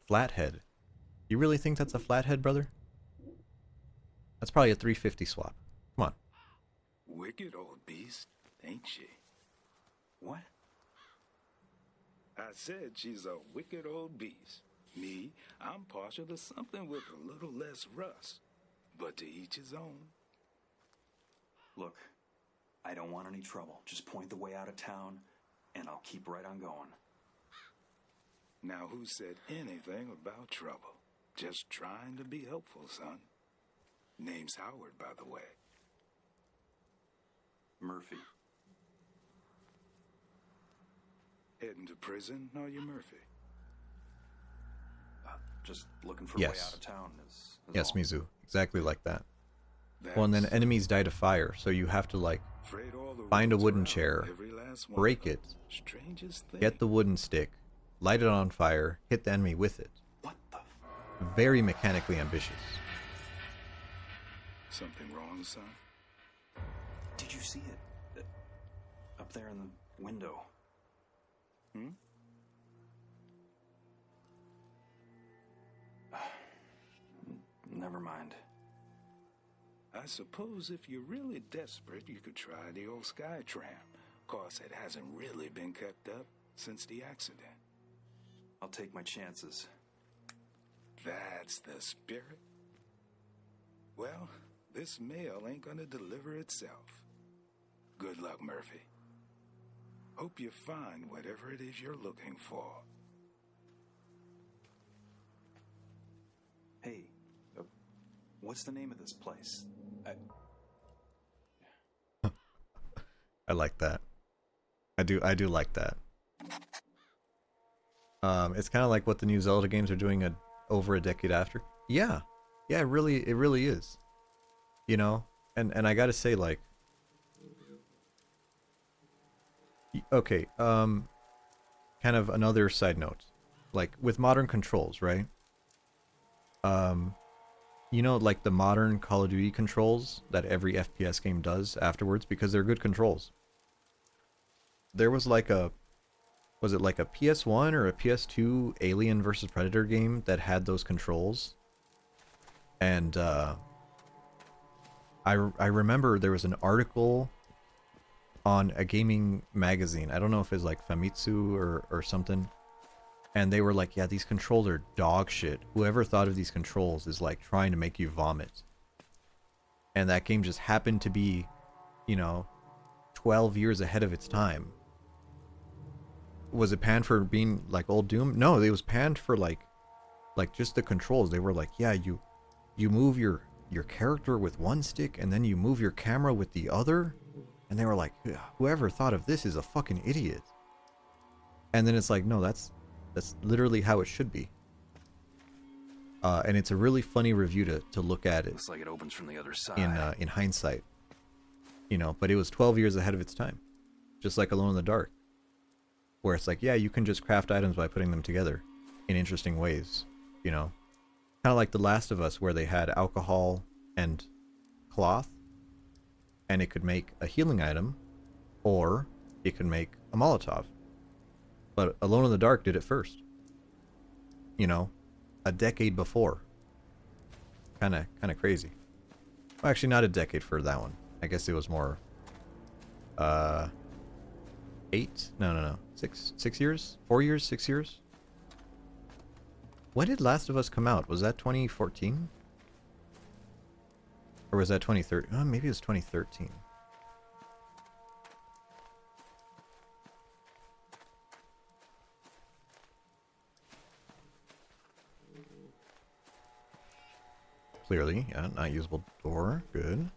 Flathead? You really think that's a flathead, brother? That's probably a 350 swap. Come on. Wicked old beast, ain't she? What? I said she's a wicked old beast. Me, I'm partial to something with a little less rust. But to each his own. Look, I don't want any trouble. Just point the way out of town, and I'll keep right on going. Now who said anything about trouble? Just trying to be helpful, son. Name's Howard, by the way. Murphy. Heading to prison, are you, Murphy? Just looking for a way out of town is Yes, all. Mizu. Exactly like that. Well, and then enemies die to fire, so you have to like find a wooden chair, break it, get the wooden stick, light it on fire, hit the enemy with it. What the? Very mechanically ambitious. Something wrong, son? Did you see it? Up there in the window. Never mind. I suppose if you're really desperate, you could try the old Skytram. Course, it hasn't really been kept up since the accident. I'll take my chances. That's the spirit. Well, this mail ain't gonna deliver itself. Good luck, Murphy. Hope you find whatever it is you're looking for. Hey, what's the name of this place? I like that. I do like that. It's kind of like what the new Zelda games are doing over a decade after. Yeah, it really is. You know, and I gotta say, like, okay, kind of another side note, like with modern controls, right? You know, like the modern Call of Duty controls that every FPS game does afterwards, because they're good controls. There was like was it like a PS1 or a PS2 Alien vs Predator game that had those controls? And I remember there was an article on a gaming magazine. I don't know if it's like Famitsu or something. And they were like, yeah, these controls are dog shit. Whoever thought of these controls is like trying to make you vomit. And that game just happened to be, you know, 12 years ahead of its time. Was it panned for being like old Doom? No, it was panned for like just the controls. They were like, yeah, you move your character with one stick and then you move your camera with the other. And they were like, whoever thought of this is a fucking idiot. And then it's like, no, that's literally how it should be. And it's a really funny review to look at it. Looks like it opens from the other side. In hindsight, you know, but it was 12 years ahead of its time, just like Alone in the Dark, where it's like, yeah, you can just craft items by putting them together in interesting ways, you know, kind of like The Last of Us, where they had alcohol and cloth, and it could make a healing item, or it could make a Molotov. But Alone in the Dark did it first, you know, a decade before. Kind of crazy. Well, actually, not a decade for that one. I guess it was more 8? No. 6 years? 4 years? 6 years? When did Last of Us come out? Was that 2014? Or was that 2013? Oh, maybe it was 2013. Clearly, yeah, not usable door. Good.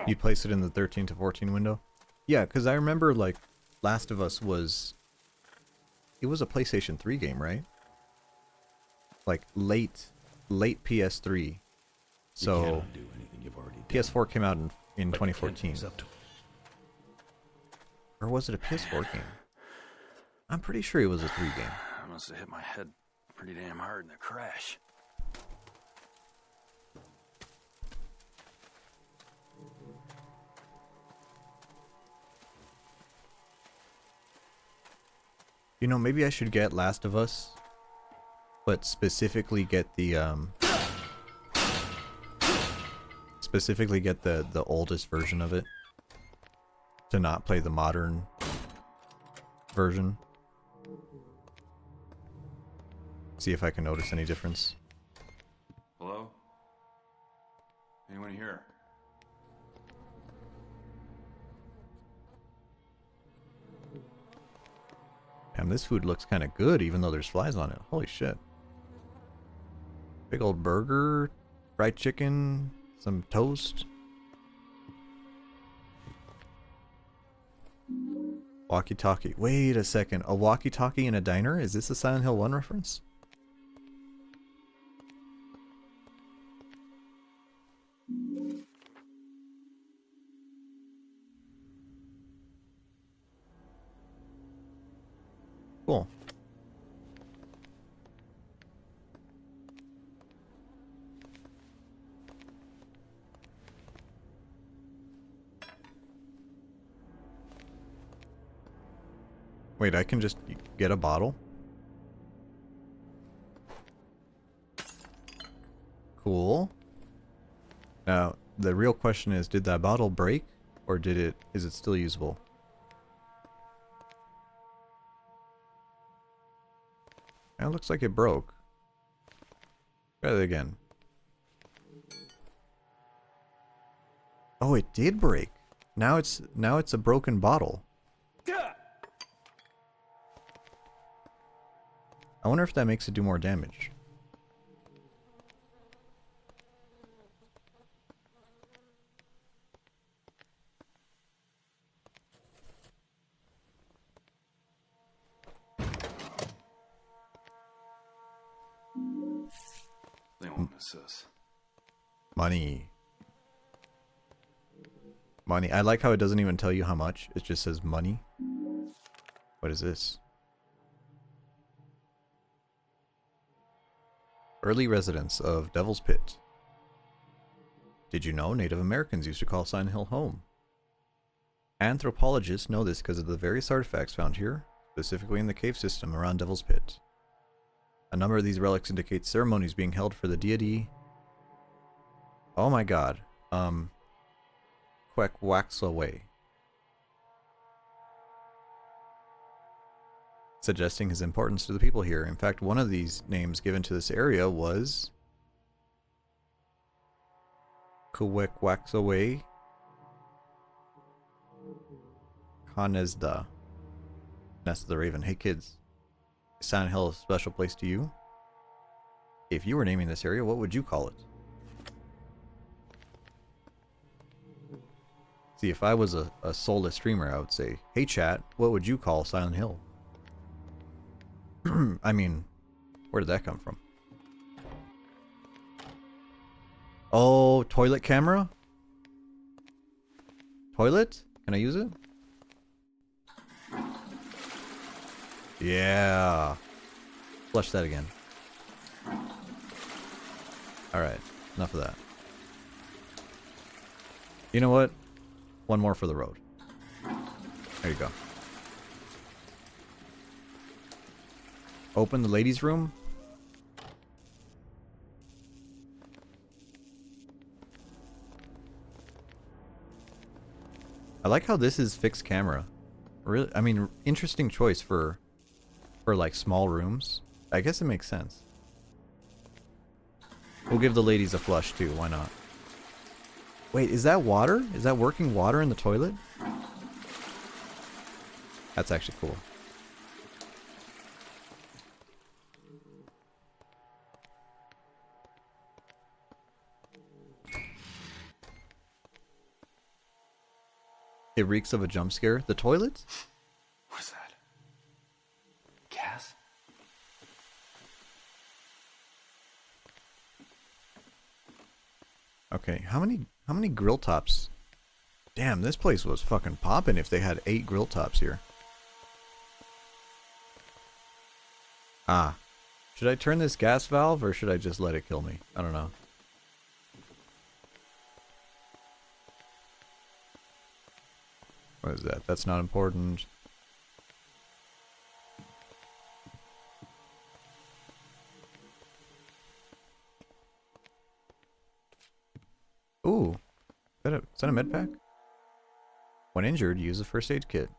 You'd place it in the 13 to 14 window? Yeah, because I remember, like, Last of Us was... It was a PlayStation 3 game, right? Like, late PS3. So, PS4 came out in 2014. Or was it a PS4 game? I'm pretty sure it was a 3 game. I must have hit my head pretty damn hard in the crash. You know, maybe I should get Last of Us, but specifically get the oldest version of it, to not play the modern version. See if I can notice any difference. Hello? Anyone here? Damn, this food looks kind of good, even though there's flies on it. Holy shit. Big old burger, fried chicken, some toast. Walkie-talkie. Wait a second. A walkie-talkie in a diner? Is this a Silent Hill 1 reference? Cool. Wait, I can just get a bottle? Cool. Now, the real question is, did that bottle break? Or is it still usable? It looks like it broke. Try that again. Oh, it did break. Now it's a broken bottle. I wonder if that makes it do more damage. They won't miss us. Money. Money. I like how it doesn't even tell you how much. It just says money. What is this? Early residents of Devil's Pit. Did you know Native Americans used to call Silent Hill home? Anthropologists know this because of the various artifacts found here. specifically in the cave system around Devil's Pit. A number of these relics indicate ceremonies being held for the deity. Oh my god. Queckwaxaway. Suggesting his importance to the people here. In fact, one of these names given to this area was Queckwaxaway Kanezda. Nest of the Raven. Hey kids, is Silent Hill a special place to you? If you were naming this area, what would you call it? See, if I was a soulless streamer, I would say, hey chat, what would you call Silent Hill? I mean, where did that come from? Oh, toilet camera? Toilet? Can I use it? Yeah. Flush that again. Alright, enough of that. You know what? One more for the road. There you go. Open the ladies' room. I like how this is fixed camera. Really, I mean, interesting choice for like small rooms. I guess it makes sense. We'll give the ladies a flush too, why not? Wait, is that water? Is that working water in the toilet? That's actually cool. It reeks of a jump scare. The toilet? What's that? Gas? Okay, how many grill tops? Damn, this place was fucking popping if they had 8 grill tops here. Ah. Should I turn this gas valve or should I just let it kill me? I don't know. What is that? That's not important. Ooh. Is that a med pack? When injured, use a first aid kit.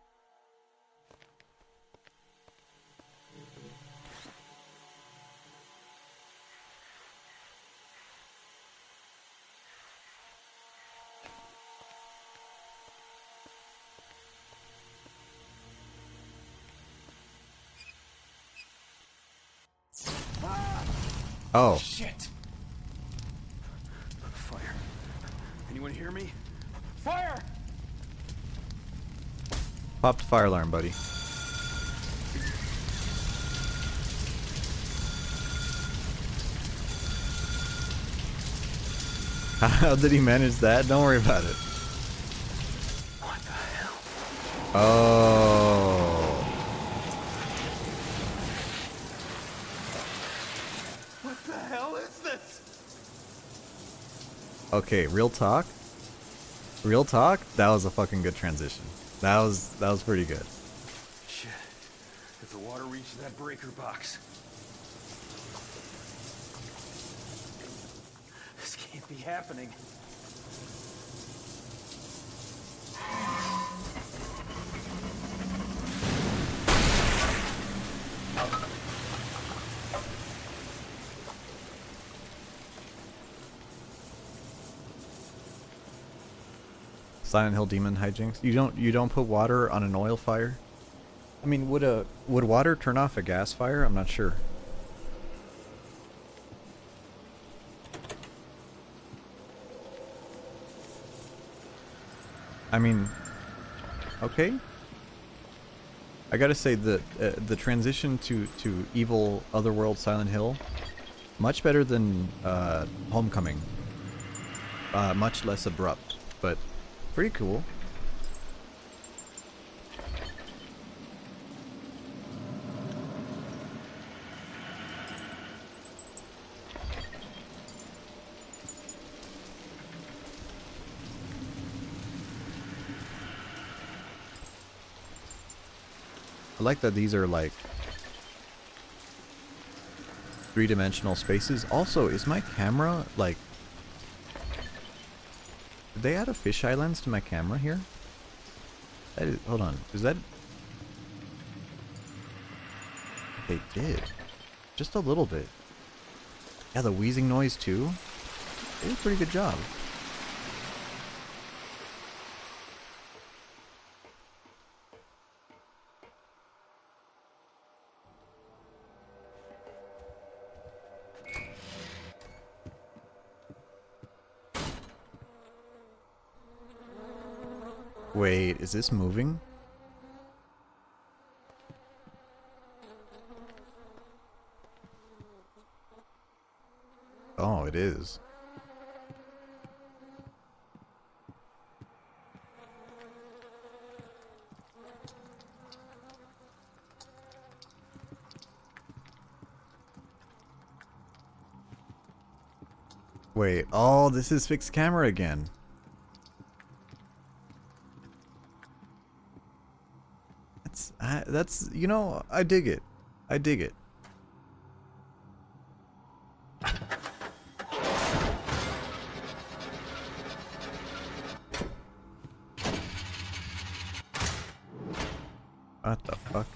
Oh. Shit! Fire. Anyone hear me? Fire! Popped fire alarm, buddy. How did he manage that? Don't worry about it. What the hell? Oh. What the hell is this? Okay, real talk. Real talk. That was a fucking good transition. That was pretty good. Shit. If the water reached that breaker box. This can't be happening. Silent Hill demon hijinks. You don't put water on an oil fire? I mean, would water turn off a gas fire? I'm not sure. I mean, okay. I gotta say that the transition to evil otherworld Silent Hill, much better than Homecoming. Much less abrupt, but pretty cool. I like that these are like three-dimensional spaces. Also, is my camera like... Did they add a fisheye lens to my camera here? That is, hold on, is that... They did. Just a little bit. Yeah, the wheezing noise too. They did a pretty good job. Wait, is this moving? Oh, it is. Wait, oh, this is fixed camera again. That's, you know, I dig it. I dig it. What the fuck?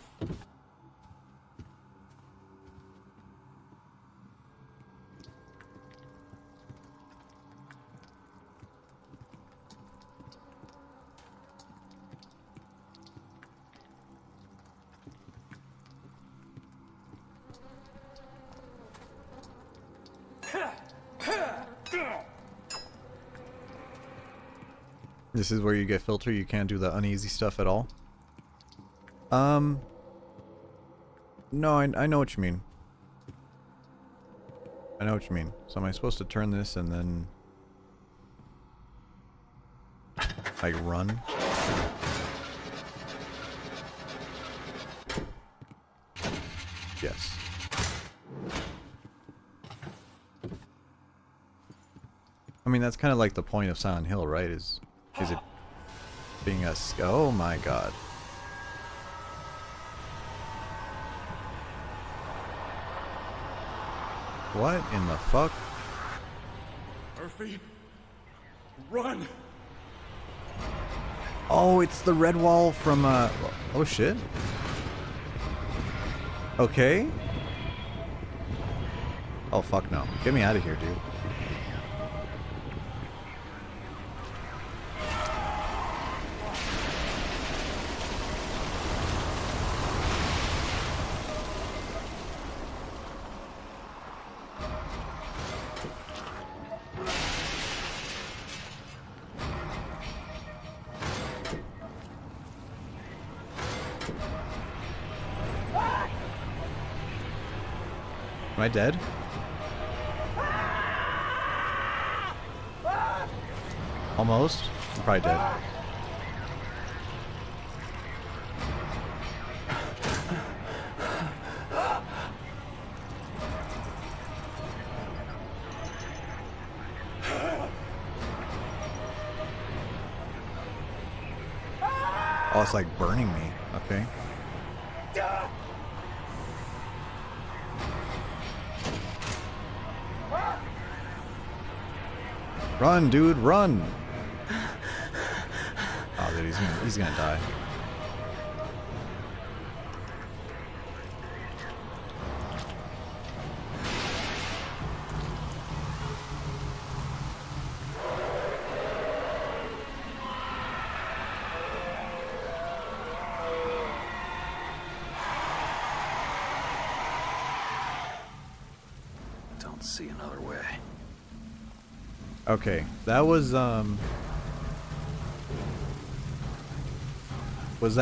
This is where you get filter, you can't do the uneasy stuff at all? No, I know what you mean. I know what you mean. So am I supposed to turn this and then... like run? Yes. I mean, that's kind of like the point of Silent Hill, right? Is it being a... Oh my god. What in the fuck? Murphy, run! Oh, it's the red wall from, oh shit. Okay. Oh fuck no. Get me out of here, dude. Am I dead? Almost. I'm probably dead. Oh, it's like burning me. Okay. Run, dude, run! Oh, dude, he's gonna die. Don't see another way. Okay, that was that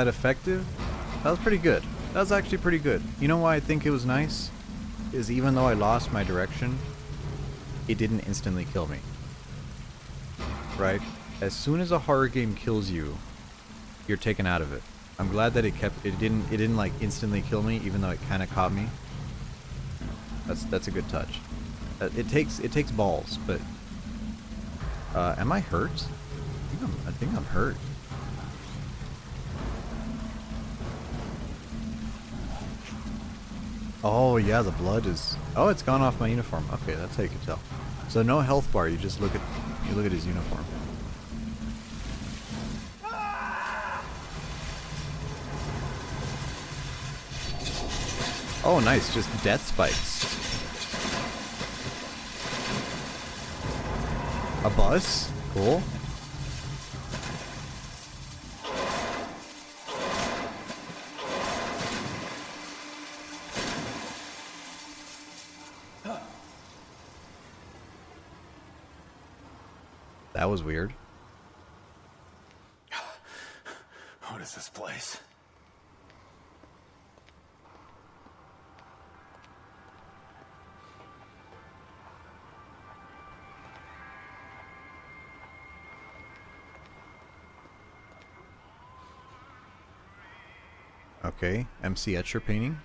effective? That was pretty good. That was actually pretty good. You know why I think it was nice? Is even though I lost my direction, it didn't instantly kill me. Right? As soon as a horror game kills you, you're taken out of it. I'm glad that it didn't like instantly kill me, even though it kind of caught me. That's a good touch. It takes balls, but am I hurt? I think I'm hurt. Oh yeah, the blood is. Oh, it's gone off my uniform. Okay, that's how you can tell. So no health bar. You just look at his uniform. Oh, nice. Just death spikes. A bus? Cool. That was weird. What is this place? Okay, MC Etcher painting.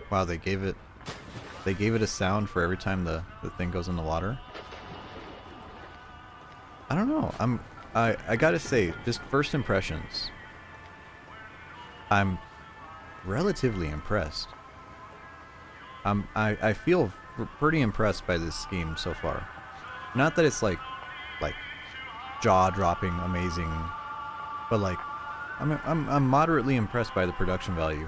Wow, they gave it a sound for every time the thing goes in the water. I don't know. I gotta say, just first impressions. I'm relatively impressed. I feel pretty impressed by this scheme so far. Not that it's like jaw-dropping amazing, but like I'm moderately impressed by the production value.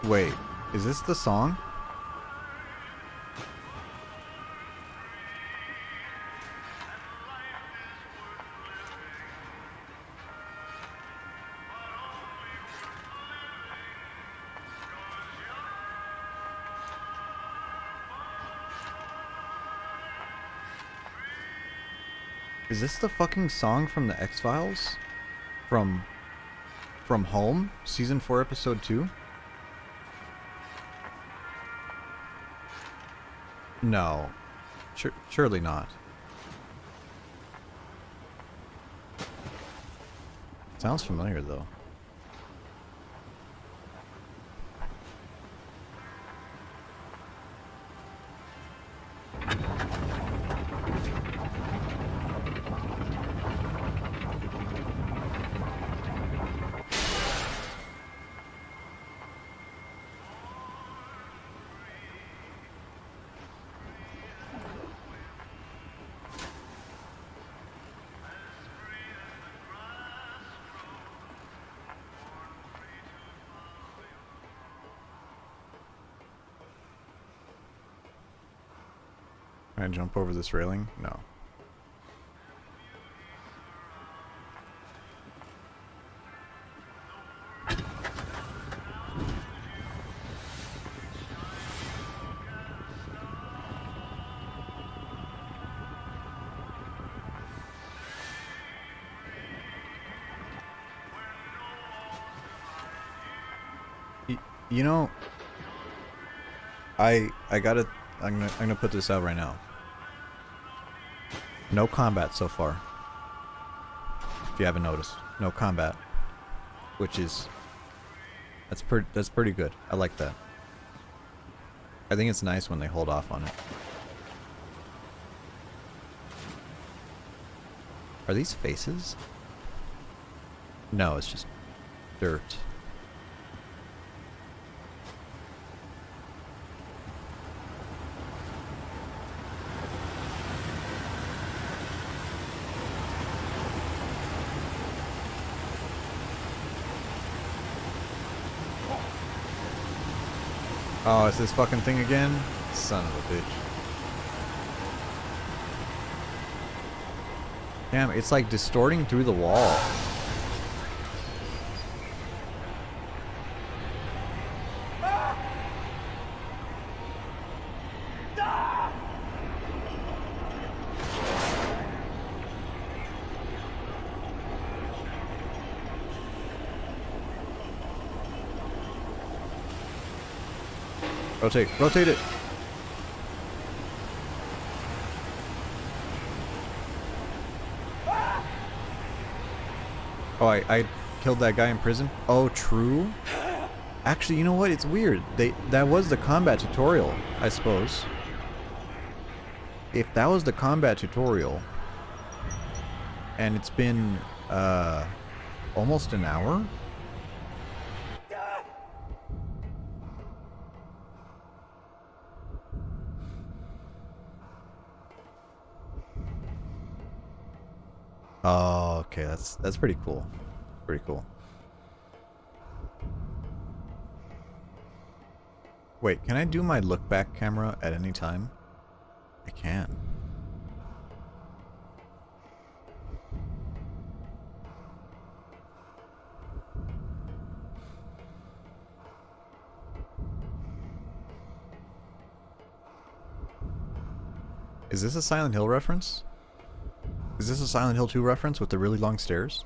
Wait, is this the song? Is this the fucking song from the X-Files? From Home? Season 4, Episode 2? No. Surely not. Sounds familiar, though. Can I jump over this railing? No. You know, I'm gonna put this out right now. No combat so far. If you haven't noticed, no combat, which is that's pretty good. I like that. I think it's nice when they hold off on it. Are these faces? No, it's just dirt. Oh, it's this fucking thing again? Son of a bitch. Damn, it's like distorting through the wall. Rotate, rotate it. Oh, I killed that guy in prison? Oh, true? Actually, you know what? It's weird. That was the combat tutorial, I suppose. If that was the combat tutorial, and it's been, almost an hour? Oh, okay, that's pretty cool. Pretty cool. Wait, can I do my look back camera at any time? I can. Is this a Silent Hill reference? Is this a Silent Hill 2 reference with the really long stairs?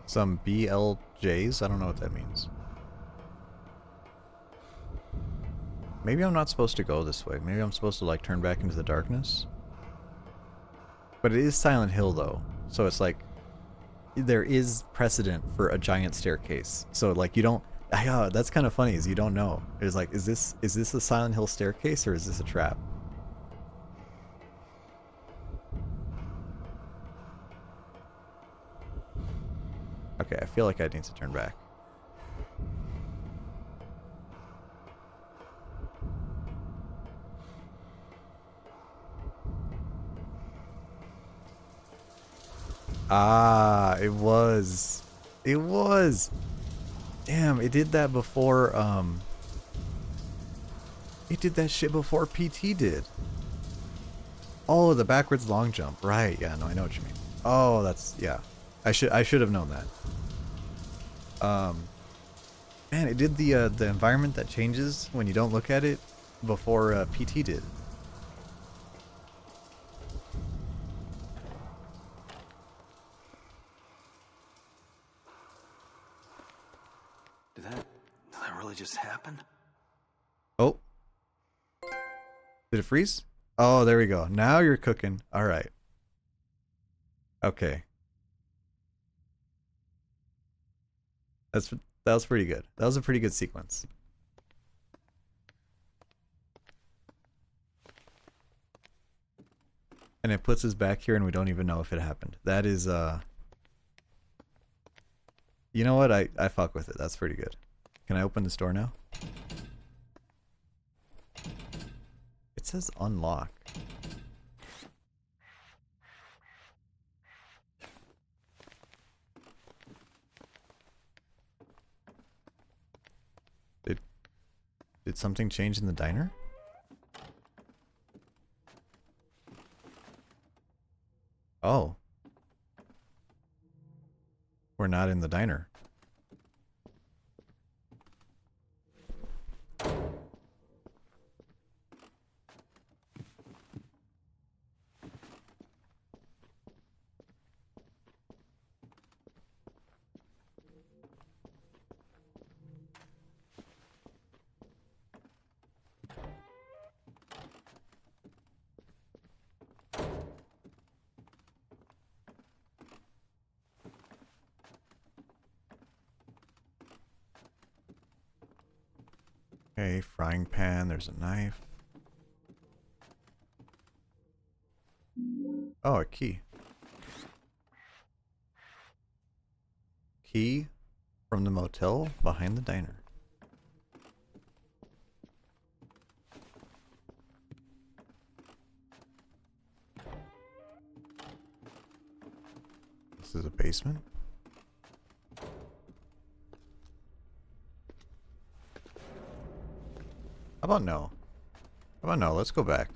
Some BLJs? I don't know what that means. Maybe I'm not supposed to go this way. Maybe I'm supposed to like turn back into the darkness. But it is Silent Hill though. So it's like there is precedent for a giant staircase. So like you don't that's kind of funny is you don't know. It's like is this a Silent Hill staircase or is this a trap? Okay, I feel like I need to turn back. Ah, it was. It was. Damn, it did that before, it did that shit before PT did. Oh, the backwards long jump. Right, yeah, no, I know what you mean. Oh, that's, yeah. I should have known that. Man, it did the environment that changes when you don't look at it before PT did. Did that really just happen? Oh. Did it freeze? Oh, there we go. Now you're cooking. All right. Okay. That was pretty good. That was a pretty good sequence. And it puts us back here and we don't even know if it happened. That is, you know what? I fuck with it. That's pretty good. Can I open this door now? It says unlock. Did something change in the diner? Oh. We're not in the diner. Okay, frying pan, there's a knife. Oh, a key. Key from the motel behind the diner. This is a basement? How about no? How about no? Let's go back.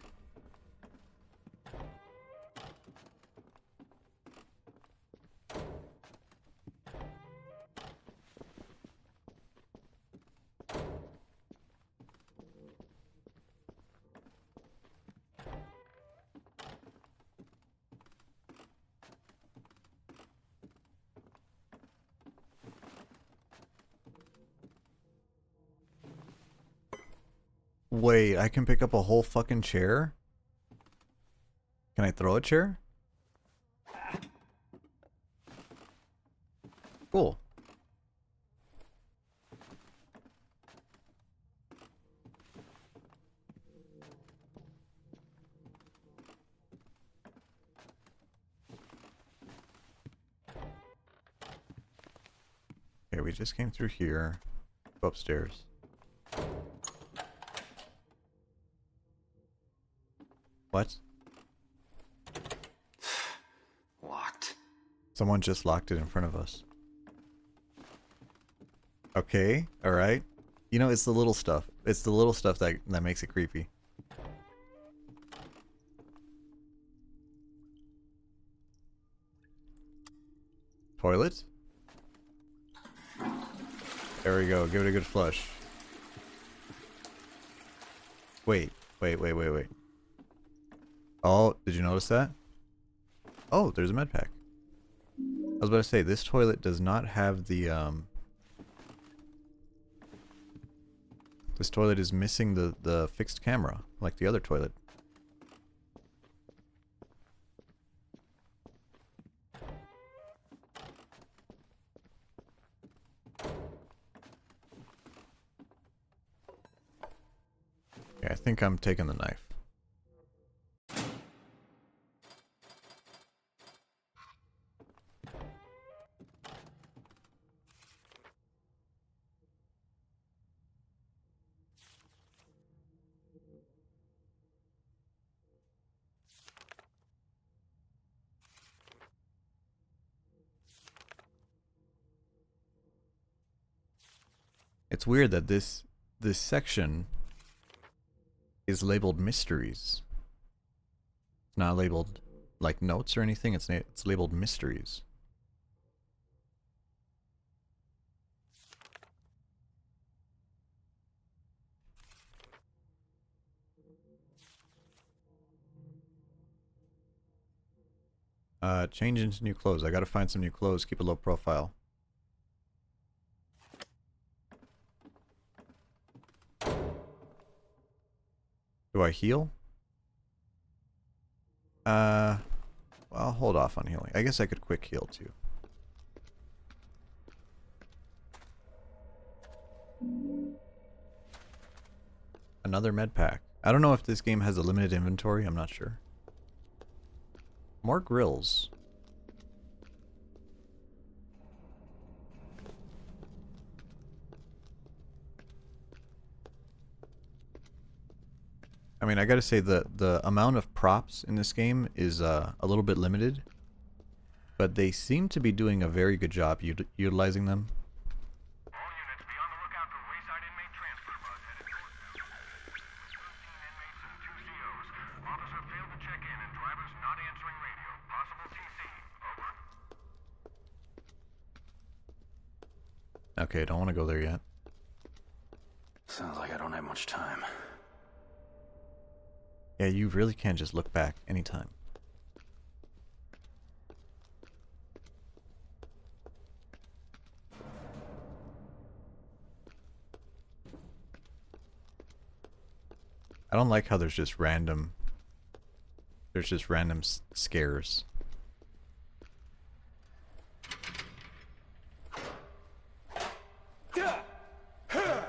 Wait, I can pick up a whole fucking chair? Can I throw a chair? Cool. Okay, we just came through here. Go upstairs. What? Locked. Someone just locked it in front of us. Okay, alright. You know, it's the little stuff. It's the little stuff that makes it creepy. Toilet? There we go. Give it a good flush. Wait. Oh, did you notice that? Oh, there's a med pack. I was about to say, this toilet does not have the, this toilet is missing the fixed camera, like the other toilet. Okay, I think I'm taking the knife. It's weird that this section is labeled mysteries. It's not labeled like notes or anything. It's labeled mysteries. Change into new clothes. I gotta find some new clothes. Keep a low profile. Do I heal? Well, I'll hold off on healing. I guess I could quick heal too. Another med pack. I don't know if this game has a limited inventory. I'm not sure. More grills. I mean, I gotta say the amount of props in this game is a little bit limited, but they seem to be doing a very good job utilizing them. Okay, don't want to go there yet. Sounds like I don't have much time. Yeah, you really can just look back anytime. I don't like how there's just random scares.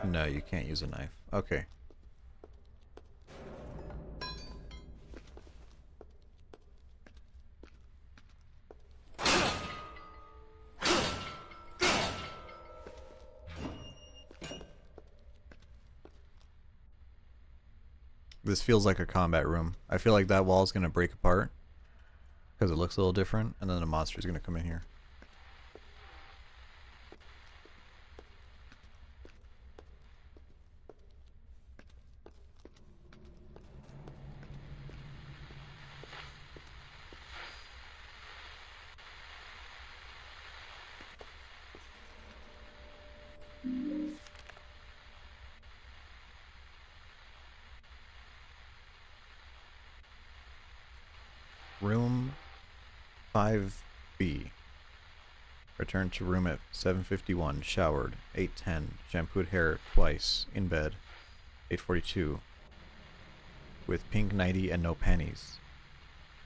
No, you can't use a knife. Okay. This feels like a combat room. I feel like that wall is going to break apart because it looks a little different, and then the monster is going to come in here. Room 5B. Returned to room at 7:51. Showered. 8:10. Shampooed hair twice. In bed. 8:42. With pink nightie and no panties.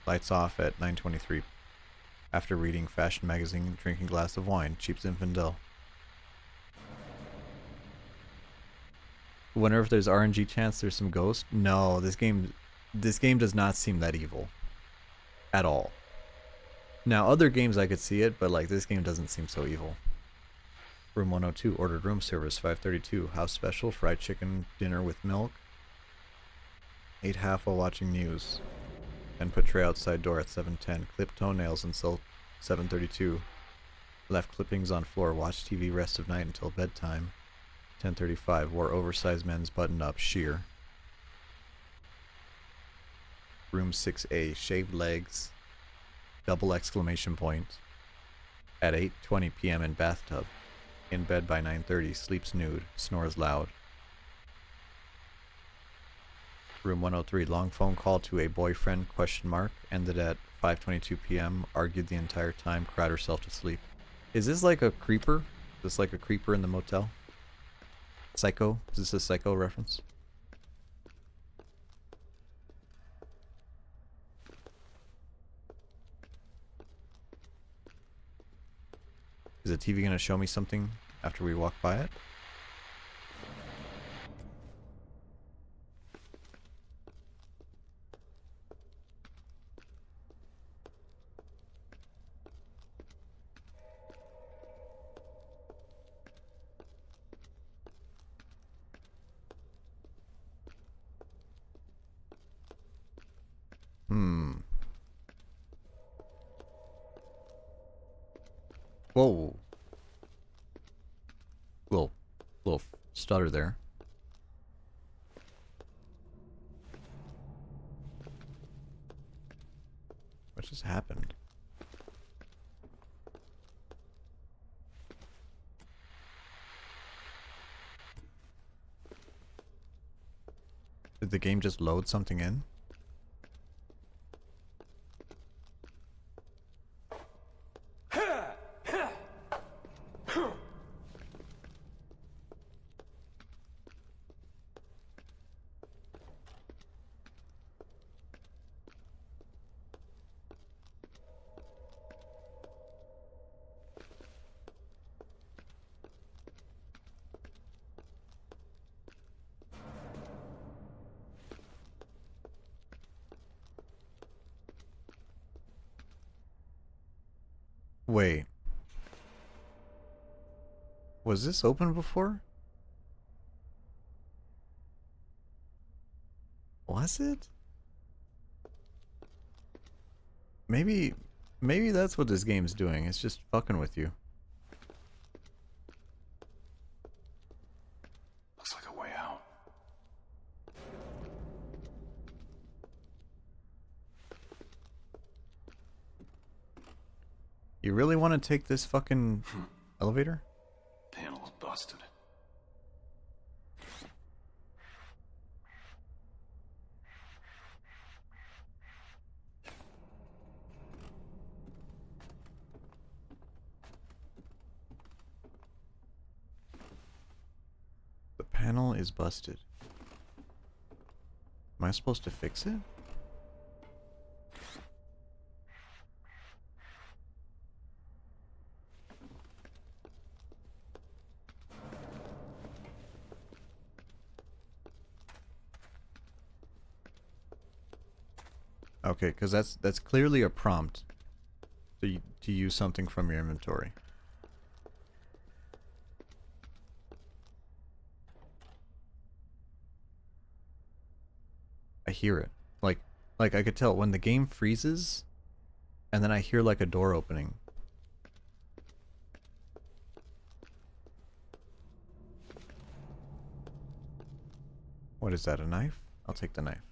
Lights off at 9:23. After reading fashion magazine, drinking glass of wine. Cheap Zinfandel. Wonder if there's RNG chance there's some ghost. No, this game does not seem that evil. At all. Now, other games I could see it, but like this game doesn't seem so evil. Room 102, ordered room service, 5:32. House special, fried chicken dinner with milk. Ate half while watching news. And put tray outside door at 7:10. Clipped toenails until 7:32. Left clippings on floor. Watched TV rest of night until bedtime. 10:35. Wore oversized men's button-up sheer. Room 6A. Shaved legs. Double exclamation point. At 8:20 p.m. in bathtub. In bed by 9:30. Sleeps nude. Snores loud. Room 103. Long phone call to a boyfriend, ? Ended at 5:22 p.m. Argued the entire time. Cried herself to sleep. Is this like a creeper? Is this like a creeper in the motel? Psycho? Is this a Psycho reference? Is the TV going to show me something after we walk by it? Whoa. Little stutter there. What just happened? Did the game just load something in? Wait. Was this open before? Was it? Maybe that's what this game's doing. It's just fucking with you. Looks like a way out. You really want to take this fucking elevator? Panel's busted. The panel is busted. Am I supposed to fix it? Okay, because that's clearly a prompt to use something from your inventory. I hear it. Like I could tell when the game freezes, and then I hear like a door opening. What is that, a knife? I'll take the knife.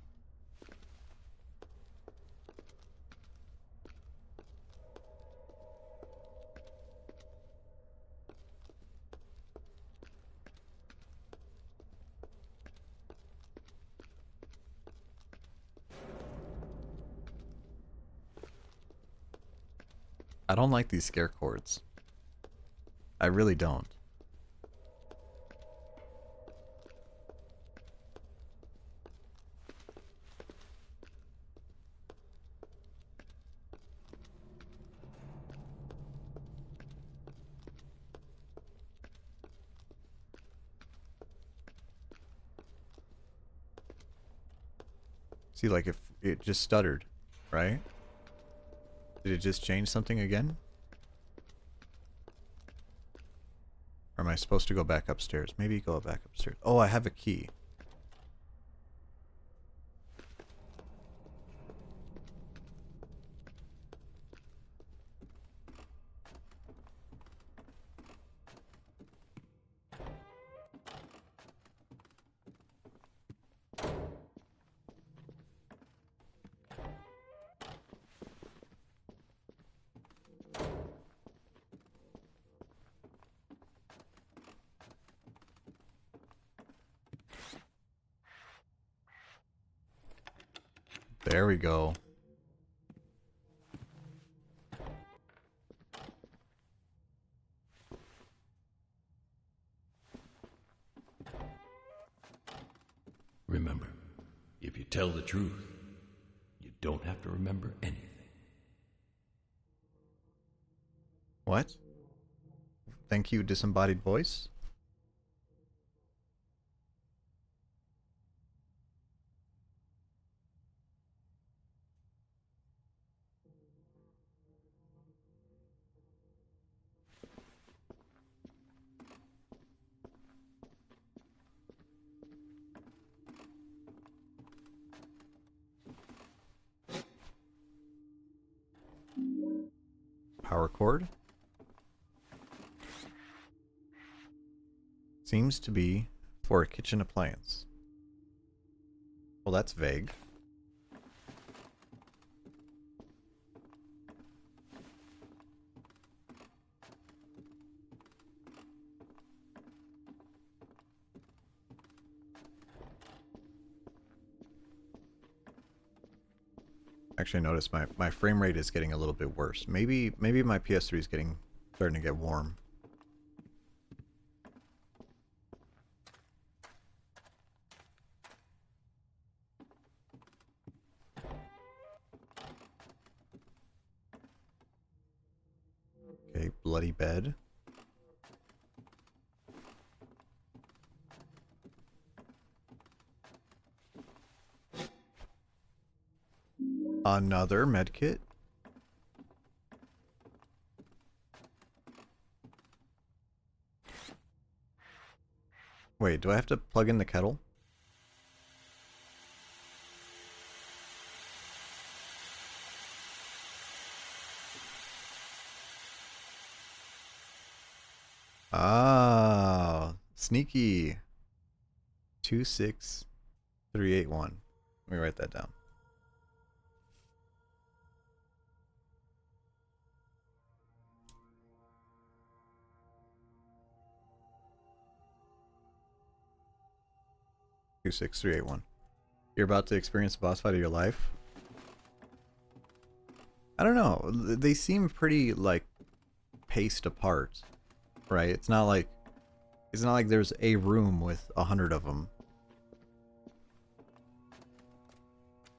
I don't like these scare cords. I really don't. See, like if it just stuttered, right? Did it just change something again? Or am I supposed to go back upstairs? Maybe go back upstairs. Oh, I have a key. There we go. Remember, if you tell the truth, you don't have to remember anything. What? Thank you, disembodied voice? Power cord? Seems to be for a kitchen appliance. Well, that's vague. Actually, I noticed my frame rate is getting a little bit worse. Maybe my PS3 is starting to get warm. Okay, bloody bed. Another medkit. Wait, do I have to plug in the kettle? Ah, sneaky. 26381. Let me write that down. Two, 6, 3, 8, 1. You're about to experience the boss fight of your life. I don't know. They seem pretty like paced apart, right? It's not like there's a room with 100 of them.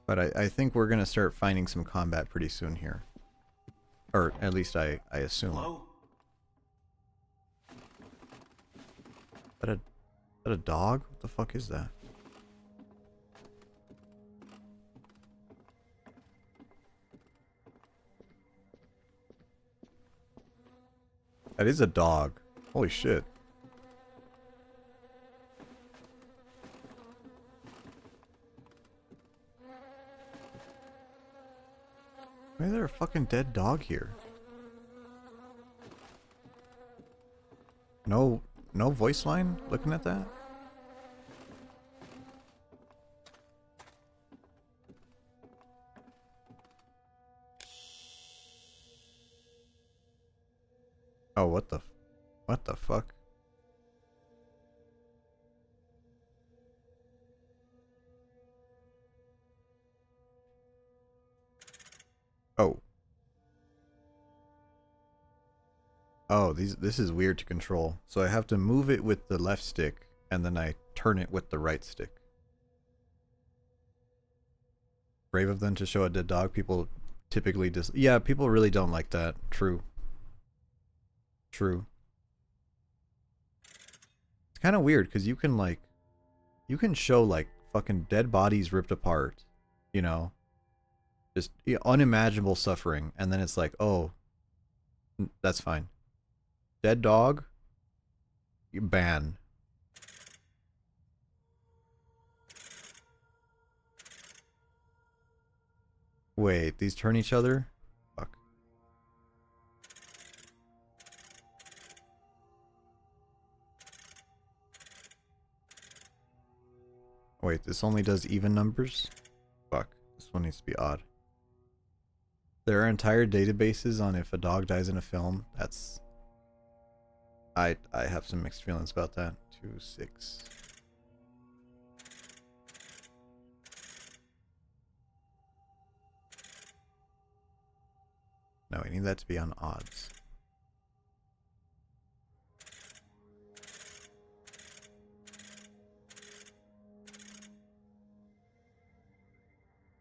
But I think we're gonna start finding some combat pretty soon here, or at least I assume. Hello? Is that a dog? What the fuck is that? That is a dog. Holy shit. Why is there a fucking dead dog here? No voice line looking at that? Oh, what the fuck? Oh. Oh, this is weird to control. So I have to move it with the left stick, and then I turn it with the right stick. Brave of them to show a dead dog. People typically yeah, people really don't like that. True. True. It's kind of weird because you can show like fucking dead bodies ripped apart, you know, just unimaginable suffering, and then it's like, oh, that's fine. Dead dog, you ban. Wait, these turn each other? Fuck. Wait, this only does even numbers? Fuck, this one needs to be odd. There are entire databases on if a dog dies in a film. That's... I have some mixed feelings about that. 2, 6... No, we need that to be on odds.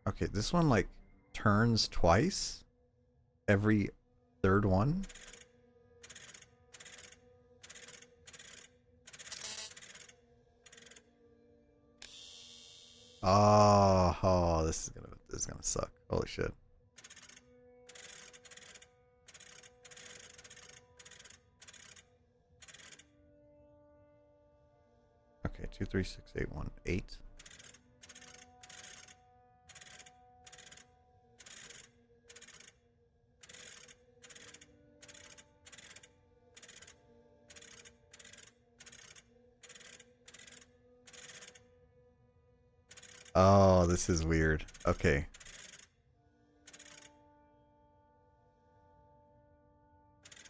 Okay, this one like turns twice every third one. Oh, this is gonna suck. Holy shit. Okay, 2, 3, 6, 8, 1, 8. Oh, this is weird. Okay.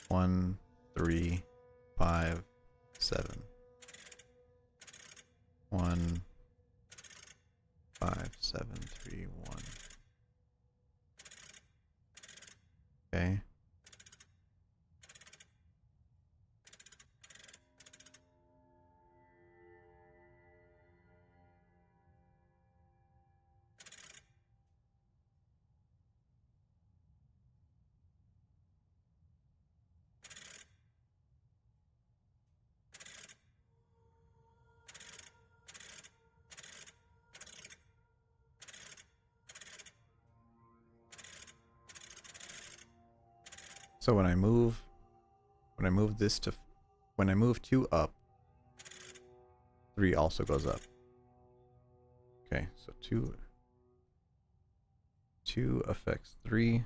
One, 3, 5, 7. 1, 5, 7, 3, 1. Okay. So when I move this to, when I move 2 up, 3 also goes up. Okay, so 2 affects 3.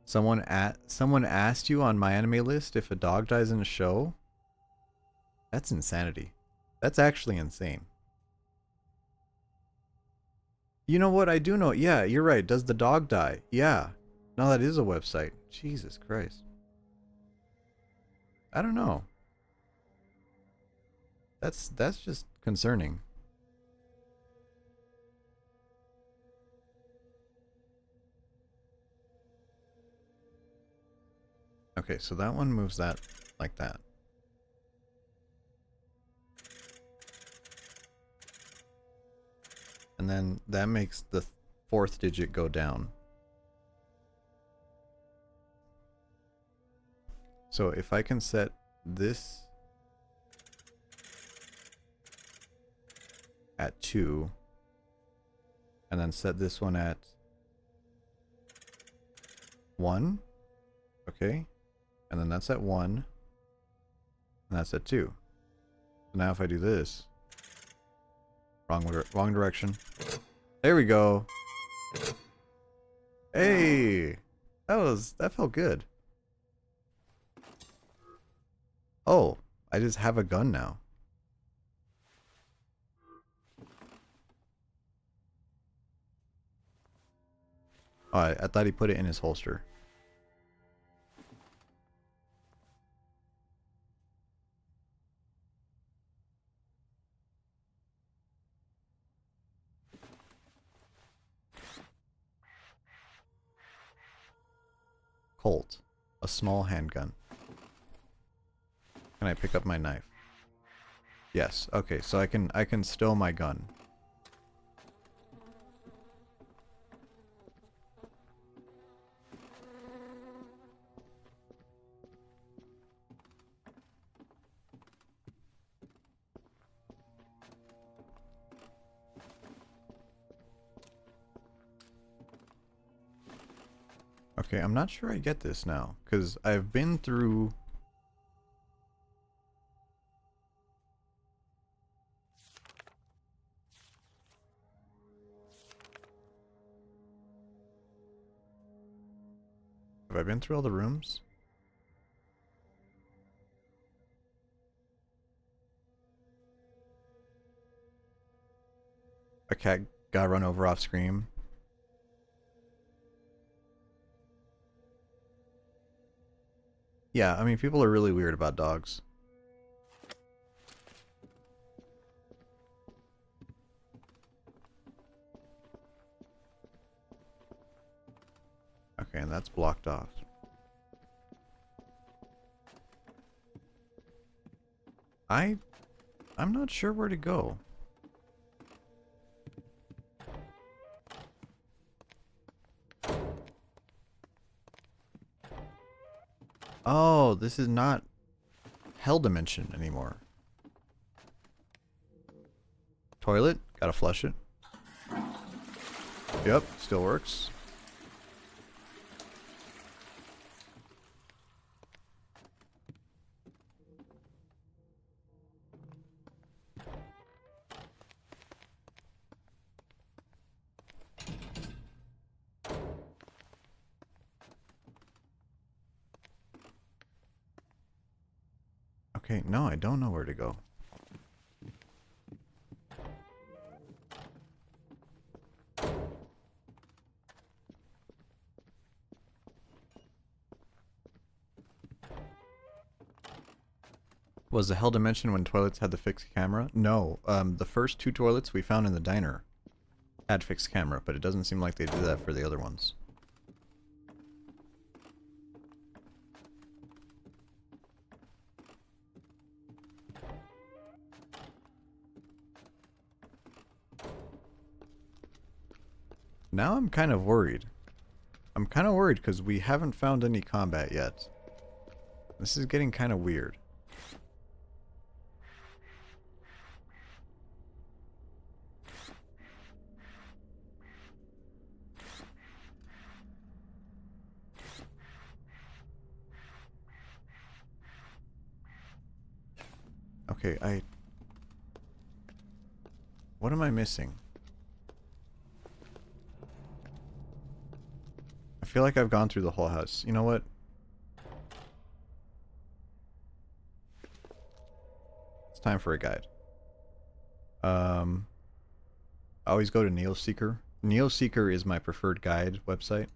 Someone asked you on my anime list if a dog dies in a show? That's insanity. That's actually insane. You know what? I do know. Yeah, you're right. Does the dog die? Yeah. No, that is a website. Jesus Christ. I don't know. That's just concerning. Okay, so that one moves that like that. And then that makes the 4th digit go down. So if I can set this at 2, and then set this one at 1, okay, and then that's at 1, and that's at 2. So now if I do this, wrong direction. There we go. Hey, that felt good. Oh, I just have a gun now. Oh, I thought he put it in his holster. Colt. A small handgun. Can I pick up my knife? Yes. Okay, so I can stow my gun. Okay, I'm not sure I get this now, because I've been through... Have I been through all the rooms? A cat got run over off screen. Yeah, I mean, people are really weird about dogs. Okay, and that's blocked off. I'm not sure where to go. Oh, this is not Hell Dimension anymore. Toilet, gotta flush it. Yep, still works. Okay, no, I don't know where to go. Was the Hell Dimension when toilets had the fixed camera? No, the first 2 toilets we found in the diner had fixed camera, but it doesn't seem like they did that for the other ones. Now I'm kind of worried. I'm kind of worried because we haven't found any combat yet. This is getting kind of weird. Okay, what am I missing? I feel like I've gone through the whole house. You know what? It's time for a guide. I always go to NeoSeeker. NeoSeeker is my preferred guide website.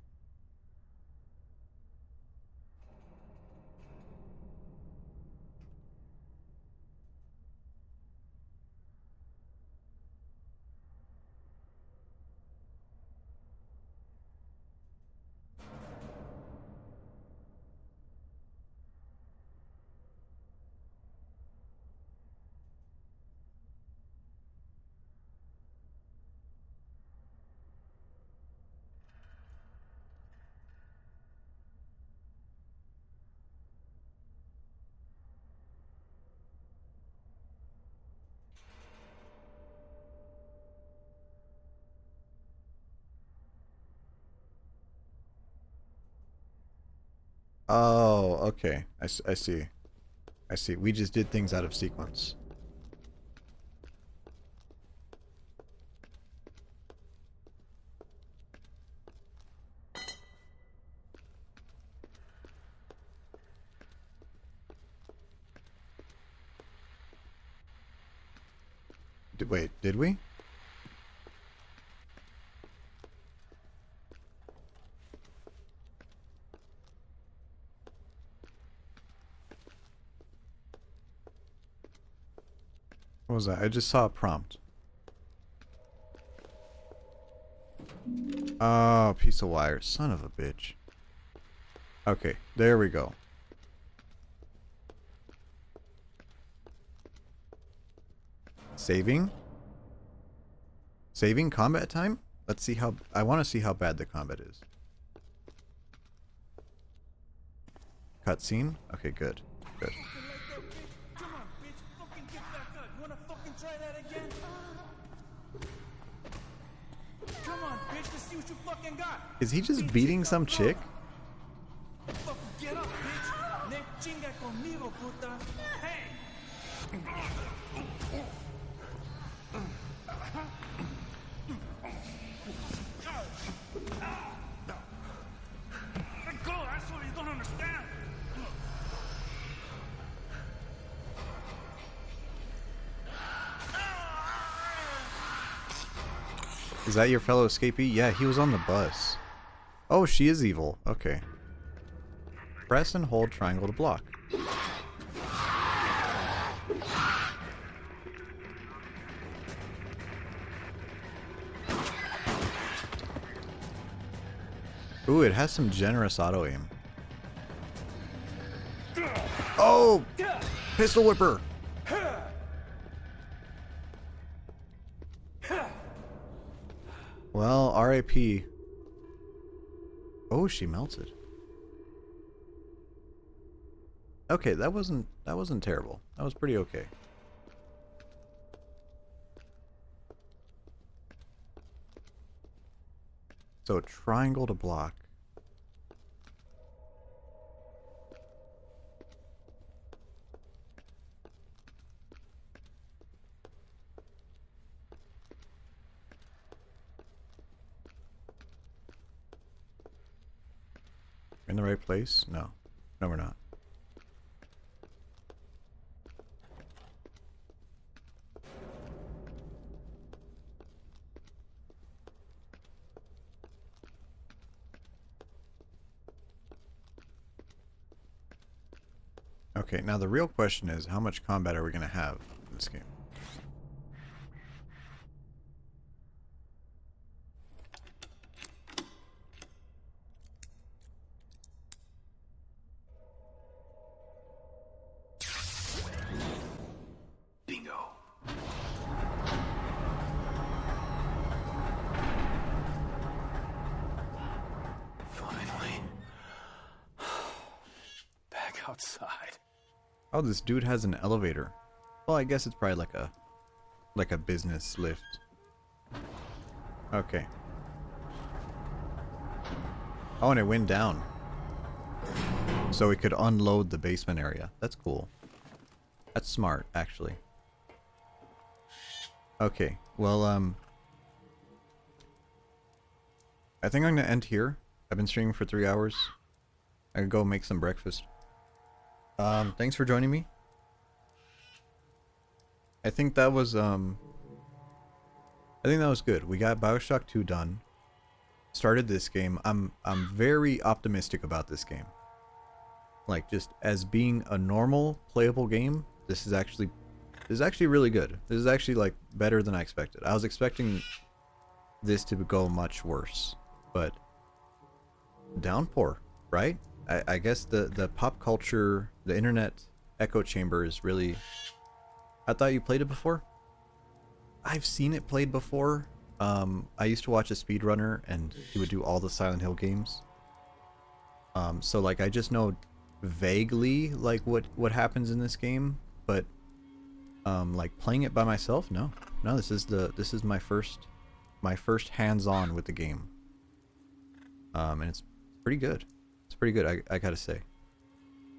Oh, okay. I see. I see. We just did things out of sequence. Wait, did we? What was that? I just saw a prompt. Oh, piece of wire. Son of a bitch. Okay, there we go. Saving? Saving combat time? Let's see how... I want to see how bad the combat is. Cutscene? Okay, good. Good. Come on, bitch, let's see what you fucking got. Is he just beating some chick? Fucking get up, bitch. Ne chinga conmigo, puta. Hey! Let go, asshole, you don't understand. Is that your fellow escapee? Yeah, he was on the bus. Oh, she is evil. Okay. Press and hold triangle to block. Ooh, it has some generous auto aim. Oh! Pistol whipper! Well, RIP. Oh, she melted. Okay, that wasn't terrible. That was pretty okay. So triangle to block. In the right place? No. No, we're not. Okay, now the real question is, how much combat are we going to have in this game? Bingo. Finally. Back outside. Oh, this dude has an elevator. Well, I guess it's probably like a business lift. Okay. Oh, and it went down. So we could unload the basement area. That's cool. That's smart, actually. Okay, well, I think I'm gonna end here. I've been streaming for 3 hours. I could go make some breakfast. Thanks for joining me. I think that was good. We got Bioshock 2 done. Started this game. I'm very optimistic about this game. Like, just as being a normal playable game, this is actually really good. This is actually like better than I expected. I was expecting this to go much worse, but Downpour, right? I guess the pop culture, the internet echo chamber is really... I thought you played it before? I've seen it played before. I used to watch a speedrunner and he would do all the Silent Hill games. So like I just know vaguely like what happens in this game, but like playing it by myself, no. This is my first hands-on with the game. And it's pretty good. It's pretty good, I gotta say.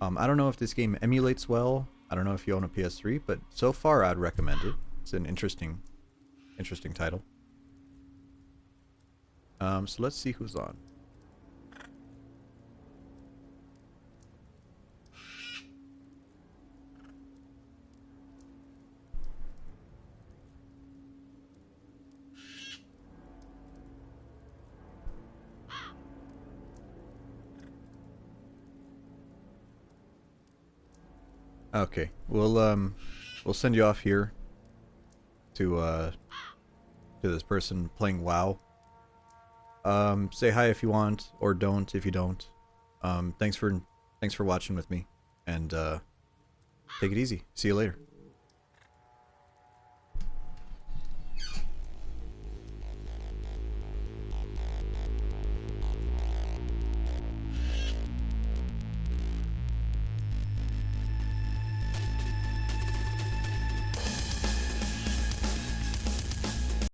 I don't know if this game emulates well. I don't know if you own a PS3, but so far I'd recommend it. It's an interesting title. So let's see who's on. Okay, we'll send you off here to this person playing WoW. Say hi if you want, or don't if you don't. Thanks for watching with me, and take it easy. See you later.